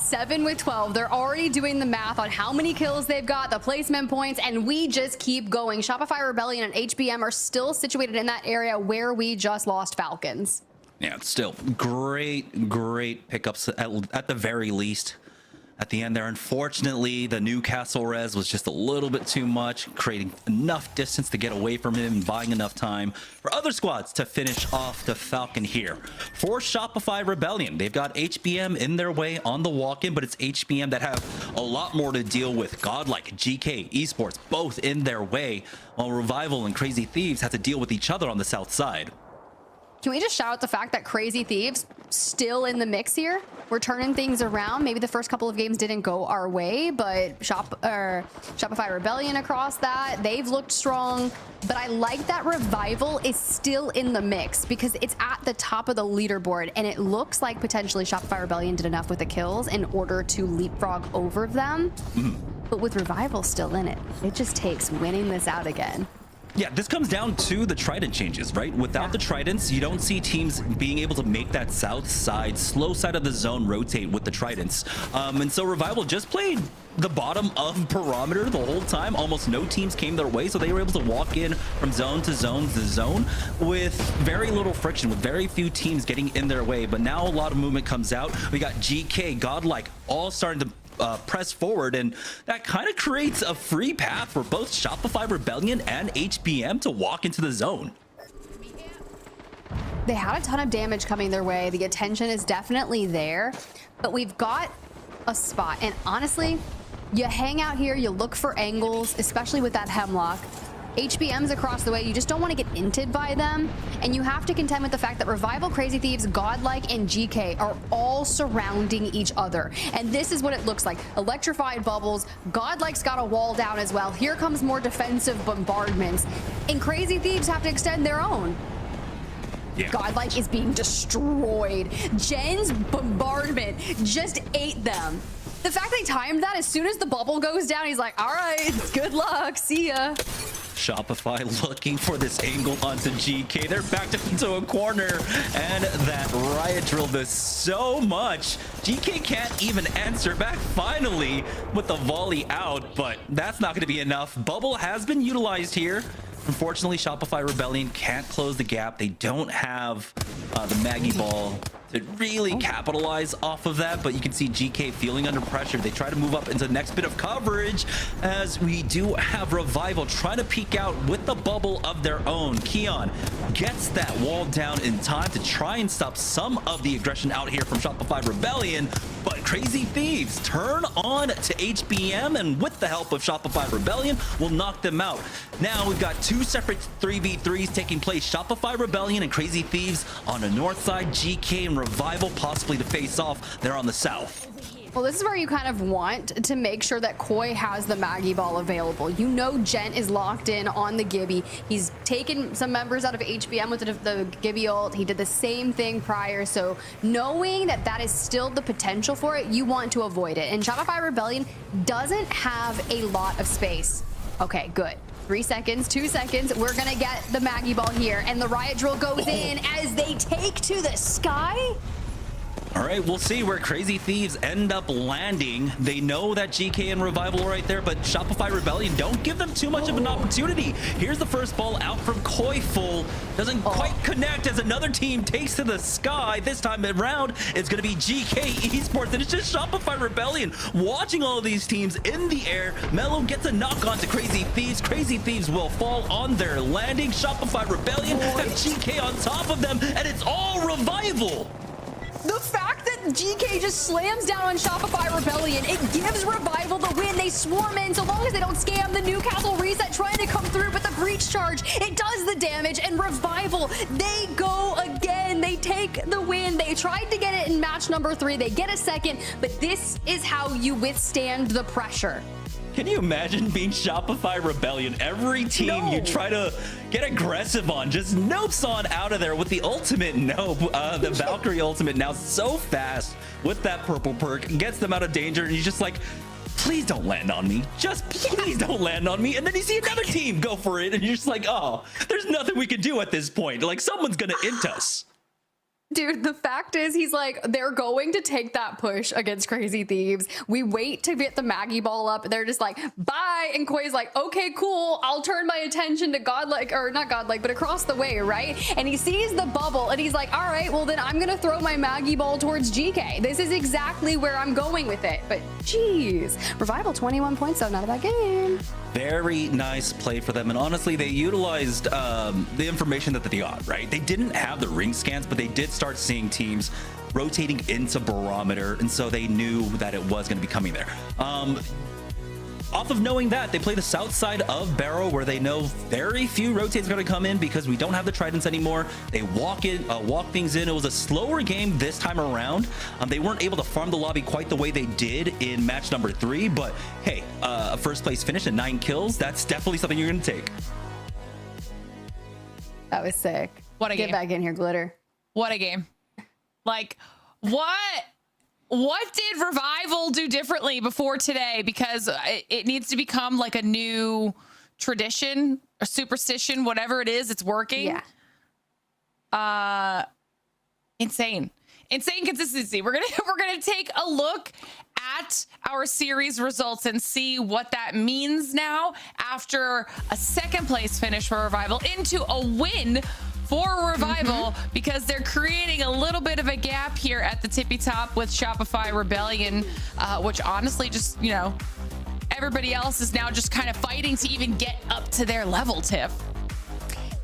7 with 12. They're already doing the math on how many kills they've got, the placement points, and we just keep going. Shopify Rebellion and HBM are still situated in that area where we just lost Falcons. Yeah, still great pickups at the very least. At the end there, unfortunately, the Newcastle res was just a little bit too much, creating enough distance to get away from him, buying enough time for other squads to finish off the Falcon here. For Shopify Rebellion, they've got HBM in their way on the walk-in, but it's HBM that have a lot more to deal with. Godlike, GK, Esports, both in their way, while Revival and Crazy Thieves have to deal with each other on the south side. Can we just shout out the fact that Crazy Thieves still in the mix here? We're turning things around. Maybe the first couple of games didn't go our way, but Shopify Rebellion across that, they've looked strong. But I like that Revival is still in the mix because it's at the top of the leaderboard, and it looks like potentially Shopify Rebellion did enough with the kills in order to leapfrog over them. But with Revival still in it, it just takes winning this out again. Yeah, this comes down to the Trident changes, right? Without the Tridents, you don't see teams being able to make that south side, slow side of the zone rotate with the Tridents. And so Revival just played the bottom of perimeter the whole time. Almost no teams came their way, so they were able to walk in from zone to zone to zone with very little friction, with very few teams getting in their way. But now a lot of movement comes out. We got GK, Godlike, all starting to press forward, and that kind of creates a free path for both Shopify Rebellion and HBM to walk into the zone. They had a ton of damage coming their way. The attention is definitely there, but we've got a spot, and honestly, you hang out here, you look for angles, especially with that Hemlock. HBM's across the way, you just don't want to get inted by them, and you have to contend with the fact that Revival, Crazy Thieves, Godlike, and GK are all surrounding each other. And this is what it looks like. Electrified bubbles, Godlike's got a wall down as well. Here comes more defensive bombardments, and Crazy Thieves have to extend their own. Yeah. Godlike is being destroyed. Jen's bombardment just ate them. The fact they timed that, as soon as the bubble goes down, he's like, all right, good luck, see ya. Shopify looking for this angle onto GK. They're backed up into a corner, and that riot drilled this so much. GK can't even answer back finally with the volley out, but that's not going to be enough. Bubble has been utilized here. Unfortunately, Shopify Rebellion can't close the gap. They don't have the Maggie Ball to really capitalize off of that, but you can see GK feeling under pressure. They try to move up into the next bit of coverage, as we do have Revival trying to peek out with the bubble of their own. Keon gets that wall down in time to try and stop some of the aggression out here from Shopify Rebellion, but Crazy Thieves turn on to HBM, and with the help of Shopify Rebellion, will knock them out. Now we've got two separate 3v3s taking place. Shopify Rebellion and Crazy Thieves on the north side, GK and Revival possibly to face off. They're on the south. Well, this is where you kind of want to make sure that Koi has the Maggie Ball available. You know Gent is locked in on the Gibby. He's taken some members out of HBM with the Gibby ult. He did the same thing prior, so knowing that that is still the potential for it, you want to avoid it. And Shopify Rebellion doesn't have a lot of space. Okay, good. 3 seconds, 2 seconds, we're gonna get the Maggie Ball here, and the riot drill goes in as they take to the sky. All right, we'll see where Crazy Thieves end up landing. They know that GK and Revival are right there, but Shopify Rebellion don't give them too much of an opportunity. Here's the first ball out from Koiful. Doesn't quite connect as another team takes to the sky. This time around, it's going to be GK Esports, and it's just Shopify Rebellion watching all of these teams in the air. Mello gets a knock on to Crazy Thieves. Crazy Thieves will fall on their landing. Shopify Rebellion have GK on top of them, and it's all Revival. The fact that GK just slams down on Shopify Rebellion, it gives Revival the win. They swarm in so long as they don't scam the Newcastle reset trying to come through, but the breach charge, it does the damage, and Revival, they go again. They take the win. They tried to get it in match number 3. They get a second, but this is how you withstand the pressure. Can you imagine being Shopify Rebellion? Every team you try to get aggressive on just nopes on out of there with the ultimate nope. The Valkyrie ultimate now so fast with that purple perk gets them out of danger, and he's just like, please don't land on me. Just please don't land on me. And then you see another team go for it, and you're just like, oh, there's nothing we can do at this point. Like, someone's gonna int us. Dude, the fact is, he's like, they're going to take that push against Crazy Thieves. We wait to get the Maggie ball up. They're just like, bye. And Koi's like, okay, cool. I'll turn my attention to Godlike, or not Godlike, but across the way, right? And he sees the bubble and he's like, all right, well, then I'm going to throw my Maggie ball towards GK. This is exactly where I'm going with it. But geez, Revival 21 points, though, not a bad game. Very nice play for them, and honestly, they utilized the information that they got, right? They didn't have the ring scans, but they did start seeing teams rotating into Barometer, and so they knew that it was going to be coming there. Off of knowing that, they play the south side of Barrow, where they know very few rotates are going to come in because we don't have the Tridents anymore. They walk things in. It was a slower game this time around. They weren't able to farm the lobby quite the way they did in match number 3, but hey, a first place finish and 9 kills, that's definitely something you're going to take. That was sick. What a game. Get back in here, Glitter. What a game. Like, what did Revival do differently before today? Because it needs to become like a new tradition, a superstition, whatever it is, it's working. Yeah. Insane consistency. We're gonna take a look at our series results and see what that means now after a second place finish for Revival into a win for Revival, because they're creating a little bit of a gap here at the tippy top with Shopify Rebellion, which honestly just, you know, everybody else is now just kind of fighting to even get up to their level, Tiff.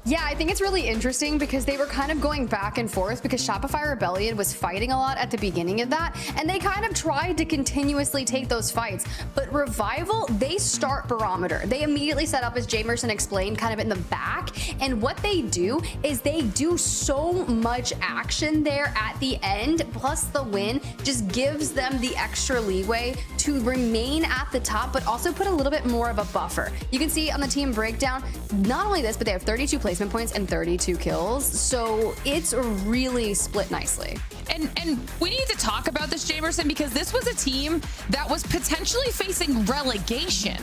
Yeah, I think it's really interesting because they were kind of going back and forth because Shopify Rebellion was fighting a lot at the beginning of that, and they kind of tried to continuously take those fights. But Revival, they start Barometer. They immediately set up, as Jamerson explained, kind of in the back. And what they do is they do so much action there at the end, plus the win just gives them the extra leeway to remain at the top, but also put a little bit more of a buffer. You can see on the team breakdown, not only this, but they have 32 placement points and 32 kills, so it's really split nicely. And we need to talk about this, Jamerson, because this was a team that was potentially facing relegation,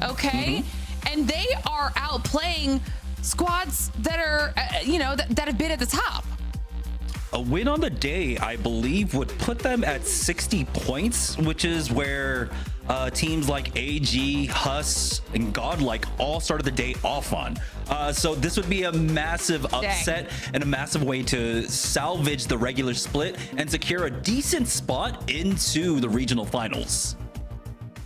okay? And they are outplaying squads that are, that have been at the top. A win on the day, I believe, would put them at 60 points, which is where teams like AG, HUSS, and Godlike all started the day off on. So this would be a massive upset and a massive way to salvage the regular split and secure a decent spot into the regional finals.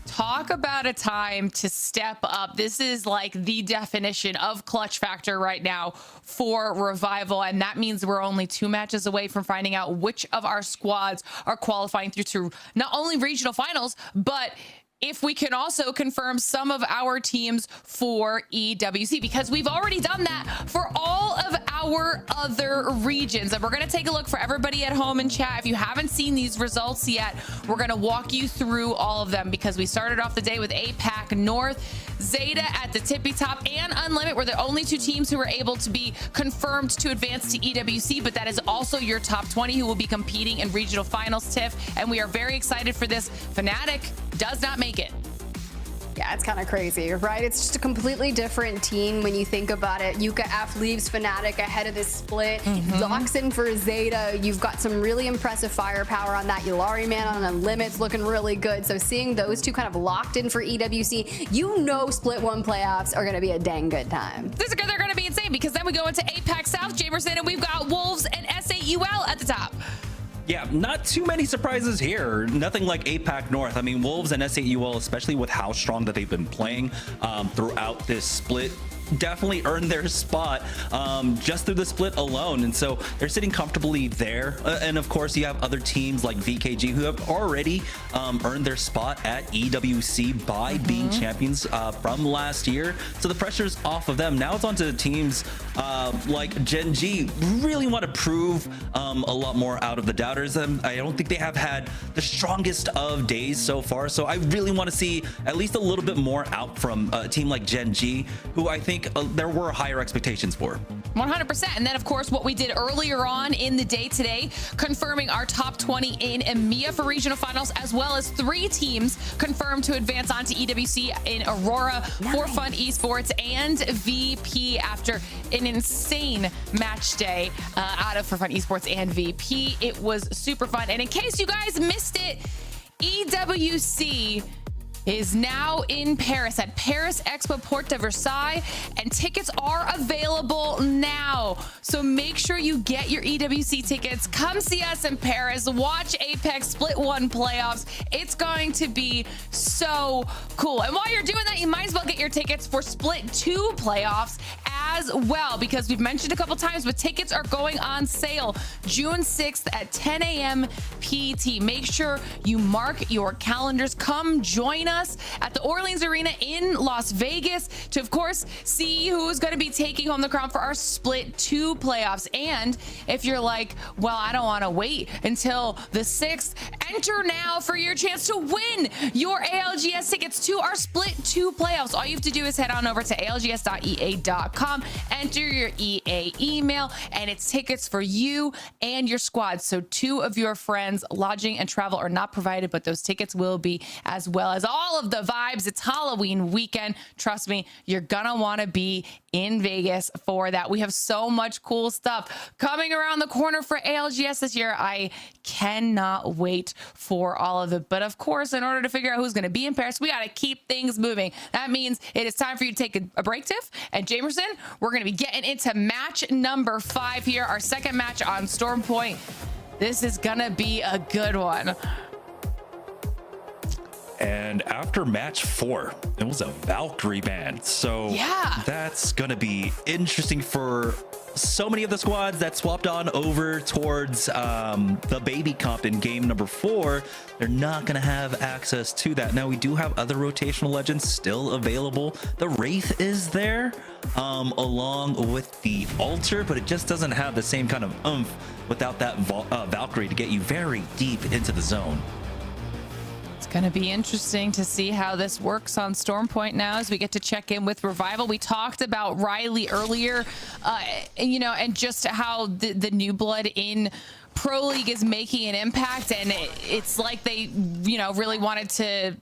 Talk about a time to step up. This is like the definition of clutch factor right now for Revival, and that means we're only 2 matches away from finding out which of our squads are qualifying through to not only regional finals, but if we can also confirm some of our teams for EWC, because we've already done that for all of our other regions. And we're going to take a look for everybody at home in chat. If you haven't seen these results yet, we're going to walk you through all of them, because we started off the day with APAC North, Zeta at the tippy top, and Unlimit were the only 2 teams who were able to be confirmed to advance to EWC, but that is also your top 20 who will be competing in regional finals, Tiff, and we are very excited for this. Fnatic does not make it. Yeah, it's kind of crazy, right? It's just a completely different team when you think about it. Yuka F leaves Fnatic ahead of this split. Doxin for Zeta. You've got some really impressive firepower on that. Yulari man on Unlimit's looking really good. So seeing those 2 kind of locked in for EWC, you know Split 1 playoffs are going to be a dang good time. They're going to be insane, because then we go into APAC South, Jamerson, and we've got Wolves and SAUL at the top. Yeah, not too many surprises here. Nothing like APAC North. I mean, Wolves and SAUL, especially with how strong that they've been playing throughout this split, definitely earned their spot just through the split alone, and so they're sitting comfortably there. And of course, you have other teams like VKG who have already earned their spot at EWC by being champions from last year, so the pressure's off of them. Now it's on to teams like Gen G, really want to prove a lot more out of the doubters. I don't think they have had the strongest of days so far, so I really want to see at least a little bit more out from a team like Gen G, who I think there were higher expectations for. 100%. And then, of course, what we did earlier on in the day today, confirming our top 20 in EMEA for regional finals, as well as 3 teams confirmed to advance on to EWC in Aurora, For Fun Esports, and VP after an insane match day out of For Fun Esports and VP. It was super fun. And in case you guys missed it, EWC is now in Paris at Paris Expo Porte de Versailles, and tickets are available now. So make sure you get your EWC tickets. Come see us in Paris. Watch Apex Split 1 playoffs. It's going to be so cool. And while you're doing that, you might as well get your tickets for Split 2 playoffs as well, because we've mentioned a couple times, but tickets are going on sale June 6th at 10 a.m. PT. Make sure you mark your calendars. Come join us at the Orleans Arena in Las Vegas to, of course, see who's going to be taking home the crown for our Split 2 playoffs. And if you're like, well, I don't want to wait until the 6th, enter now for your chance to win your ALGS tickets to our Split 2 playoffs. All you have to do is head on over to algs.ea.com, enter your EA email, and it's tickets for you and your squad. So 2 of your friends. Lodging and travel are not provided, but those tickets will be, as well as all of the vibes. It's Halloween weekend. Trust me, you're gonna want to be in Vegas for that. We have so much cool stuff coming around the corner for ALGS this year. I cannot wait for all of it. But of course, in order to figure out who's going to be in Paris, we got to keep things moving. That means it is time for you to take a break, Tiff. And Jamerson, we're going to be getting into match number 5 here, our second match on Storm Point. This is going to be a good one. And after match 4, it was a Valkyrie ban. So yeah, that's going to be interesting for so many of the squads that swapped on over towards the baby comp in game number 4. They're not going to have access to that. Now, we do have other rotational legends still available. The Wraith is there along with the Altar, but it just doesn't have the same kind of oomph without that Valkyrie to get you very deep into the zone. Going to be interesting to see how this works on Storm Point now as we get to check in with Revival. We talked about Riley earlier, and just how the new blood in Pro League is making an impact, and it's like they, really wanted to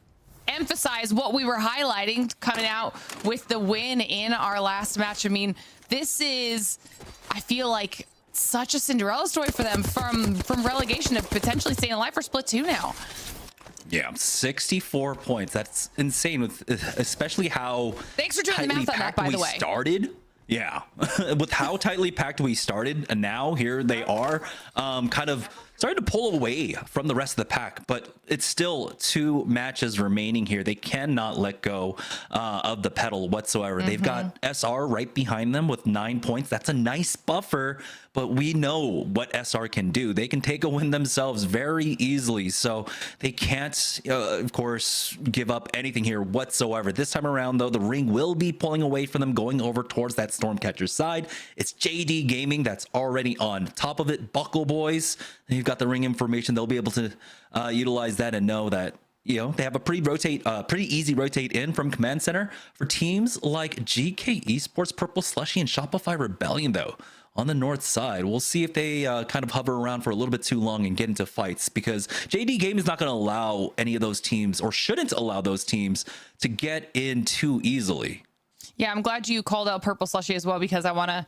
emphasize what we were highlighting coming out with the win in our last match. I mean, this is, I feel like, such a Cinderella story for them from relegation to potentially staying alive for Split 2 now. Yeah, 64 points. That's insane, with especially how thanks for doing the math on that, by the way. Started. Yeah, with how tightly packed we started, and now here they are, kind of starting to pull away from the rest of the pack, but it's still 2 matches remaining here. They cannot let go of the pedal whatsoever. They've got SR right behind them with 9 points. That's a nice buffer, but we know what SR can do. They can take a win themselves very easily, so they can't, of course, give up anything here whatsoever. This time around, though, the ring will be pulling away from them, going over towards that Stormcatcher side. It's JD Gaming that's already on top of it. Buckle Boys, you've got the ring information. They'll be able to utilize that and know that they have a pretty easy rotate in from Command Center. For teams like GK Esports, Purple Slushy, and Shopify Rebellion, though, on the north side, we'll see if they kind of hover around for a little bit too long and get into fights, because JD Game is not going to allow any of those teams, or shouldn't allow those teams, to get in too easily. Yeah, I'm glad you called out Purple Slushy as well, because I want to,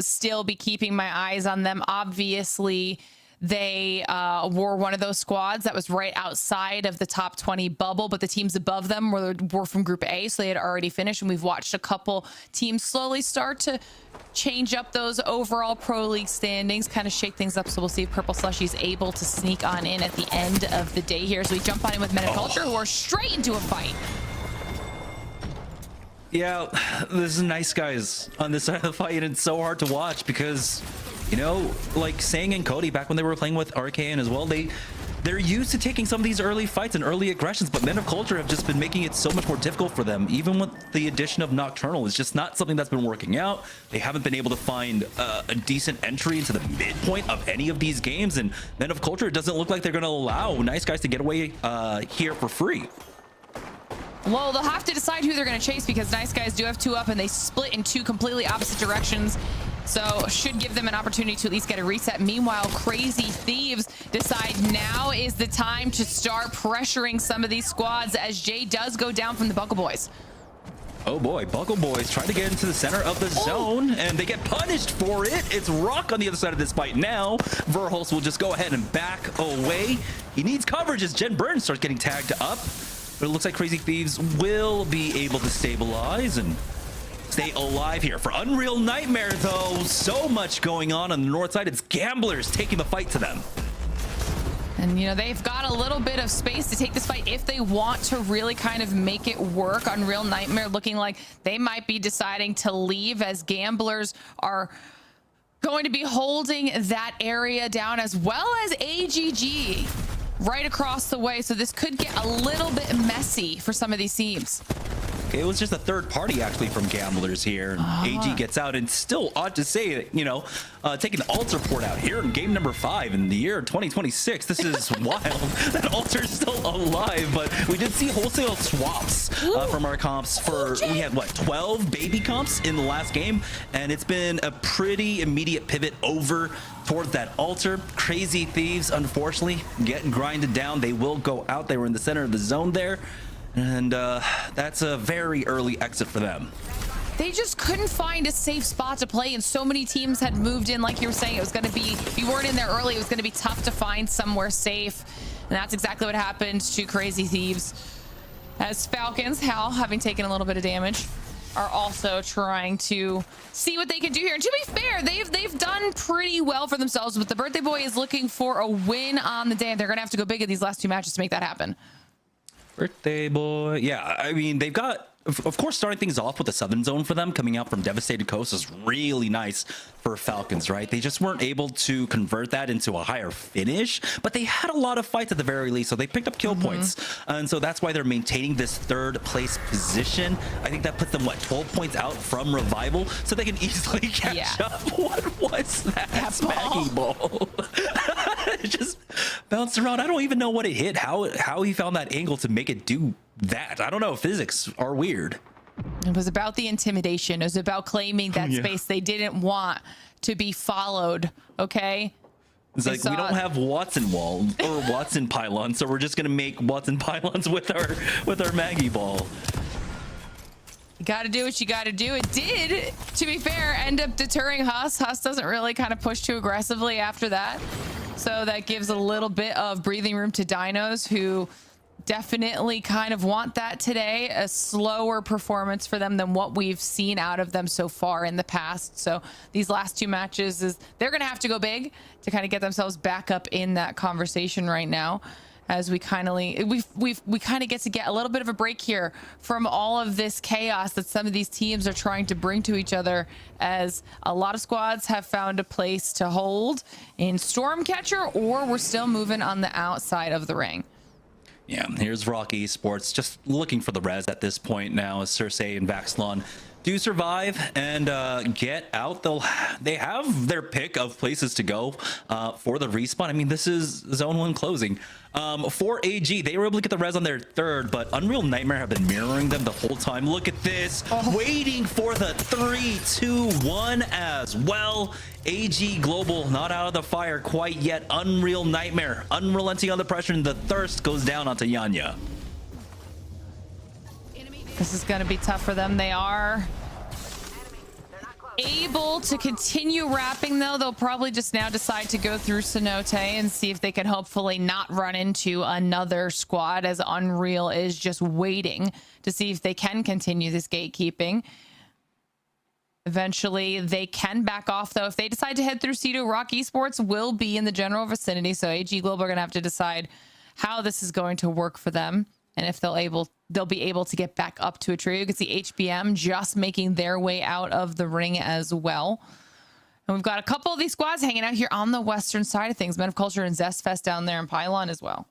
still be keeping my eyes on them. Obviously, they were one of those squads that was right outside of the top 20 bubble, but the teams above them were from Group A, so they had already finished, and we've watched a couple teams slowly start to change up those overall Pro League standings, kind of shake things up. So we'll see if Purple Slushy is able to sneak on in at the end of the day here as we jump on in with Men of Culture, who are straight into a fight. Yeah, this is nice guys on this side of the fight, and it's so hard to watch because, like Sang and Cody, back when they were playing with RKN as well, they're used to taking some of these early fights and early aggressions, but Men of Culture have just been making it so much more difficult for them. Even with the addition of Nocturnal, it's just not something that's been working out. They haven't been able to find a decent entry into the midpoint of any of these games, and Men of Culture, it doesn't look like they're going to allow nice guys to get away here for free. Well, they'll have to decide who they're going to chase, because Nice Guys do have 2 up, and they split in 2 completely opposite directions. So should give them an opportunity to at least get a reset. Meanwhile, Crazy Thieves decide now is the time to start pressuring some of these squads as Jay does go down from the Buckle Boys. Oh boy, Buckle Boys try to get into the center of the zone, and they get punished for it. It's Rock on the other side of this fight now. Verhulst will just go ahead and back away. He needs coverage as Jen Burns starts getting tagged up. But it looks like Crazy Thieves will be able to stabilize and stay alive here. For Unreal Nightmare, though, so much going on the north side. It's Gamblers taking the fight to them. And, you know, they've got a little bit of space to take this fight if they want to really kind of make it work. Unreal Nightmare looking like they might be deciding to leave as Gamblers are going to be holding that area down, as well as AGG right across the way. So this could get a little bit messy for some of these teams. Okay, it was just a third party actually from Gamblers here. AG gets out, and still odd to say that, you know, taking the altar port out here in game number 5 in the year 2026. This is wild. That altar's still alive, but we did see wholesale swaps from our comps we had what, 12 baby comps in the last game, and it's been a pretty immediate pivot over towards that altar. Crazy Thieves, unfortunately, getting grinded down. They will go out. They were in the center of the zone there. And that's a very early exit for them. They just couldn't find a safe spot to play, and so many teams had moved in. Like you were saying, it was going to be, if you weren't in there early, it was going to be tough to find somewhere safe. And that's exactly what happened to Crazy Thieves. As Falcons, Hal, having taken a little bit of damage, are also trying to see what they can do here. And to be fair, they've done pretty well for themselves, but the Birthday Boy is looking for a win on the day, and they're going to have to go big in these last 2 matches to make that happen. Birthday Boy. Yeah, I mean, they've got, of course, starting things off with the Southern Zone for them, coming out from Devastated Coast is really nice for Falcons, right? They just weren't able to convert that into a higher finish, but they had a lot of fights at the very least, so they picked up kill points. And so that's why they're maintaining this 3rd place position. I think that puts them, what, 12 points out from Revival, so they can easily catch up. What was that? Maggie ball. It just bounced around. I don't even know what it hit, how he found that angle to make it do that. I don't know. Physics are weird. It was about the intimidation. It was about claiming that space they didn't want to be followed. Okay. It's like, we don't have Watson wall or Watson pylon, so we're just gonna make Watson pylons with our Maggie ball. You got to do what you got to do. It did, to be fair, end up deterring HUSS. HUSS doesn't really kind of push too aggressively after that. So that gives a little bit of breathing room to DINOS, who definitely kind of want that today. A slower performance for them than what we've seen out of them so far in the past. So these last 2 matches, they're going to have to go big to kind of get themselves back up in that conversation right now. As we kind of get to get a little bit of a break here from all of this chaos that some of these teams are trying to bring to each other, as a lot of squads have found a place to hold in Stormcatcher, or we're still moving on the outside of the ring. Yeah, here's Rock Esports just looking for the res at this point now, as Cersei and Vaxlon do survive and get out. They have their pick of places to go for the respawn. I mean, this is Zone 1 closing. For AG, they were able to get the res on their 3rd, but Unreal Nightmare have been mirroring them the whole time. Look at this, waiting for the 3, 2, 1 as well. AG Global not out of the fire quite yet. Unreal Nightmare unrelenting on the pressure, and the thirst goes down onto Yanya. This is going to be tough for them. They are able to continue wrapping, though. They'll probably just now decide to go through Cenote and see if they can hopefully not run into another squad, as Unreal is just waiting to see if they can continue this gatekeeping. Eventually, they can back off, though. If they decide to head through Cedo, Rock Esports will be in the general vicinity, so AG Global are going to have to decide how this is going to work for them, and if they'll be able to get back up to a trio. You can see HBM just making their way out of the ring as well. And we've got a couple of these squads hanging out here on the western side of things. Men of Culture and Zest Fest down there in Pylon as well.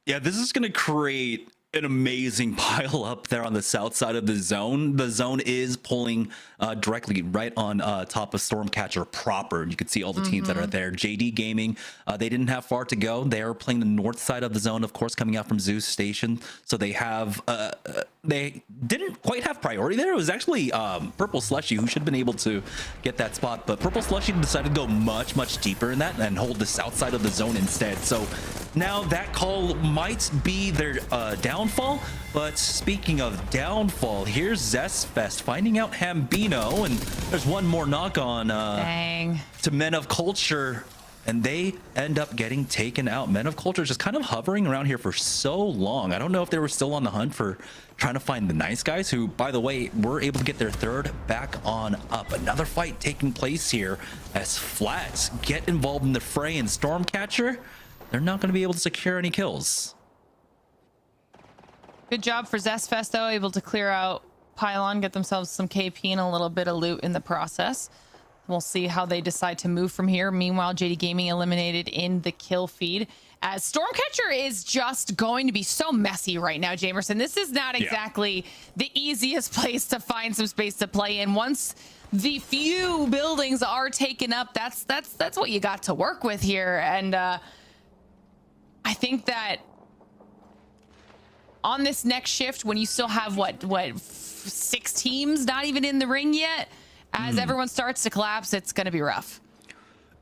Yeah, this is going to create an amazing pile up there on the south side of the zone. The zone is pulling directly right on top of Stormcatcher proper. You can see all the teams that are there. JD Gaming, they didn't have far to go. They are playing the north side of the zone, of course, coming out from Zeus Station. So they have, they didn't quite have priority there. It was actually Purple Slushy who should have been able to get that spot, but Purple Slushy decided to go much, much deeper in that and hold the south side of the zone instead. So now that call might be their downfall. But speaking of downfall, here's Zest Fest finding out Hambino, and there's one more knock on to Men of Culture, and they end up getting taken out. Men of Culture just kind of hovering around here for so long. I don't know if they were still on the hunt for trying to find the nice guys, who, by the way, were able to get their third back on up. Another fight taking place here as Flats get involved in the fray, and Stormcatcher, they're not going to be able to secure any kills. Good job for Zest Fest, though, able to clear out Pylon, get themselves some KP and a little bit of loot in the process. We'll see how they decide to move from here. Meanwhile, JD Gaming eliminated in the kill feed, as Stormcatcher is just going to be so messy right now, Jamerson. This is not exactly the easiest place to find some space to play in. Once the few buildings are taken up, that's what you got to work with here. And I think that on this next shift, when you still have what 6 teams not even in the ring yet, as everyone starts to collapse, it's going to be rough.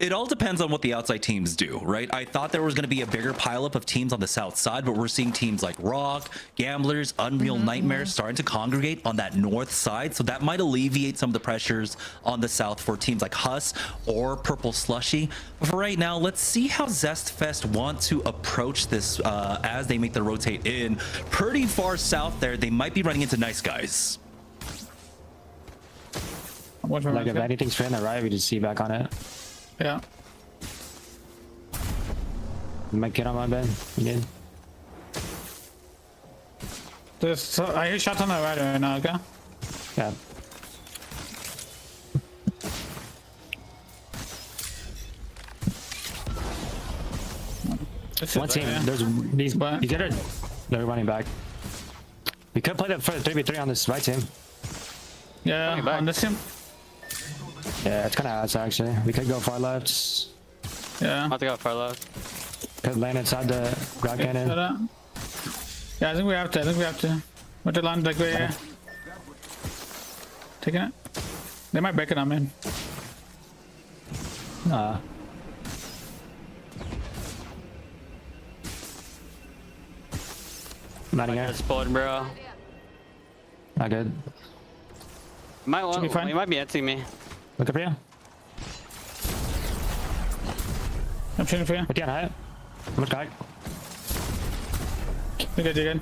It all depends on what the outside teams do, right? I thought there was going to be a bigger pileup of teams on the south side, but we're seeing teams like Rock, Gamblers, Unreal Nightmares starting to congregate on that north side. So that might alleviate some of the pressures on the south for teams like HUSS or Purple Slushy. But for right now, let's see how Zest Fest want to approach this as they make the rotate in. Pretty far south there, they might be running into nice guys. Like if anything's straight on the right, we just see back on it. Yeah. You might get on my bed. You did. I hear shots on the right now, okay? Yeah. One team, there's these other, they're running back. We could play the 3v3 on this right team. Yeah, on this team. Yeah, it's kind of outside actually. We could go far left. Yeah. I'm about to go far left. Could land inside the ground cannon. Yeah, I think we have to. Want to land like way here. Taking it. They might break it on man. I'm not here. Explode, bro. Not good. He might be answering me. Looking for you. I'm shooting for you. What do you on height? How much guy? You're good.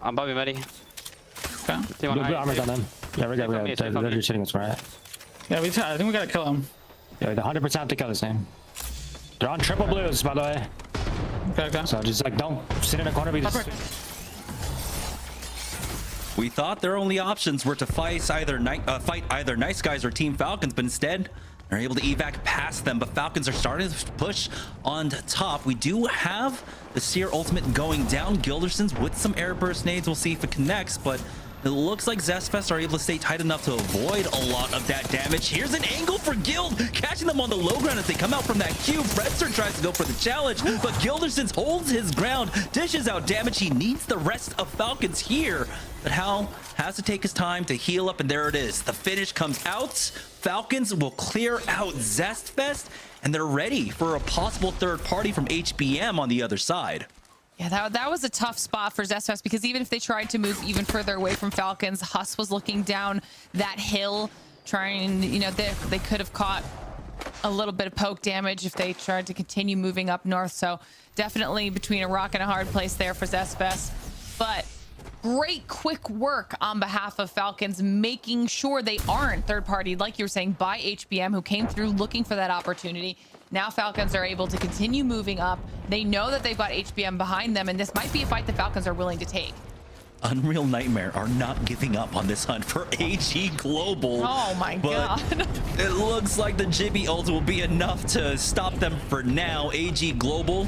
I'm Bobby Meddy. Okay. Blue armor's on them. Yeah, we're good. They're just shooting us right. Yeah, I think we gotta kill him. Yeah, the 100% have to kill this thing. They're on triple blues, by the way. Okay. So just like don't sit in a corner. We thought their only options were to fight either Nice Guys or Team Falcons, but instead they're able to evac past them. But Falcons are starting to push on top. We do have the Seer ultimate going down. Gilderson's with some air burst nades. We'll see if it connects, but it looks like Zestfest are able to stay tight enough to avoid a lot of that damage. Here's an angle for Guild, catching them on the low ground as they come out from that cube. Redster tries to go for the challenge, but Gilderson holds his ground, dishes out damage. He needs the rest of Falcons here, but Hal has to take his time to heal up, and there it is. The finish comes out. Falcons will clear out Zestfest, and they're ready for a possible third party from HBM on the other side. Yeah, that was a tough spot for Zestfest, because even if they tried to move even further away from Falcons, HUSS was looking down that hill, trying, you know, they could have caught a little bit of poke damage if they tried to continue moving up north. So definitely between a rock and a hard place there for Zestfest. But great quick work on behalf of Falcons, making sure they aren't third party, like you were saying, by HBM, who came through looking for that opportunity. Now Falcons are able to continue moving up. They know that they've got HBM behind them, and this might be a fight the Falcons are willing to take. Unreal Nightmare are not giving up on this hunt for AG Global. Oh my god. It looks like the Jibby ult will be enough to stop them for now. AG Global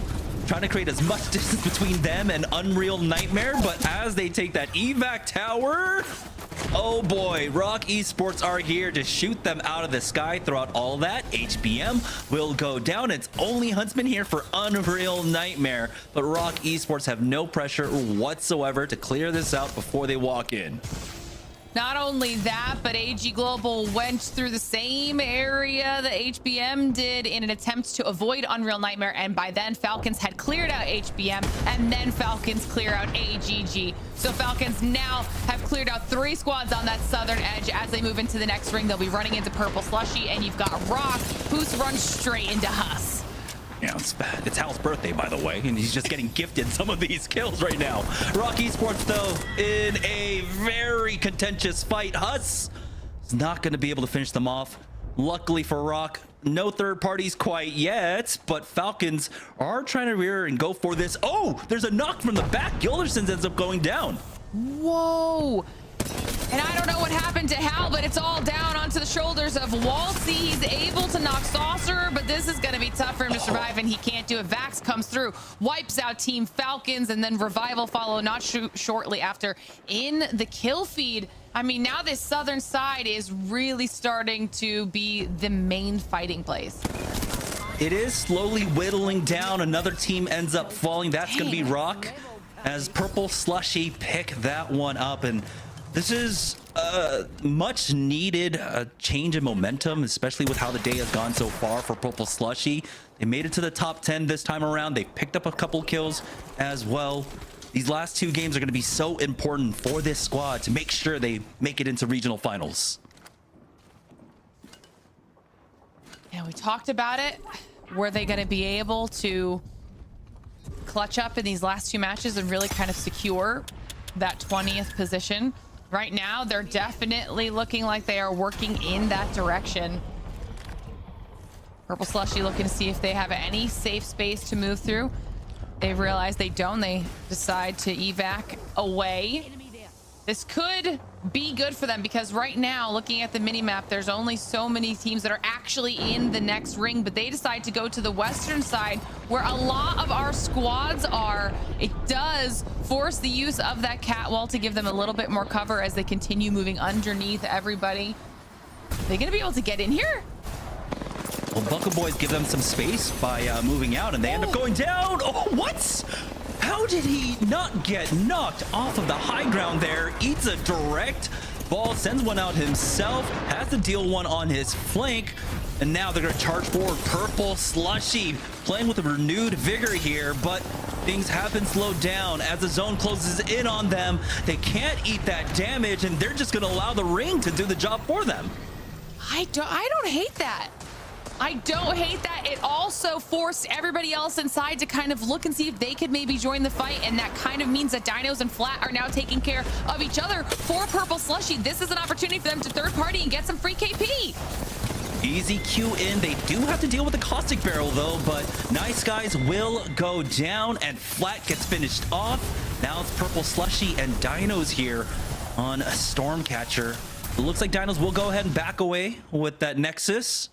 trying to create as much distance between them and Unreal Nightmare, but as they take that evac tower, oh boy, Rock Esports are here to shoot them out of the sky. Throughout all that, HBM will go down. It's only Huntsman here for Unreal Nightmare, but Rock Esports have no pressure whatsoever to clear this out before they walk in. Not only that, but AG Global went through the same area that HBM did in an attempt to avoid Unreal Nightmare, and by then Falcons had cleared out HBM, and then Falcons clear out AGG. So Falcons now have cleared out 3 squads on that southern edge. As they move into the next ring, they'll be running into Purple Slushy, and you've got Rock, who's run straight into HUSS. Yeah, it's Hal's birthday, by the way, and he's just getting gifted some of these kills right now. Rock Esports, though, in a very contentious fight. HUSS is not going to be able to finish them off. Luckily for Rock, no third parties quite yet, but Falcons are trying to rear and go for this. Oh, there's a knock from the back. Gildersons ends up going down. Whoa. And I don't know what happened to Hal, but it's all down onto the shoulders of Walsey. He's able to knock Saucer, but this is going to be tough for him to survive, and he can't do it. Vax comes through, wipes out Team Falcons, and then Revival follow not shortly after in the kill feed. I mean, now this southern side is really starting to be the main fighting place. It is slowly whittling down. Another team ends up falling. That's going to be Rock, as Purple Slushy pick that one up. And this is much needed change in momentum, especially with how the day has gone so far for Purple Slushy. They made it to the top 10 this time around. They picked up a couple kills as well. These last 2 games are going to be so important for this squad to make sure they make it into regional finals. Yeah, we talked about it. Were they going to be able to clutch up in these last 2 matches and really kind of secure that 20th position? Right now, they're definitely looking like they are working in that direction. Purple Slushy looking to see if they have any safe space to move through. They realize they don't. They decide to evac away. This could be good for them because right now, looking at the mini-map, there's only so many teams that are actually in the next ring, but they decide to go to the western side where a lot of our squads are. It does force the use of that catwall to give them a little bit more cover as they continue moving underneath everybody. Are they gonna be able to get in here? Well, Buckle Boys give them some space by moving out, and they end up going down. Oh, what? How did he not get knocked off of the high ground there? Eats a direct ball, sends one out himself, has to deal one on his flank, and now they're going to charge forward. Purple Slushy playing with a renewed vigor here, but things have been slowed down as the zone closes in on them. They can't eat that damage, and they're just going to allow the ring to do the job for them. I don't hate that. I don't hate that. It also forced everybody else inside to kind of look and see if they could maybe join the fight, and that kind of means that Dinos and Flat are now taking care of each other for Purple Slushy. This is an opportunity for them to third party and get some free KP. Easy Q in. They do have to deal with the Caustic Barrel though, but Nice Guys will go down and Flat gets finished off. Now it's Purple Slushy and Dinos here on a Stormcatcher. It looks like Dinos will go ahead and back away with that Nexus.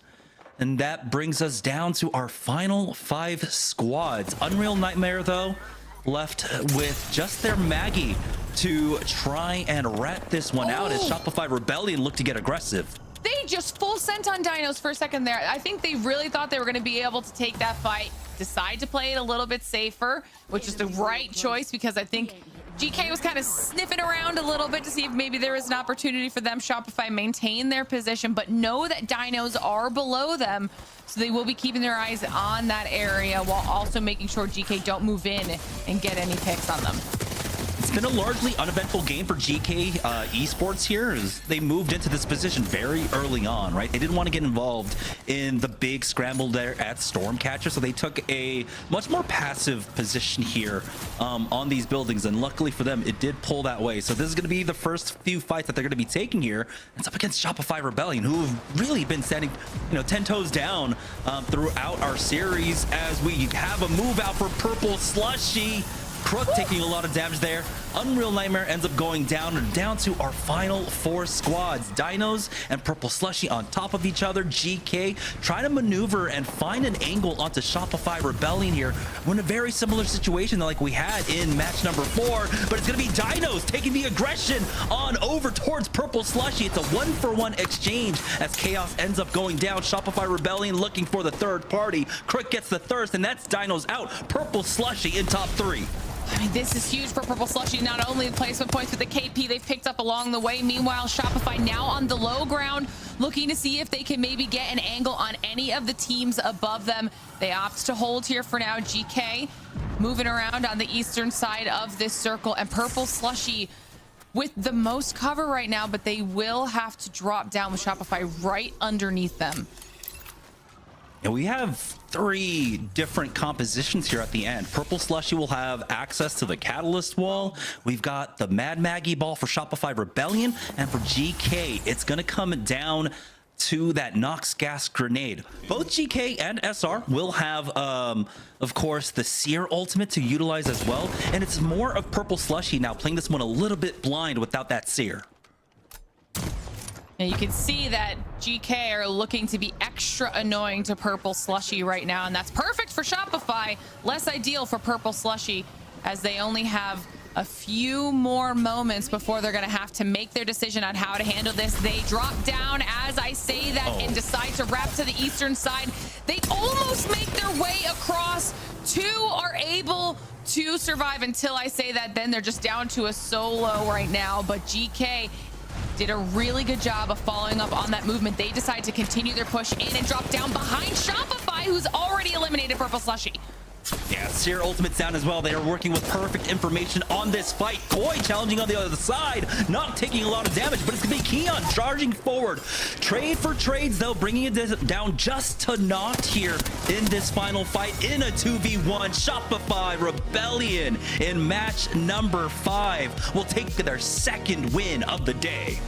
And that brings us down to our final 5 squads. Unreal Nightmare, though, left with just their Maggie to try and rat this one out as Shopify Rebellion look to get aggressive. They just full sent on Dinos for a second there. I think they really thought they were going to be able to take that fight, decide to play it a little bit safer, which is the right choice because I think GK was kind of sniffing around a little bit to see if maybe there is an opportunity for them. Shopify maintain their position, but know that Dinos are below them, so they will be keeping their eyes on that area while also making sure GK don't move in and get any picks on them. It's been a largely uneventful game for GK Esports here as they moved into this position very early on, right? They didn't want to get involved in the big scramble there at Stormcatcher, so they took a much more passive position here on these buildings, and luckily for them, it did pull that way. So this is going to be the first few fights that they're going to be taking here. It's up against Shopify Rebellion, who have really been standing, 10 toes down throughout our series as we have a move out for Purple Slushy. Crook taking a lot of damage there Unreal Nightmare ends up going down and down to our final 4 squads. DINOS and Purple Slushy on top of each other. GK trying to maneuver and find an angle onto Shopify Rebellion here. We're in a very similar situation like we had in match number 4, but it's going to be DINOS taking the aggression on over towards Purple Slushy. It's a 1-for-1 exchange as Chaos ends up going down. Shopify Rebellion looking for the third party. Crick gets the thirst, and that's DINOS out. Purple Slushy in top 3. I mean, this is huge for Purple Slushy. Not only the placement points, but the KP they've picked up along the way. Meanwhile, Shopify now on the low ground, looking to see if they can maybe get an angle on any of the teams above them. They opt to hold here for now. GK moving around on the eastern side of this circle, and Purple Slushy with the most cover right now, but they will have to drop down with Shopify right underneath them. And we have 3 different compositions here at the end. Purple Slushy will have access to the Catalyst Wall. We've got the Mad Maggie Ball for Shopify Rebellion. And for GK, it's going to come down to that Nox Gas Grenade. Both GK and SR will have, of course, the Seer ultimate to utilize as well. And it's more of Purple Slushy now playing this one a little bit blind without that Seer. And you can see that GK are looking to be extra annoying to Purple Slushy right now, and that's perfect for Shopify. Less ideal for Purple Slushy, as they only have a few more moments before they're going to have to make their decision on how to handle this. They drop down as I say that and decide to wrap to the eastern side. They almost make their way across. 2 are able to survive until I say that. Then they're just down to a solo right now, but GK did a really good job of following up on that movement. They decide to continue their push in and drop down behind Shopify, who's already eliminated Purple Slushy. Yeah, Seer ultimate's down as well. They are working with perfect information on this fight. Koi challenging on the other side, not taking a lot of damage, but it's gonna be Keon charging forward. Trade for trades though, bringing it down just to naught here in this final fight in a 2v1. Shopify Rebellion in match number 5 will take their 2nd win of the day.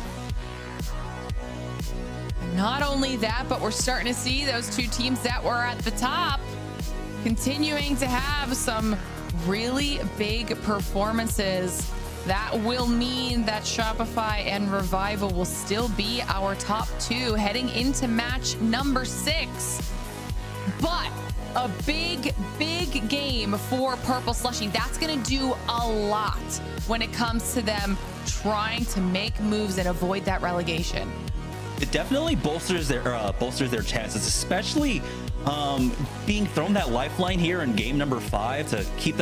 Not only that, but we're starting to see those 2 teams that were at the top continuing to have some really big performances. That will mean that Shopify and Revival will still be our top 2 heading into match number 6. But a big game for Purple Slushy. That's going to do a lot when it comes to them trying to make moves and avoid that relegation. It definitely bolsters their chances, especially being thrown that lifeline here in game number 5 to keep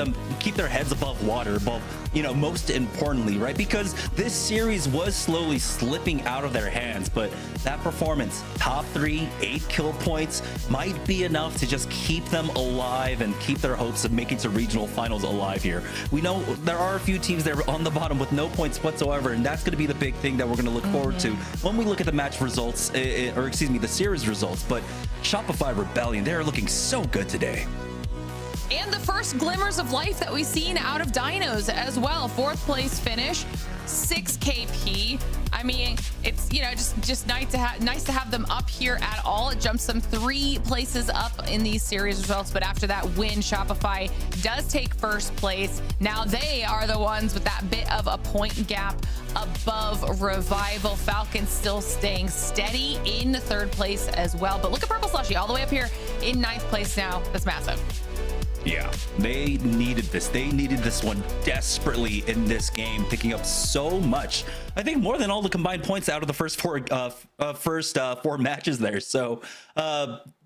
their heads above water, most importantly, right? Because this series was slowly slipping out of their hands, but that performance, top 3, 8 kill points, might be enough to just keep them alive and keep their hopes of making to regional finals alive here. We know there are a few teams that are on the bottom with no points whatsoever, and that's going to be the big thing that we're going to look forward to when we look at the match results, the series results. But Shopify Rebellion, they're looking so good today. And the first glimmers of life that we've seen out of DINOS as well. 4th place finish, 6 KP. I mean, it's just nice to have them up here at all. It jumps them 3 places up in these series results, but after that win, Shopify does take 1st place. Now they are the ones with that bit of a point gap above Revival. Falcons still staying steady in 3rd place as well. But look at Purple Slushy all the way up here in 9th place now. That's massive. Yeah, they needed this. They needed this one desperately in this game, picking up so much. I think more than all the combined points out of the first 4 matches there. So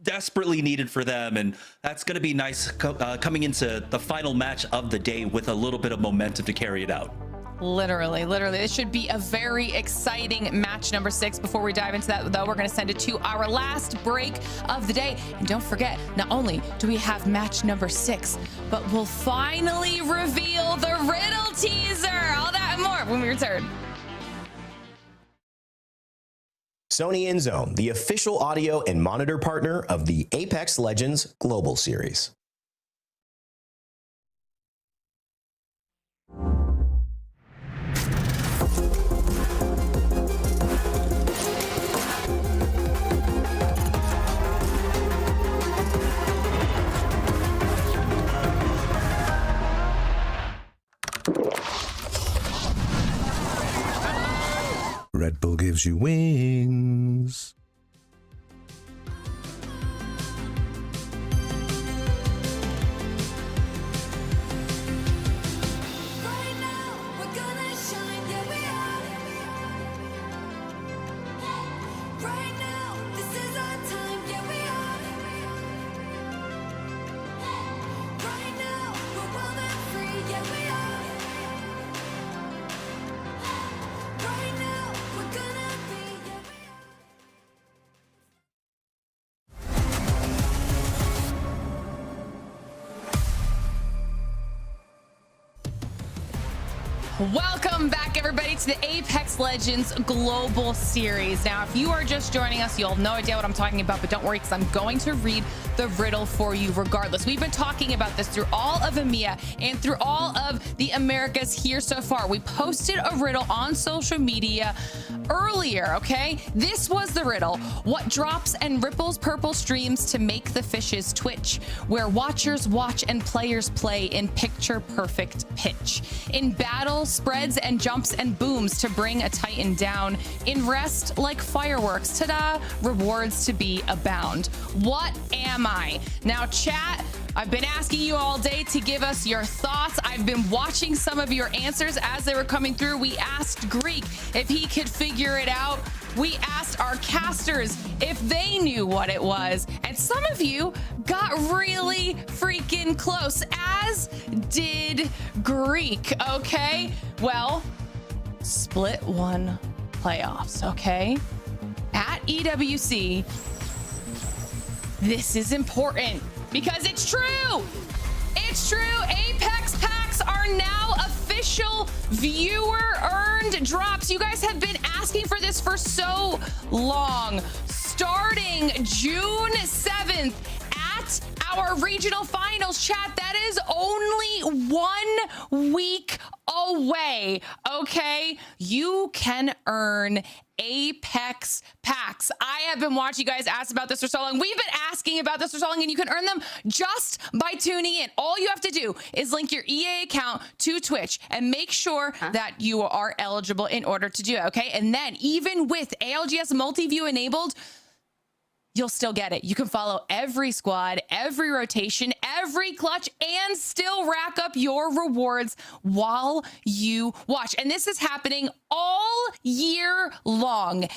desperately needed for them, and that's going to be nice coming into the final match of the day with a little bit of momentum to carry it out. Literally. This should be a very exciting match number 6. Before we dive into that, though, we're going to send it to our last break of the day. And don't forget, not only do we have match number 6, but we'll finally reveal the riddle teaser. All that and more when we return. Sony InZone, the official audio and monitor partner of the Apex Legends Global Series. Red Bull gives you wings. Welcome back, everybody, to the Apex Legends Global Series. Now, if you are just joining us, you'll have no idea what I'm talking about, but don't worry, because I'm going to read the riddle for you regardless. We've been talking about this through all of EMEA and through all of the Americas here so far. We posted a riddle on social media earlier, okay? This was the riddle. What drops and ripples purple streams to make the fishes twitch, where watchers watch and players play in picture-perfect pitch? In battle, spreads and jumps and booms to bring a titan down. In rest, like fireworks, ta-da, rewards to be abound. What am I? Now, chat, I've been asking you all day to give us your thoughts. I've been watching some of your answers as they were coming through. We asked Greek if he could figure it out. We asked our casters if they knew what it was. And some of you got really freaking close, as did Greek, okay? Well, split one playoffs, okay? At EWC, this is important because it's true. It's true. Apex packs are now official viewer-earned drops. You guys have been asking for this for so long. Starting June 7th at our regional finals, chat, that is only 1 week away, okay? You can earn Apex packs. I have been watching you guys ask about this for so long. We've been asking about this for so long, and you can earn them just by tuning in. All you have to do is link your EA account to Twitch and make sure that you are eligible in order to do it, okay? And then even with ALGS multi-view enabled, you'll still get it. You can follow every squad, every rotation, every clutch, and still rack up your rewards while you watch. And this is happening all year long,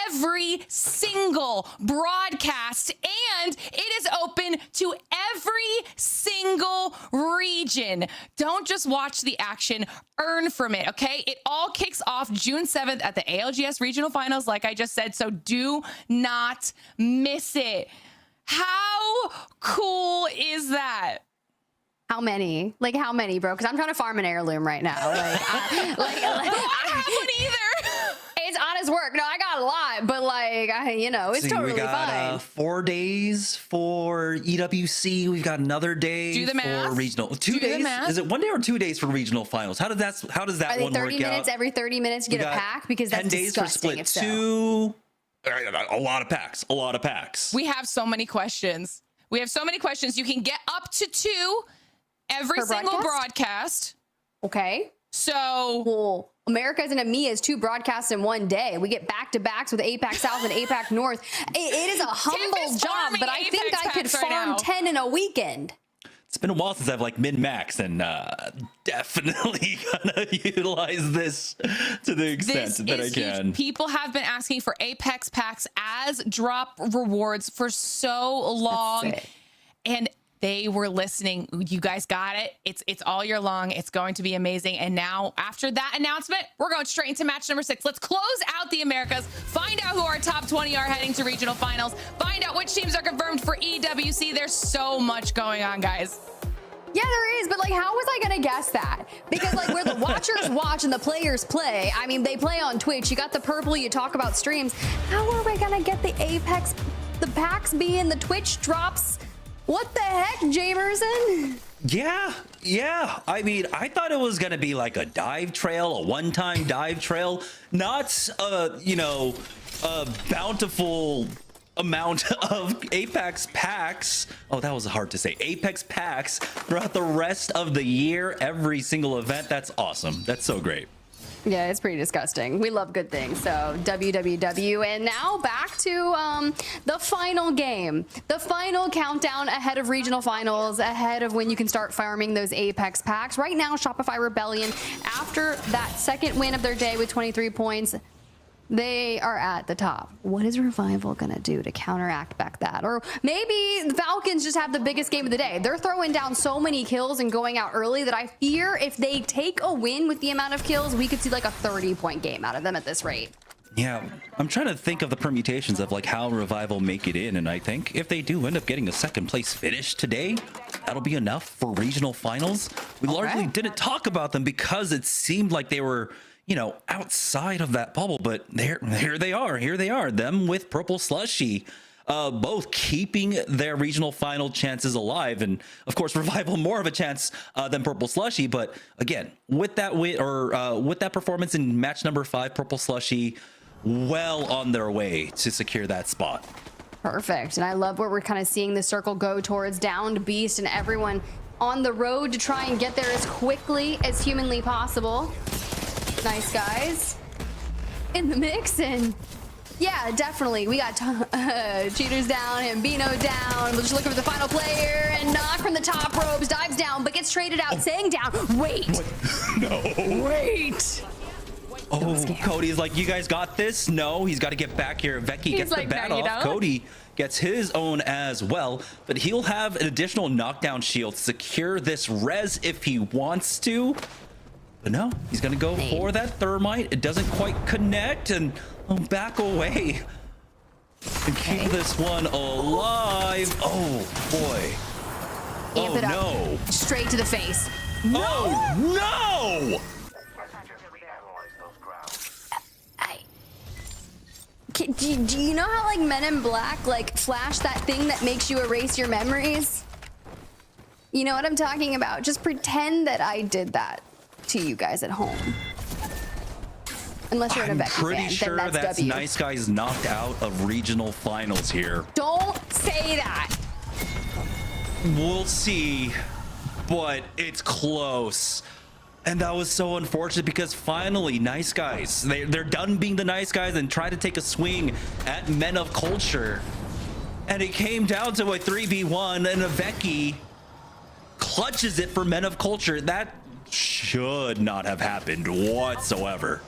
every single broadcast, and it is open to every single region. Don't just watch the action, earn from it, okay? It all kicks off June 7th at the ALGS Regional Finals, like I just said, so do not miss it. How cool is that? How many? Like, how many, bro? Because I'm trying to farm an heirloom right now. I don't have one either. It's honest work. No, I got a lot, but like, it's totally we got, fine. 4 days for EWC. We've got another day Do the math. for regional. 2 Do the days? math. Is it 1 day or 2 days for regional finals? How does that Are they one 30 work minutes out? every 30 minutes to We get a got pack? Because 10 that's days for disgusting. split if so. 2. A lot of packs. A lot of packs. We have so many questions. We have so many questions. You can get up to 2 every Per single broadcast. Okay. So, well, Americas and EMEA is 2 broadcasts in 1 day. We get back-to-backs with APAC South and APAC North. It is a humble job, but I think I could farm 10 in a weekend. It's been a while since I've like min-maxed, and definitely gonna utilize this to the extent that I can. Huge. People have been asking for Apex packs as drop rewards for so long, and they were listening. You guys got it. It's all year long. It's going to be amazing. And now, after that announcement, we're going straight into match number 6. Let's close out the Americas, find out who our top 20 are heading to regional finals, find out which teams are confirmed for EWC. There's so much going on, guys. Yeah, there is, but like, how was I gonna guess that? Because like, where the watchers watch and the players play, I mean, they play on Twitch. You got the purple, you talk about streams. How are we gonna get the Apex, the packs being the Twitch drops? What the heck, Jamerson? Yeah. I mean, I thought it was gonna be like a dive trail, a one-time dive trail, not a bountiful amount of Apex packs. Oh, that was hard to say. Apex packs throughout the rest of the year, every single event. That's awesome. That's so great. Yeah, it's pretty disgusting. We love good things. So WWW. And now back to the final game. The final countdown ahead of regional finals, ahead of when you can start farming those Apex packs. Right now, Shopify Rebellion, after that second win of their day with 23 points, they are at the top. What is Revival going to do to counteract back that? Or maybe the Falcons just have the biggest game of the day. They're throwing down so many kills and going out early that I fear if they take a win with the amount of kills, we could see like a 30-point game out of them at this rate. Yeah, I'm trying to think of the permutations of like how Revival make it in, and I think if they do end up getting a second place finish today, that'll be enough for regional finals. We largely didn't talk about them because it seemed like they were, you know, outside of that bubble, but here they are, them with Purple Slushy, both keeping their regional final chances alive. And of course, Revival more of a chance than Purple Slushy. But again, with that win or with that performance in match number 5, Purple Slushy well on their way to secure that spot. Perfect. And I love where we're kind of seeing the circle go towards downed Beast and everyone on the road to try and get there as quickly as humanly possible. Nice guys in the mix, and yeah, definitely we got Cheaters down and Bino down. We're just looking for the final player, and Knock from the top ropes dives down but gets traded out, saying down. Wait. No. Wait. Oh, Cody's like, you guys got this? No, he's got to get back here. Vecchi gets like, the bat no, you off. don't. Cody gets his own as well, but he'll have an additional knockdown shield to secure this res if he wants to. But no, he's going to go for that thermite. It doesn't quite connect, and back away and keep this one alive. Oh, boy. Amp it up. No. Straight to the face. No! Oh, no! Do you know how like Men in Black like flash that thing that makes you erase your memories? You know what I'm talking about? Just pretend that I did that to you guys at home. Unless you're in a Becky pretty fan, sure then that's W. Nice Guys knocked out of regional finals here. Don't say that. We'll see, but it's close. And that was so unfortunate because finally, Nice Guys, they're done being the Nice Guys and try to take a swing at Men of Culture. And it came down to a 3v1, and Vecchi clutches it for Men of Culture. That should not have happened whatsoever.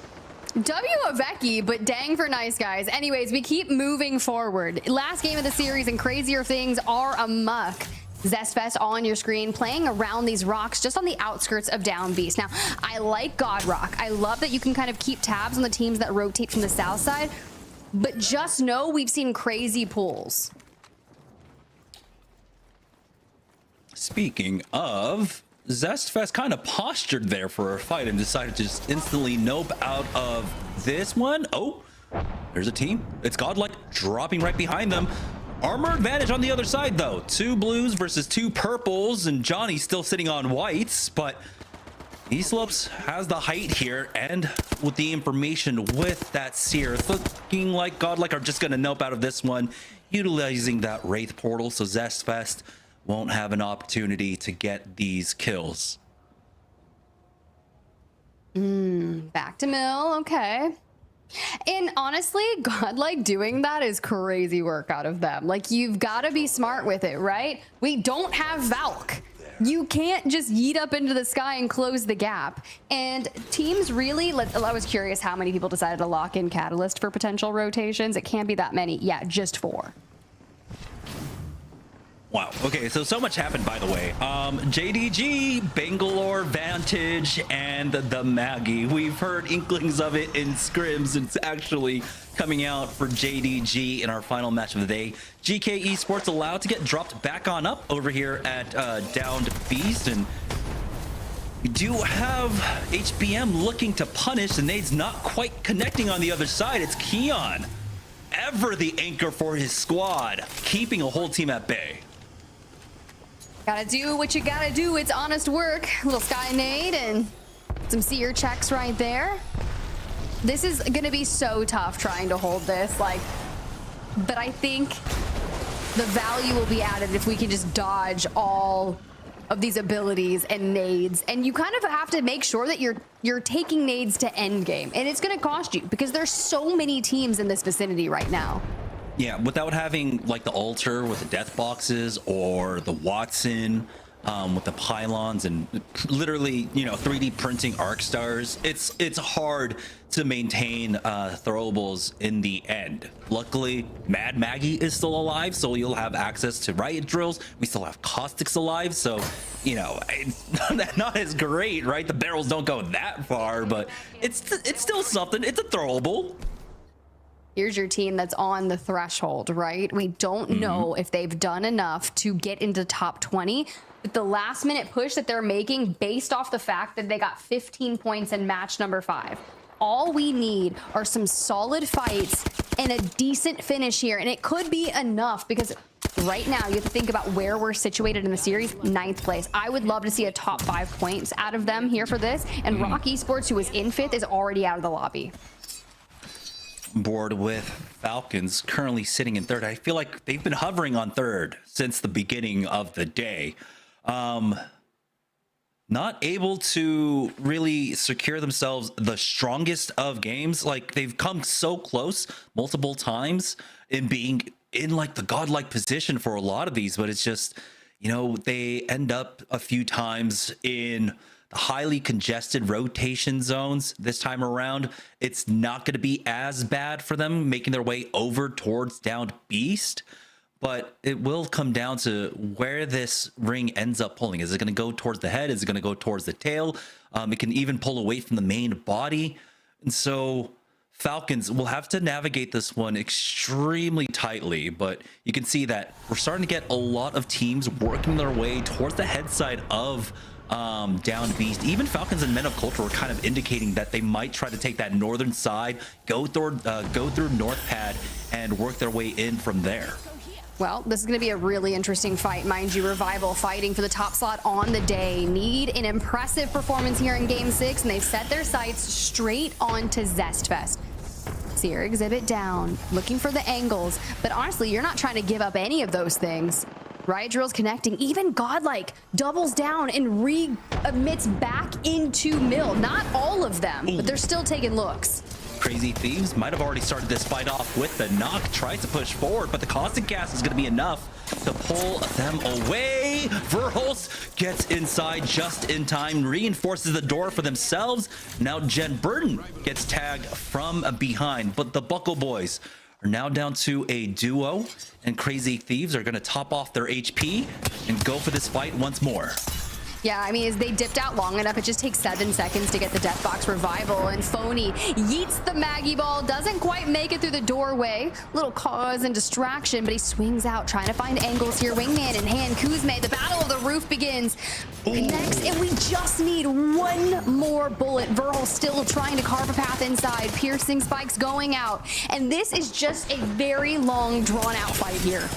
W of Vecchi, but dang for Nice Guys. Anyways, we keep moving forward. Last game of the series and crazier things are amok. Zest Fest all on your screen, playing around these rocks just on the outskirts of Down Beast. Now, I like God Rock. I love that you can kind of keep tabs on the teams that rotate from the south side, but just know we've seen crazy pulls. Speaking of, Zest Fest kind of postured there for a fight and decided to just instantly nope out of this one. Oh, there's a team. It's Godlike dropping right behind them. Armor advantage on the other side, though. 2 blues versus 2 purples, and Johnny's still sitting on whites, but Eslopes has the height here, and with the information with that Seer, it's looking like Godlike are just going to nope out of this one, utilizing that Wraith portal, so Zest Fest won't have an opportunity to get these kills. Back to Mill, okay. And honestly, Godlike doing that is crazy work out of them. Like, you've got to be smart with it, right? We don't have Valk. You can't just yeet up into the sky and close the gap. And teams really, I was curious how many people decided to lock in Catalyst for potential rotations. It can't be that many. Yeah, just 4. Wow. Okay, so much happened, by the way. JDG, Bangalore, Vantage, and the Maggie. We've heard inklings of it in scrims. It's actually coming out for JDG in our final match of the day. GK Esports allowed to get dropped back on up over here at Downed Beast, and we do have HBM looking to punish, and Nade's not quite connecting on the other side. It's Keon, ever the anchor for his squad, keeping a whole team at bay. Gotta do what you gotta do. It's honest work. Little Sky Nade and some Seer checks right there. This is gonna be so tough trying to hold this, like, but I think the value will be added if we can just dodge all of these abilities and nades, and you kind of have to make sure that you're taking nades to end game, and it's going to cost you because there's so many teams in this vicinity right now. Yeah, without having like the altar with the death boxes or the Watson with the pylons and literally, you know, 3D printing arc stars, it's hard to maintain throwables in the end. Luckily, Mad Maggie is still alive, so you'll have access to riot drills. We still have caustics alive, so you know, it's not as great, right? The barrels don't go that far, but it's still something. It's a throwable. Here's your team that's on the threshold, right? We don't know if they've done enough to get into top 20. But the last minute push that they're making based off the fact that they got 15 points in match number 5. All we need are some solid fights and a decent finish here. And it could be enough because right now you have to think about where we're situated in the series. 9th place. I would love to see a top 5 points out of them here for this. And Rock Esports, who is in 5th, is already out of the lobby. Board with Falcons currently sitting in 3rd. I feel like they've been hovering on 3rd since the beginning of the day. Not able to really secure themselves the strongest of games. Like, they've come so close multiple times in being in like the godlike position for a lot of these, but it's just, you know, they end up a few times in highly congested rotation zones. This time around, it's not going to be as bad for them making their way over towards downed beast, but it will come down to where this ring ends up pulling. Is it going to go towards the head? Is it going to go towards the tail? It can even pull away from the main body. And so Falcons will have to navigate this one extremely tightly, but you can see that we're starting to get a lot of teams working their way towards the head side of down beast. Even Falcons and Men of Culture were kind of indicating that they might try to take that northern side, go through North Pad, and work their way in from there. Well, this is going to be a really interesting fight. Mind you, Revival fighting for the top slot on the day. Need an impressive performance here in Game 6, and they've set their sights straight onto Zest Fest. Seer exhibit down, looking for the angles, but honestly, you're not trying to give up any of those things. Riot Drill's connecting, even Godlike doubles down and re-emits back into Mill. Not all of them, but they're still taking looks. Crazy Thieves might have already started this fight off with the knock, tries to push forward, but the caustic gas is going to be enough to pull them away. Verhulst gets inside just in time, reinforces the door for themselves. Now Jen Burton gets tagged from behind, but the Buckle Boys are now down to a duo, and Crazy Thieves are going to top off their HP and go for this fight once more. Yeah, I mean, as they dipped out long enough, it just takes 7 seconds to get the Death Box Revival, and Phony yeets the Maggie Ball, doesn't quite make it through the doorway. Little cause and distraction, but he swings out, trying to find angles here. Wingman in hand, Kuzme, the battle of the roof begins. Connects, and we just need one more bullet. Verhul still trying to carve a path inside. Piercing spikes going out, and this is just a very long, drawn-out fight here.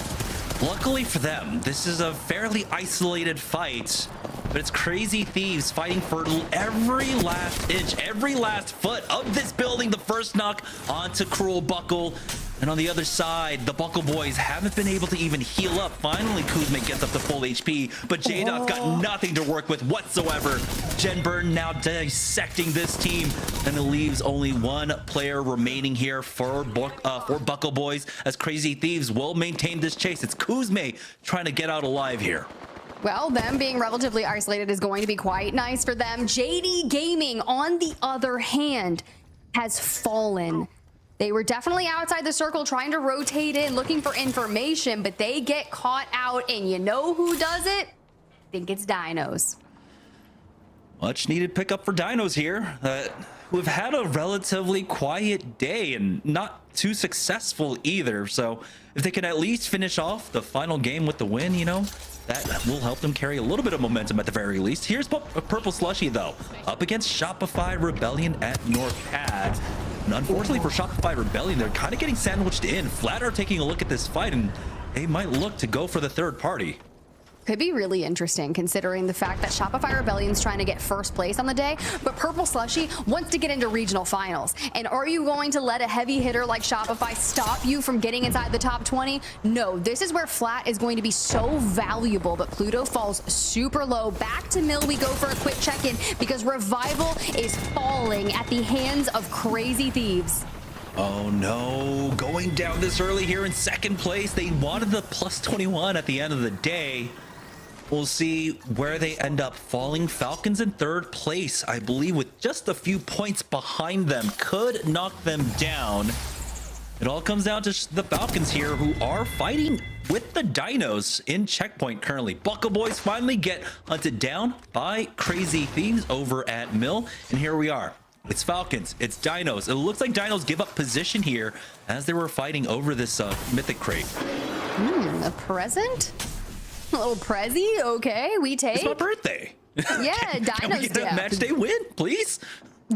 Luckily for them, this is a fairly isolated fight, but it's Crazy Thieves fighting for every last inch, every last foot of this building. The first knock onto Cruel Buckle. And on the other side, the Buckle Boys haven't been able to even heal up. Finally, Kuzma gets up to full HP, but J-Dot's got nothing to work with whatsoever. Jen Burton now dissecting this team, and it leaves only one player remaining here for Buckle Boys, as Crazy Thieves will maintain this chase. It's Kuzma trying to get out alive here. Well, them being relatively isolated is going to be quite nice for them. JD Gaming, on the other hand, has fallen. They were definitely outside the circle trying to rotate in, looking for information, but they get caught out, and you know who does it? I think it's DINOS. Much needed pickup for DINOS here, who have had a relatively quiet day and not too successful either. So if they can at least finish off the final game with the win, you know, that will help them carry a little bit of momentum at the very least. Here's Purple Slushy, though, up against Shopify Rebellion at North Pad. And unfortunately for Shopify Rebellion, they're kind of getting sandwiched in. Flat are taking a look at this fight, and they might look to go for the third party. Could be really interesting considering the fact that Shopify Rebellion's trying to get first place on the day, but Purple Slushy wants to get into regional finals. And are you going to let a heavy hitter like Shopify stop you from getting inside the top 20? No, this is where Flat is going to be so valuable, but Pluto falls super low. Back to Mill we go for a quick check-in because Revival is falling at the hands of Crazy Thieves. Oh no, going down this early here in second place. They wanted the plus 21 at the end of the day. We'll see where they end up falling. Falcons in third place, I believe, with just a few points behind them. Could knock them down. It all comes down to the Falcons here, who are fighting with the DINOS in checkpoint currently. Buckle Boys finally get hunted down by Crazy Thieves over at Mill. And here we are. It's Falcons, it's DINOS. It looks like DINOS give up position here as they were fighting over this mythic crate. A present? A little prezi? Okay, we take. It's my birthday. Yeah, Can we DINOS get a match day win, please?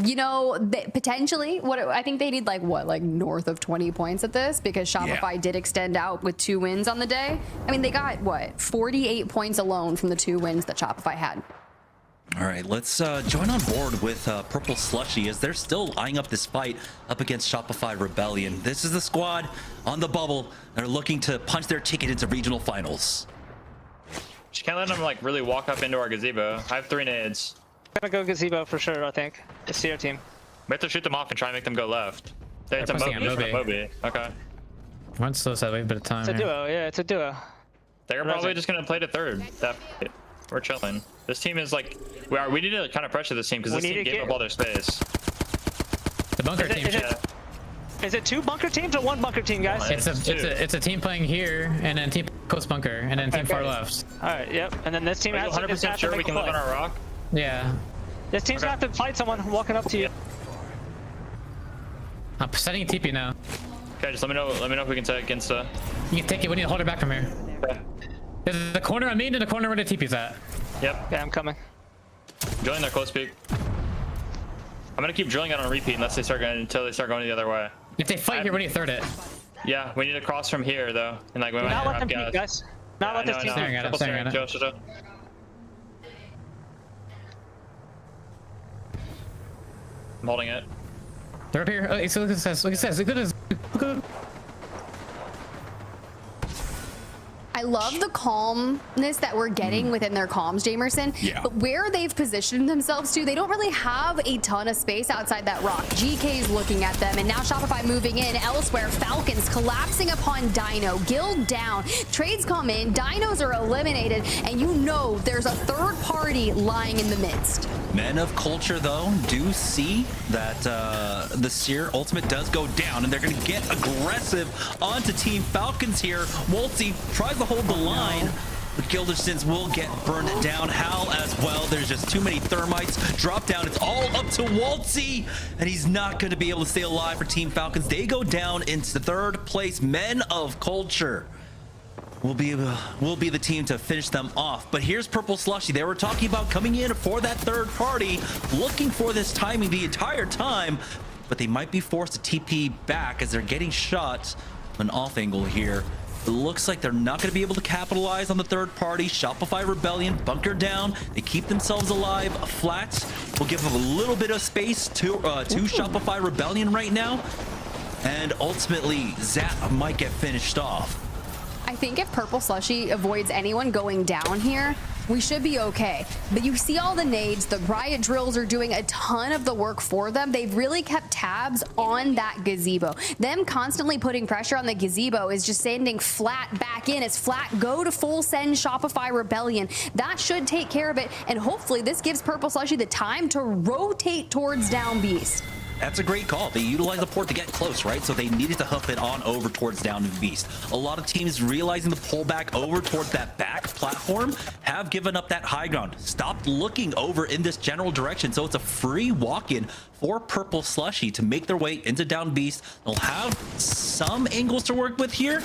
You know, potentially, I think they need like north of 20 points at this because Shopify did extend out with 2 wins on the day. I mean, they got 48 points alone from the 2 wins that Shopify had. All right, let's join on board with Purple Slushy as they're still eyeing up this fight up against Shopify Rebellion. This is the squad on the bubble. They're looking to punch their ticket into regional finals. Just can't let them like really walk up into our gazebo. I have 3 nades. Gonna go gazebo for sure, I think. It's your team. We have to shoot them off and try and make them go left. It's a Moby. Okay. Once slow side, we have a bit of time. It's a duo, yeah, it's a duo. They're probably just gonna play to third. We're chilling. This team is like, we need to kind of pressure this team because this team gave up all their space. The bunker team. Is it 2 bunker teams or 1 bunker team, guys? It's a team playing here, and then team coast bunker, and then team far left. All right, yep. And then this team has 100% sure we can live on our rock. Yeah. This team's gonna have to fight someone walking up to you. I'm setting a TP now. Okay, just let me know if we can take Insta. You can take it. We need to hold it back from here. Okay. There's the corner on me and the corner where the TP's at. Yep. Yeah, I'm coming. Drilling their close peak. I'm gonna keep drilling it on repeat until they start going the other way. If they fight here, we need to third it. Yeah, we need to cross from here though, and like we might not let have them peek, guys. Not let this team staring at it. I'm holding it. They're up here. Oh, so look at this. Look at this. Look at this. Look at this. I love the calmness that we're getting within their comms, Jamerson. Yeah. But where they've positioned themselves to, they don't really have a ton of space outside that rock. GK's looking at them, and now Shopify moving in elsewhere. Falcons collapsing upon Dino. Guild down. Trades come in. Dinos are eliminated, and you know there's a third party lying in the midst. Men of Culture, though, do see that the Seer ultimate does go down, and they're going to get aggressive onto Team Falcons here. Wolsey tries to hold the line, but Gildersons will get burned down. Hal as well. There's just too many thermites. Drop down. It's all up to Wolsey, and he's not going to be able to stay alive for Team Falcons. They go down into third place. Men of Culture will be the team to finish them off. But here's Purple Slushy. They were talking about coming in for that third party, looking for this timing the entire time, but they might be forced to TP back as they're getting shot an off angle here. It looks like they're not going to be able to capitalize on the third party. Shopify Rebellion bunker down. They keep themselves alive. Flat will give them a little bit of space to Shopify Rebellion right now, and ultimately Zap might get finished off. I think if Purple Slushy avoids anyone going down here, we should be okay. But you see all the nades, the riot drills are doing a ton of the work for them. They've really kept tabs on that gazebo. Them constantly putting pressure on the gazebo is just sending Flat back in as Flat go to full send Shopify Rebellion. That should take care of it, and hopefully this gives Purple Slushy the time to rotate towards Down Beast. That's a great call. They utilized the port to get close, right? So they needed to hoof it on over towards Down Beast. A lot of teams realizing the pullback over towards that back platform have given up that high ground. Stopped looking over in this general direction. So it's a free walk-in for Purple Slushy to make their way into Down Beast. They'll have some angles to work with here,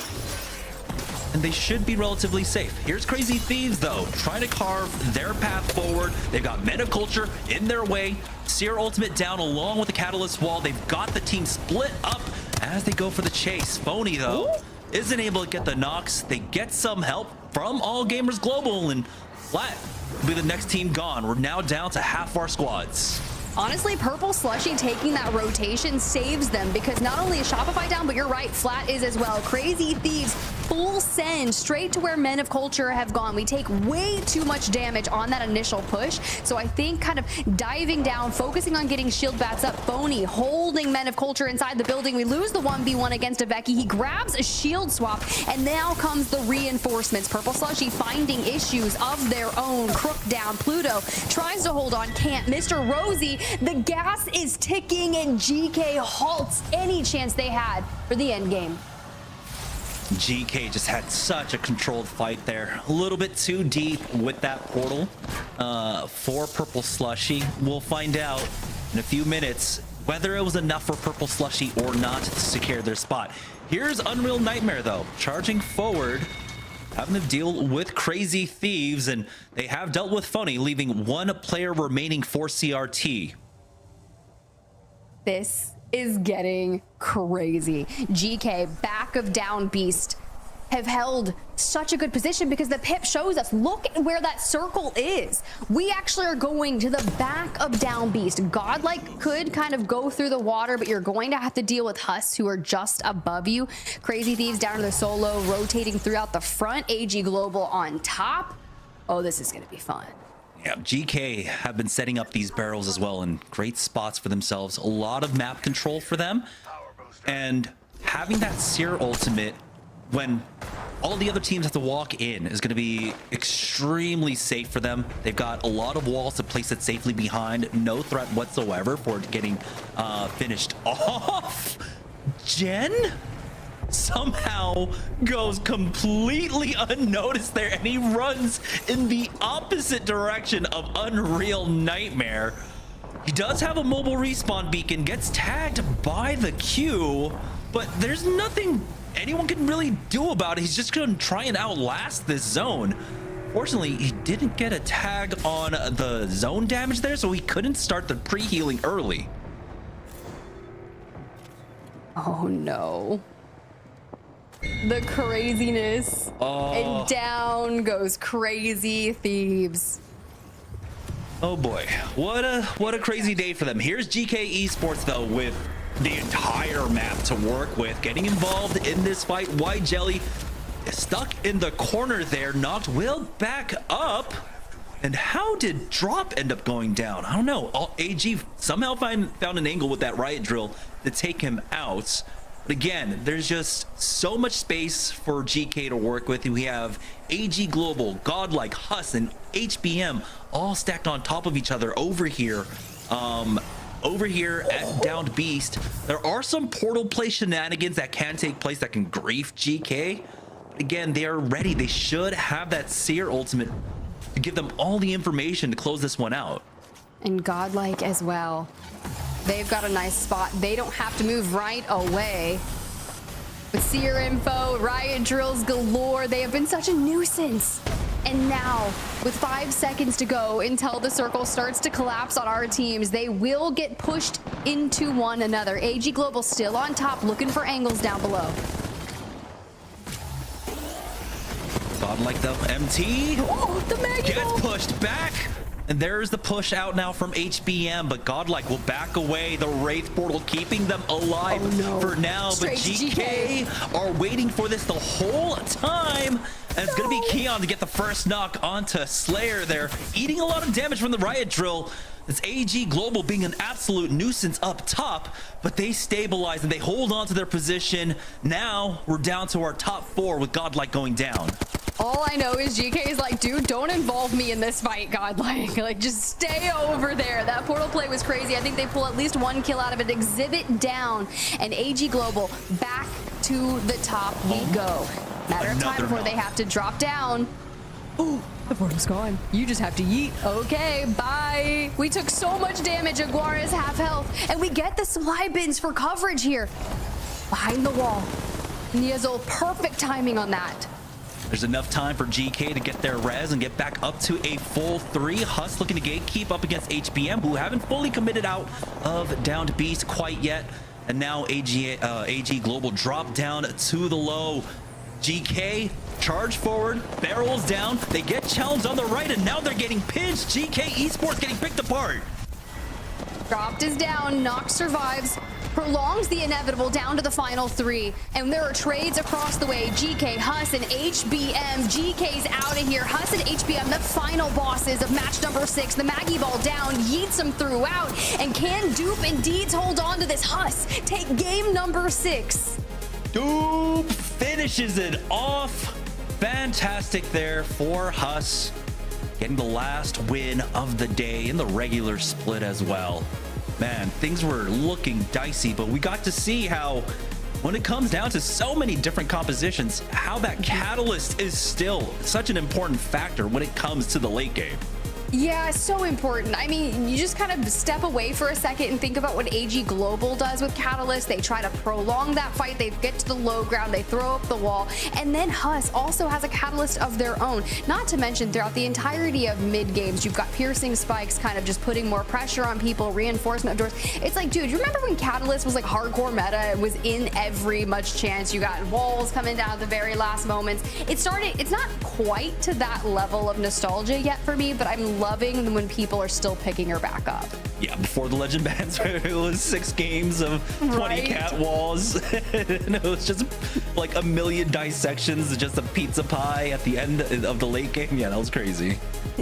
and they should be relatively safe. Here's Crazy Thieves, though, trying to carve their path forward. They've got Men of Culture in their way. Seer ultimate down along with the Catalyst wall. They've got the team split up as they go for the chase. Phony, though, isn't able to get the knocks. They get some help from All Gamers Global, and Flat will be the next team gone. We're now down to half our squads. Honestly, Purple Slushy taking that rotation saves them because not only is Shopify down, but you're right, Flat is as well. Crazy Thieves, full send straight to where Men of Culture have gone. We take way too much damage on that initial push. So I think kind of diving down, focusing on getting shield bats up. Phony holding Men of Culture inside the building. We lose the 1v1 against a Vecchi. He grabs a shield swap, and now comes the reinforcements. Purple Slushy finding issues of their own. Crook down. Pluto tries to hold on, can't. Mr. Rosie, the gas is ticking, and GK halts any chance they had for the end game. GK just had such a controlled fight there. A little bit too deep with that portal for Purple Slushy. We'll find out in a few minutes whether it was enough for Purple Slushy or not to secure their spot. Here's Unreal Nightmare, though, charging forward, having to deal with Crazy Thieves, and they have dealt with Phony, leaving one player remaining for CRT. This is getting crazy. GK, back of Down Beast, have held such a good position because the pip shows us, look at where that circle is. We actually are going to the back of Down Beast. Godlike could kind of go through the water, but you're going to have to deal with HUSS, who are just above you. Crazy Thieves down to the solo, rotating throughout the front. AG Global on top. Oh, this is going to be fun. Yeah, GK have been setting up these barrels as well in great spots for themselves. A lot of map control for them. And having that Seer ultimate when all the other teams have to walk in is going to be extremely safe for them. They've got a lot of walls to place it safely behind. No threat whatsoever for it getting finished off. Jen somehow goes completely unnoticed there, and he runs in the opposite direction of Unreal Nightmare. He does have a mobile respawn beacon, gets tagged by the Q, but there's nothing anyone can really do about it. He's just gonna try and outlast this zone. Fortunately, he didn't get a tag on the zone damage there, so he couldn't start the pre-healing early. Oh no. The craziness. And down goes Crazy Thieves. Oh boy, what a crazy day for them. Here's GK Esports though, with the entire map to work with, getting involved in this fight. White Jelly is stuck in the corner there, knocked Will back up. And how did Drop end up going down? I don't know. AG somehow found an angle with that riot drill to take him out. But again, there's just so much space for GK to work with. We have AG Global, Godlike, HUSS, and HBM all stacked on top of each other over here. Over here at Downed Beast, there are some portal play shenanigans that can take place that can grief GK. Again, they are ready. They should have that Seer ultimate to give them all the information to close this one out. And Godlike as well. They've got a nice spot. They don't have to move right away. With Seer info, riot drills galore, they have been such a nuisance. And now, with 5 seconds to go until the circle starts to collapse on our teams, they will get pushed into one another. AG Global still on top, looking for angles down below. Godlike though, MT the gets pushed back. And there's the push out now from HBM, but Godlike will back away. The Wraith portal keeping them alive for now. Straight but GK are waiting for this the whole time. And it's going to be Keon to get the first knock onto Slayer there, eating a lot of damage from the riot drill. It's AG Global being an absolute nuisance up top, but they stabilize and they hold on to their position. Now we're down to our top 4 with Godlike going down. All I know is GK is like, dude, don't involve me in this fight, Godlike. Like, just stay over there. That portal play was crazy. I think they pull at least 1 kill out of it. Exhibit down, and AG Global back to the top we go. Matter of time before they have to drop down. Ooh, the portal's gone. You just have to yeet. Okay, bye. We took so much damage. Aguara is half health, and we get the supply bins for coverage here. Behind the wall. Niazol, perfect timing on that. There's enough time for GK to get their res and get back up to a full 3. HUSS looking to gatekeep up against HBM, who haven't fully committed out of Downed Beast quite yet. And now AG Global drop down to the low. GK charge forward, barrels down. They get challenged on the right, and now they're getting pinched. GK Esports getting picked apart. Dropped is down. Nox survives. Prolongs the inevitable down to the final 3. And there are trades across the way. GK, HUSS, and HBM. GK's out of here. HUSS and HBM, the final bosses of match number 6. The Maggie Ball down, yeets them throughout. And can Dupe and Deeds hold on to this? HUSS take game number 6. Dupe finishes it off. Fantastic there for HUSS. Getting the last win of the day in the regular split as well. Man, things were looking dicey, but we got to see how, when it comes down to so many different compositions, how that catalyst is still such an important factor when it comes to the late game. Yeah, so important. I mean, you just kind of step away for a second and think about what AG Global does with Catalyst. They try to prolong that fight. They get to the low ground. They throw up the wall. And then HUSS also has a Catalyst of their own. Not to mention, throughout the entirety of mid games, you've got piercing spikes kind of just putting more pressure on people, reinforcement doors. It's like, dude, you remember when Catalyst was like hardcore meta? It was in every much chance. You got walls coming down at the very last moments. It's not quite to that level of nostalgia yet for me, but I'm loving when people are still picking her back up. Yeah, before the legend bans, it was 6 games of 20 cat walls. And it was just like a million dissections, just a pizza pie at the end of the late game. Yeah, that was crazy.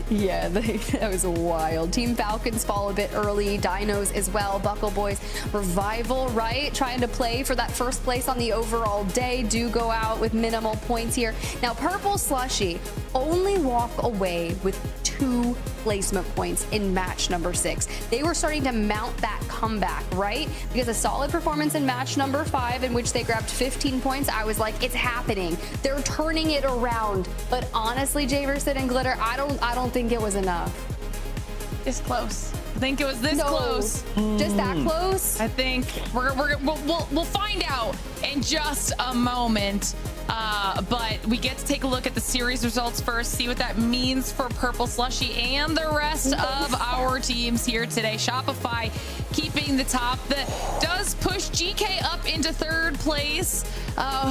Yeah, that was wild. Team Falcons fall a bit early. DINOS as well. Buckle Boys Revival, right? Trying to play for that first place on the overall day. Do go out with minimal points here. Now, Purple Slushy only walk away with 2 placement points in match number 6. They were starting to mount that comeback, right? Because a solid performance in match number 5, in which they grabbed 15 points, I was like, it's happening. They're turning it around. But honestly, Javerson and Glitter, I don't think it was enough. It's close. I think it was this close. Just that close? I think we'll find out in just a moment. But we get to take a look at the series results first, see what that means for Purple Slushy and the rest of our teams here today. Shopify keeping the top. That does push GK up into 3rd place.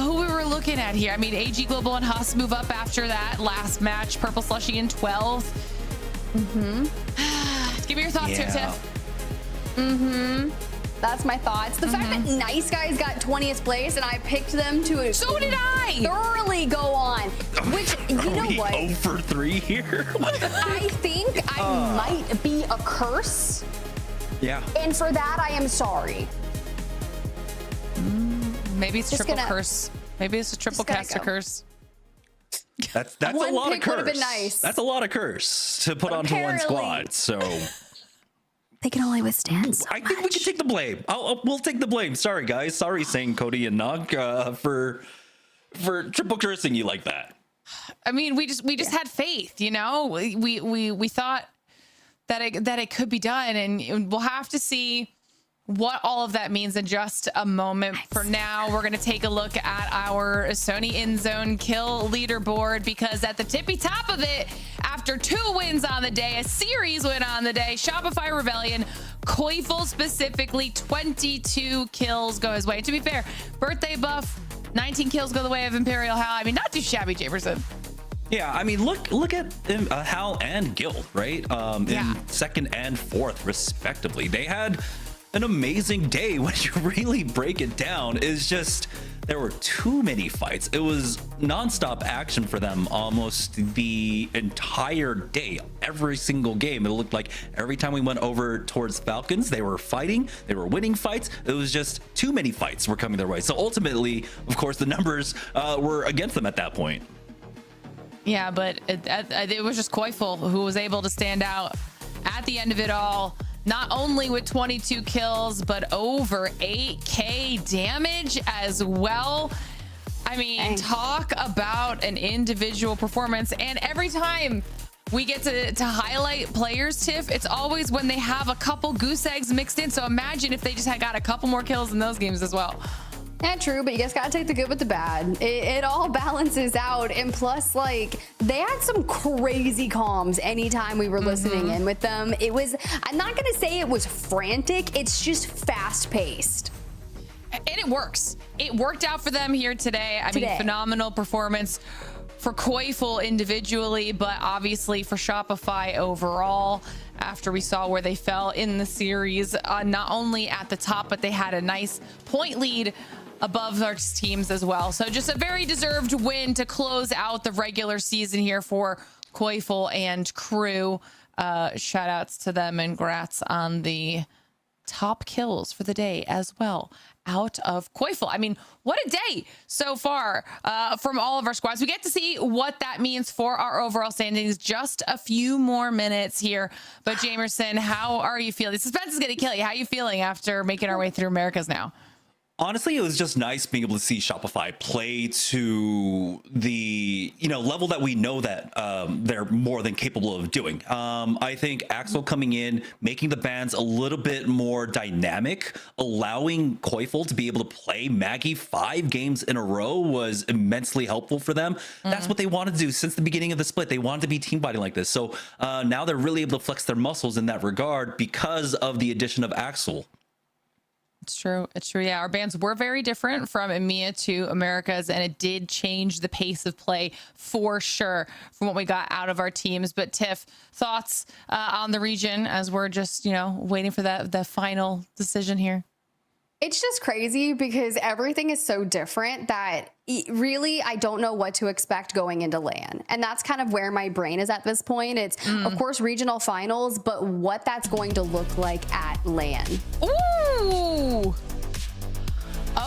Who we were looking at here? I mean, AG Global and HUSS move up after that last match. Purple Slushy in 12th. Give me your thoughts here, Tiff. That's my thoughts. The fact that Nice Guys got 20th place and I picked them to so did I thoroughly go on. Which, you know what? 0 for 3 here? I think I might be a curse. Yeah. And for that, I am sorry. Maybe it's triple curse. Maybe it's a triple caster curse. That's a lot of curse. Would have been nice. That's a lot of curse to put onto one squad. So they can only withstand so I think we can take the blame. We'll take the blame. Sorry, guys. Sorry, saying Cody and Nog for triple cursing you like that. I mean, we just had faith, you know. We thought that it could be done, and we'll have to see what all of that means in just a moment. For now, we're going to take a look at our Sony in-zone kill leaderboard, because at the tippy top of it, after 2 wins on the day, a series win on the day, Shopify Rebellion, Koifel specifically, 22 kills go his way. To be fair, Birthday Buff, 19 kills go the way of Imperial Hal. I mean, not too shabby, Javerson. Yeah, I mean, look at Hal and Guild, right? In 2nd and 4th, respectively. They had an amazing day. When you really break it down, is just there were too many fights. It was nonstop action for them almost the entire day. Every single game, it looked like every time we went over towards Falcons, they were fighting, they were winning fights. It was just too many fights were coming their way. So ultimately, of course, the numbers were against them at that point. Yeah, but it was just Koifel who was able to stand out at the end of it all. Not only with 22 kills, but over 8k damage as well. I mean, talk about an individual performance. And every time we get to highlight players, Tiff, it's always when they have a couple goose eggs mixed in. So imagine if they just had got a couple more kills in those games as well. Yeah, true, but you guys gotta take the good with the bad. It all balances out, and plus, like, they had some crazy comms anytime we were listening in with them. It was, I'm not gonna say it was frantic, it's just fast-paced. And it works. It worked out for them here today. I mean, phenomenal performance for Koiful individually, but obviously for Shopify overall, after we saw where they fell in the series, not only at the top, but they had a nice point lead above their teams as well. So just a very deserved win to close out the regular season here for Koiful and crew. Shout outs to them and congrats on the top kills for the day as well out of Koiful. I mean, what a day so far from all of our squads. We get to see what that means for our overall standings. Just a few more minutes here. But Jamerson, how are you feeling? The suspense is going to kill you. How are you feeling after making our way through Americas now? Honestly, it was just nice being able to see Shopify play to the level that we know that they're more than capable of doing. I think Axel coming in, making the bans a little bit more dynamic, allowing Koiful to be able to play Maggie 5 games in a row was immensely helpful for them. That's what they wanted to do since the beginning of the split. They wanted to be team fighting like this. So now they're really able to flex their muscles in that regard because of the addition of Axel. It's true. It's true. Yeah, our bans were very different from EMEA to Americas, and it did change the pace of play for sure from what we got out of our teams. But Tiff, thoughts on the region as we're just, waiting for the final decision here? It's just crazy because everything is so different that really I don't know what to expect going into LAN. And that's kind of where my brain is at this point. It's, of course, regional finals, but what that's going to look like at LAN. Ooh!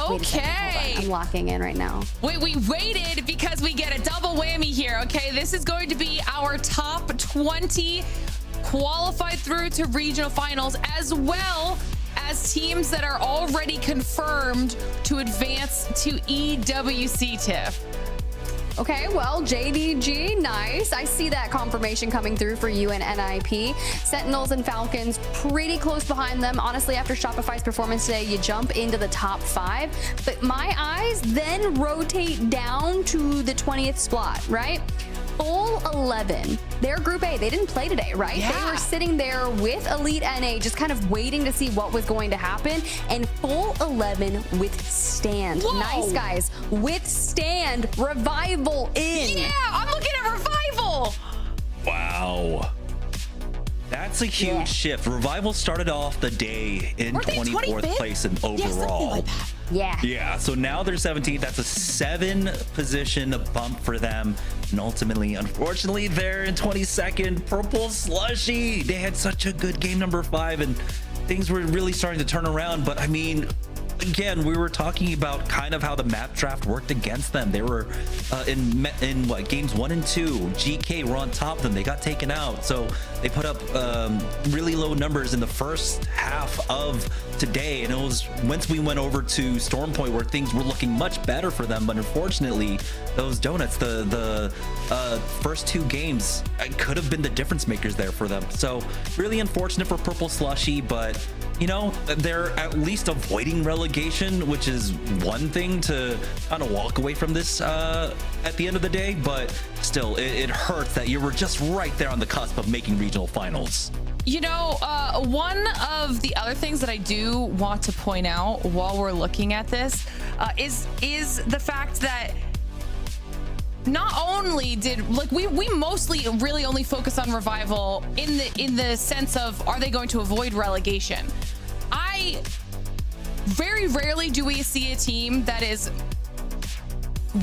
Okay. I'm locking in right now. Wait, we waited because we get a double whammy here. Okay, this is going to be our top 20 qualified through to regional finals, as well as teams that are already confirmed to advance to EWC, Tiff. Okay, well, JDG, nice. I see that confirmation coming through for you and NIP. Sentinels and Falcons pretty close behind them. Honestly, after Shopify's performance today, you jump into the top 5. But my eyes then rotate down to the 20th spot, right? Full 11. They're Group A. They didn't play today, right? Yeah. They were sitting there with Elite NA, just kind of waiting to see what was going to happen. And full 11 withstand. Whoa. Nice, guys. Withstand. Revival in. Yeah, I'm looking at Revival. Wow. That's a huge shift. Revival started off the day in 24th place in overall. Yeah, so now they're 17th. That's a 7 position bump for them. And ultimately, unfortunately, they're in 22nd. Purple Slushy. They had such a good game number 5, and things were really starting to turn around. But I mean, again, we were talking about kind of how the map draft worked against them. They were in what, games 1 and 2, GK were on top of them. They got taken out, so they put up really low numbers in the first half of today. And it was once we went over to Storm Point where things were looking much better for them. But unfortunately, those donuts, the first 2 games could have been the difference makers there for them. So really unfortunate for Purple Slushy, but they're at least avoiding relegation, which is one thing to kind of walk away from this at the end of the day. But still, it hurts that you were just right there on the cusp of making regional finals. One of the other things that I do want to point out while we're looking at this is the fact that not only did we mostly really only focus on Revival in the sense of, are they going to avoid relegation? Very rarely do we see a team that is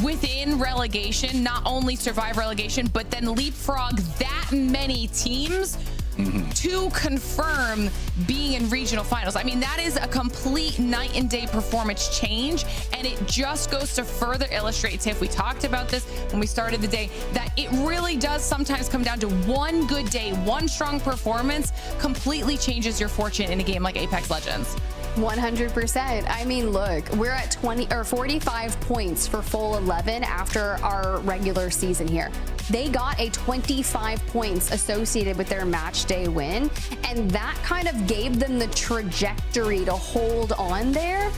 within relegation, not only survive relegation, but then leapfrog that many teams to confirm being in regional finals. I mean, that is a complete night and day performance change, and it just goes to further illustrate, Tiff, we talked about this when we started the day, that it really does sometimes come down to one good day, one strong performance completely changes your fortune in a game like Apex Legends. 100%. I mean, look, we're at 45 points for full 11 after our regular season here. They got a 25 points associated with their match day win, and that kind of gave them the trajectory to hold on there.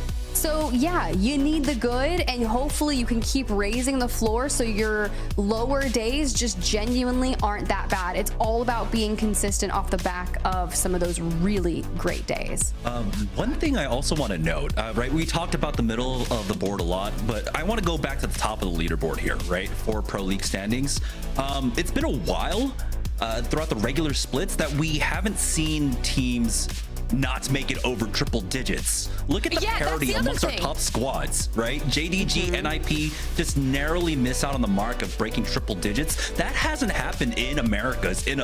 So yeah, you need the good, and hopefully you can keep raising the floor so your lower days just genuinely aren't that bad. It's all about being consistent off the back of some of those really great days. One thing I also want to note, right? We talked about the middle of the board a lot, but I want to go back to the top of the leaderboard here, right? For Pro League standings. It's been a while throughout the regular splits that we haven't seen teams not make it over triple digits. Look at the parity amongst our top squads, right? JDG, NIP just narrowly miss out on the mark of breaking triple digits. That hasn't happened in Americas in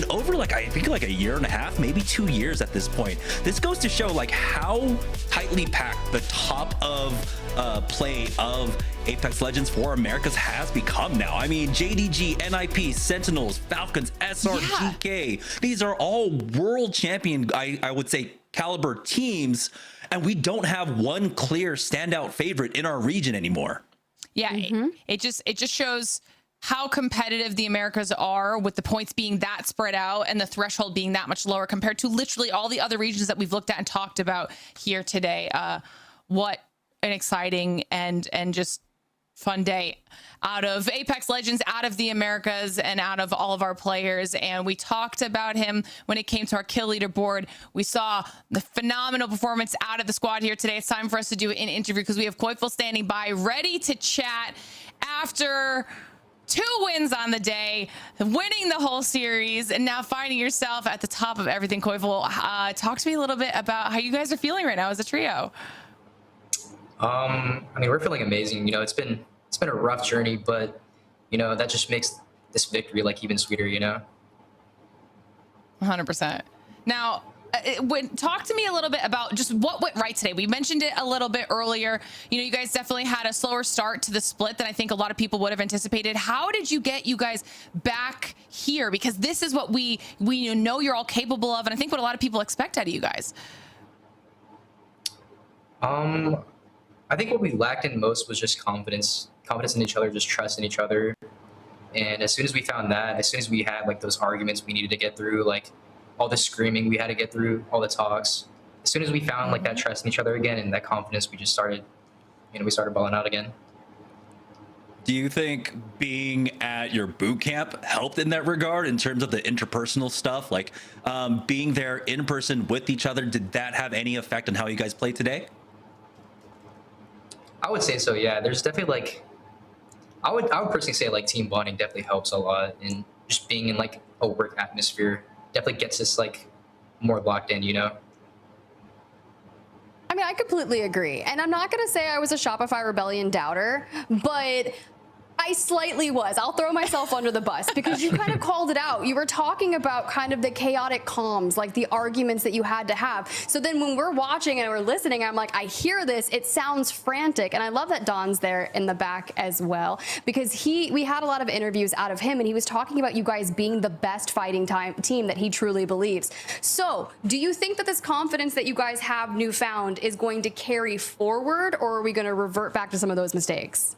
over like I think like a year and a half, maybe 2 years at this point. This goes to show like how tightly packed the top of play of Apex Legends for Americas has become now. I mean, JDG, NIP, Sentinels, Falcons, SR, GK. These are all world champion, I would say, caliber teams, and we don't have one clear standout favorite in our region anymore. Yeah, it just shows how competitive the Americas are, with the points being that spread out and the threshold being that much lower compared to literally all the other regions that we've looked at and talked about here today. What an exciting and just fun day out of Apex Legends, out of the Americas, and out of all of our players. And we talked about him when it came to our kill leaderboard. We saw the phenomenal performance out of the squad here today. It's time for us to do an interview because we have Koifel standing by, ready to chat after 2 wins on the day, winning the whole series, and now finding yourself at the top of everything. Koifel, talk to me a little bit about how you guys are feeling right now as a trio. I mean, we're feeling amazing. You know, it's been a rough journey, but you know, that just makes this victory like even sweeter, you know? 100%. Now, talk to me a little bit about just what went right today. We mentioned it a little bit earlier. You know, you guys definitely had a slower start to the split than I think a lot of people would have anticipated. How did you get you guys back here? Because this is what we know you're all capable of, and I think what a lot of people expect out of you guys. I think what we lacked in most was just confidence in each other, just trust in each other. And as soon as we found that, as soon as we had like those arguments we needed to get through, like all the screaming we had to get through, all the talks, as soon as we found like that trust in each other again and that confidence, we just started, we started balling out again. Do you think being at your boot camp helped in that regard in terms of the interpersonal stuff? Like being there in person with each other, did that have any effect on how you guys played today? I would say so, yeah. There's definitely like, I would personally say like team bonding definitely helps a lot, and just being in like a work atmosphere definitely gets us like more locked in, you know? I mean, I completely agree. And I'm not going to say I was a Shopify Rebellion doubter, but I slightly was. I'll throw myself under the bus because you kind of called it out. You were talking about kind of the chaotic comms, like the arguments that you had to have. So then when we're watching and we're listening, I'm like, I hear this. It sounds frantic. And I love that Don's there in the back as well, because we had a lot of interviews out of him, and he was talking about you guys being the best fighting team that he truly believes. So do you think that this confidence that you guys have newfound is going to carry forward, or are we going to revert back to some of those mistakes?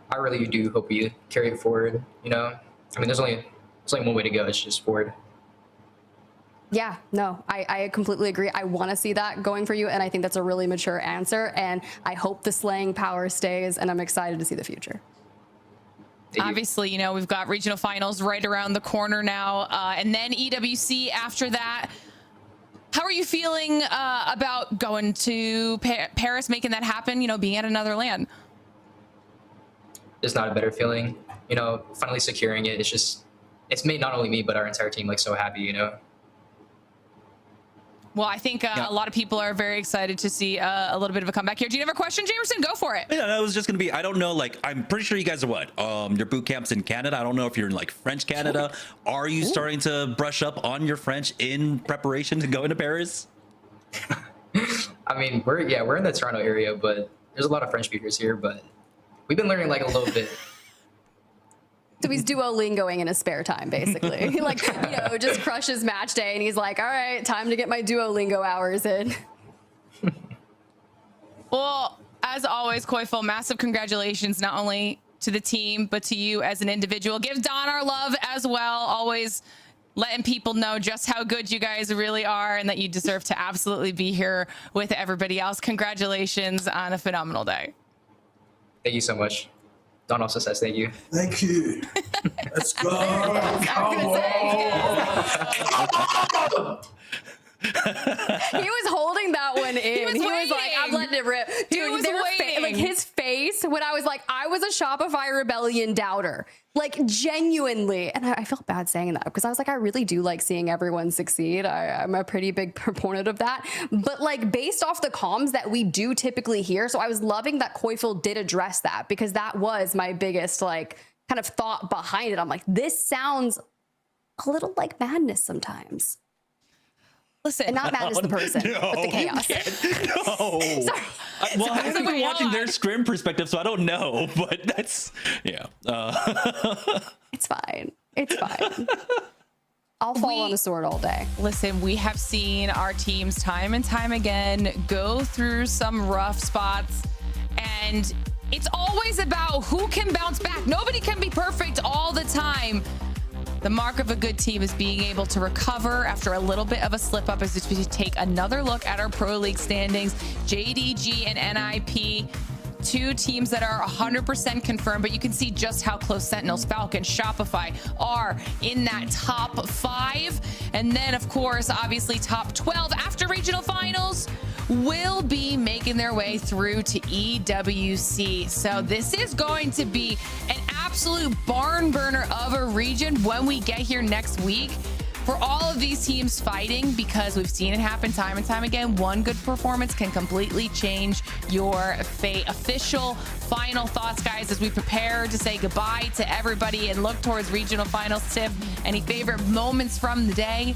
I really do hope we carry it forward, you know? I mean, there's only one way to go. It's just forward. Yeah, no, I completely agree. I want to see that going for you, and I think that's a really mature answer, and I hope the slaying power stays, and I'm excited to see the future. Obviously, you know, we've got regional finals right around the corner now, and then EWC after that. How are you feeling about going to Paris, making that happen, you know, being at another land? There's not a better feeling, you know, finally securing it. It's made not only me, but our entire team like so happy, you know? Well, I think a lot of people are very excited to see a little bit of a comeback here. Do you have a question, Jamerson? Go for it. Yeah, that was just gonna be, I don't know, like, I'm pretty sure you guys are what? Your boot camp's in Canada. I don't know if you're in like French Canada. Are you starting to brush up on your French in preparation to go into Paris? I mean, we're in the Toronto area, but there's a lot of French speakers here, but we've been learning like a little bit. So he's Duolingoing in his spare time, basically. He like, you know, just crushes match day, and he's like, all right, time to get my Duolingo hours in. Well, as always, Koifel, massive congratulations, not only to the team, but to you as an individual. Give Don our love as well. Always letting people know just how good you guys really are and that you deserve to absolutely be here with everybody else. Congratulations on a phenomenal day. Thank you so much. Don also says thank you. Thank you. Let's go. He was holding that one in. He was like, I'm letting it rip. Dude, He was waiting. like his face when I was like, I was a Shopify Rebellion doubter. Like genuinely. And I felt bad saying that because I was like, I really do like seeing everyone succeed. I'm a pretty big proponent of that. But like based off the comms that we do typically hear. So I was loving that Koifel did address that because that was my biggest like kind of thought behind it. I'm like, this sounds a little like madness sometimes. Listen, and not madness the person, but the chaos. No. Sorry. Well, I haven't been watching on. their scrim perspective, so I don't know. But that's It's fine. It's fine. I'll fall on the sword all day. Listen, we have seen our teams time and time again go through some rough spots, and it's always about who can bounce back. Nobody can be perfect all the time. The mark of a good team is being able to recover after a little bit of a slip up. As we take another look at our Pro League standings, JDG and NIP, two teams that are 100% confirmed, but you can see just how close Sentinels, Falcons, Shopify are in that top 5. And then, of course, obviously top 12 after regional finals will be making their way through to EWC. So this is going to be an absolute barn burner of a region when we get here next week for all of these teams fighting, because we've seen it happen time and time again. One good performance can completely change your fate. Official final thoughts, guys, as we prepare to say goodbye to everybody and look towards regional finals. Tiff, any favorite moments from the day?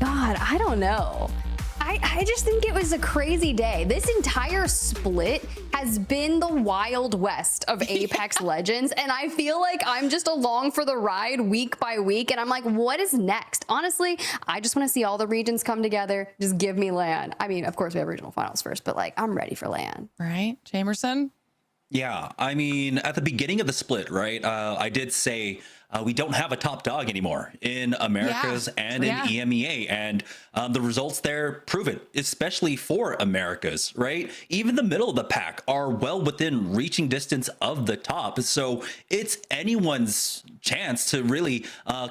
God, I don't know. I just think it was a crazy day. This entire split has been the Wild West of Apex Legends, and I feel like I'm just along for the ride week by week, and I'm like, what is next? Honestly, I just want to see all the regions come together. Just give me LAN. I mean, of course, we have regional finals first, but like, I'm ready for LAN. Right, Jamerson? Yeah, I mean, at the beginning of the split, right, I did say we don't have a top dog anymore in Americas and in EMEA, and the results there prove it, especially for Americas, right? Even the middle of the pack are well within reaching distance of the top, so it's anyone's chance to really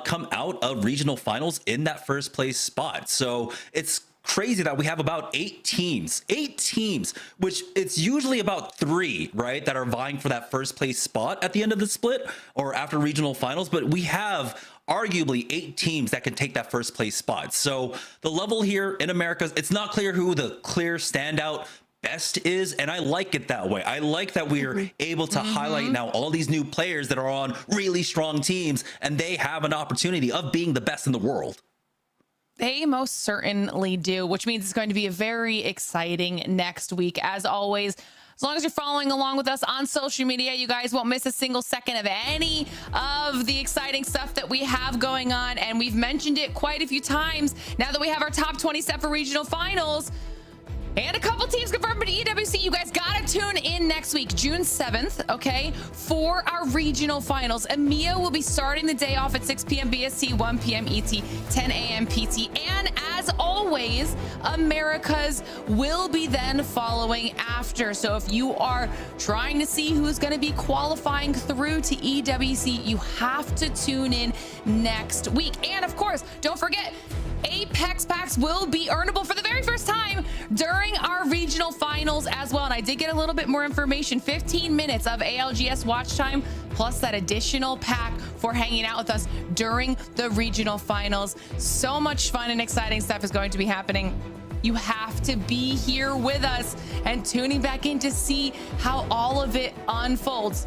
come out of regional finals in that first place spot. So it's crazy that we have about 8 teams, which it's usually about 3, right, that are vying for that first place spot at the end of the split or after regional finals. But we have arguably 8 teams that can take that first place spot. So the level here in America, it's not clear who the clear standout best is, and I like it that way. I like that we're able to highlight now all these new players that are on really strong teams, and they have an opportunity of being the best in the world. They most certainly do, which means it's going to be a very exciting next week. As always, as long as you're following along with us on social media, you guys won't miss a single second of any of the exciting stuff that we have going on. And we've mentioned it quite a few times now that we have our top 20 set for regional finals. And a couple teams confirmed for EWC. You guys gotta tune in next week, June 7th, okay, for our regional finals. EMEA will be starting the day off at 6 p.m. BST, 1 p.m. ET, 10 a.m. PT. And as always, Americas will be then following after. So if you are trying to see who's gonna be qualifying through to EWC, you have to tune in next week. And of course, don't forget, Apex packs will be earnable for the very first time during our regional finals as well. And I did get a little bit more information, 15 minutes of ALGS watch time, plus that additional pack for hanging out with us during the regional finals. So much fun and exciting stuff is going to be happening. You have to be here with us and tuning back in to see how all of it unfolds.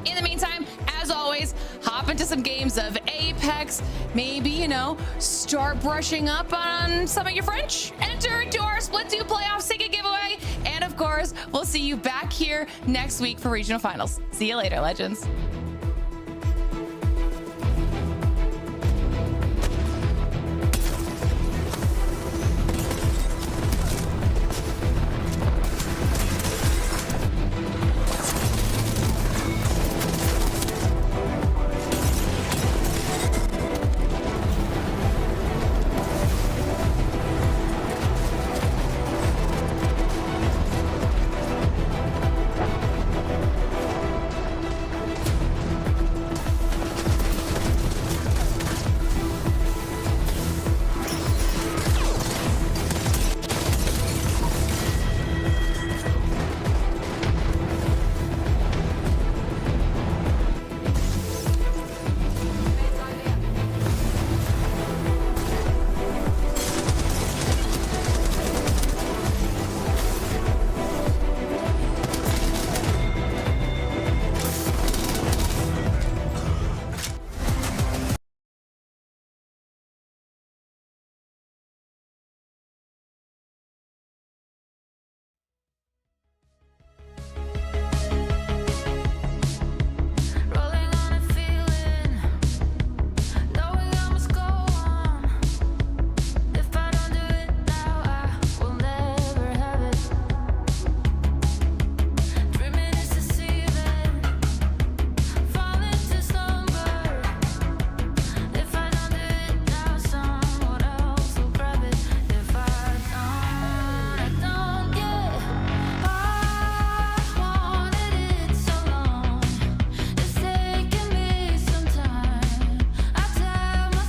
In the meantime, as always, hop into some games of Apex. Maybe, you know, start brushing up on some of your French. Enter into our Split 2 playoff ticket giveaway. And of course, we'll see you back here next week for regional finals. See you later, legends.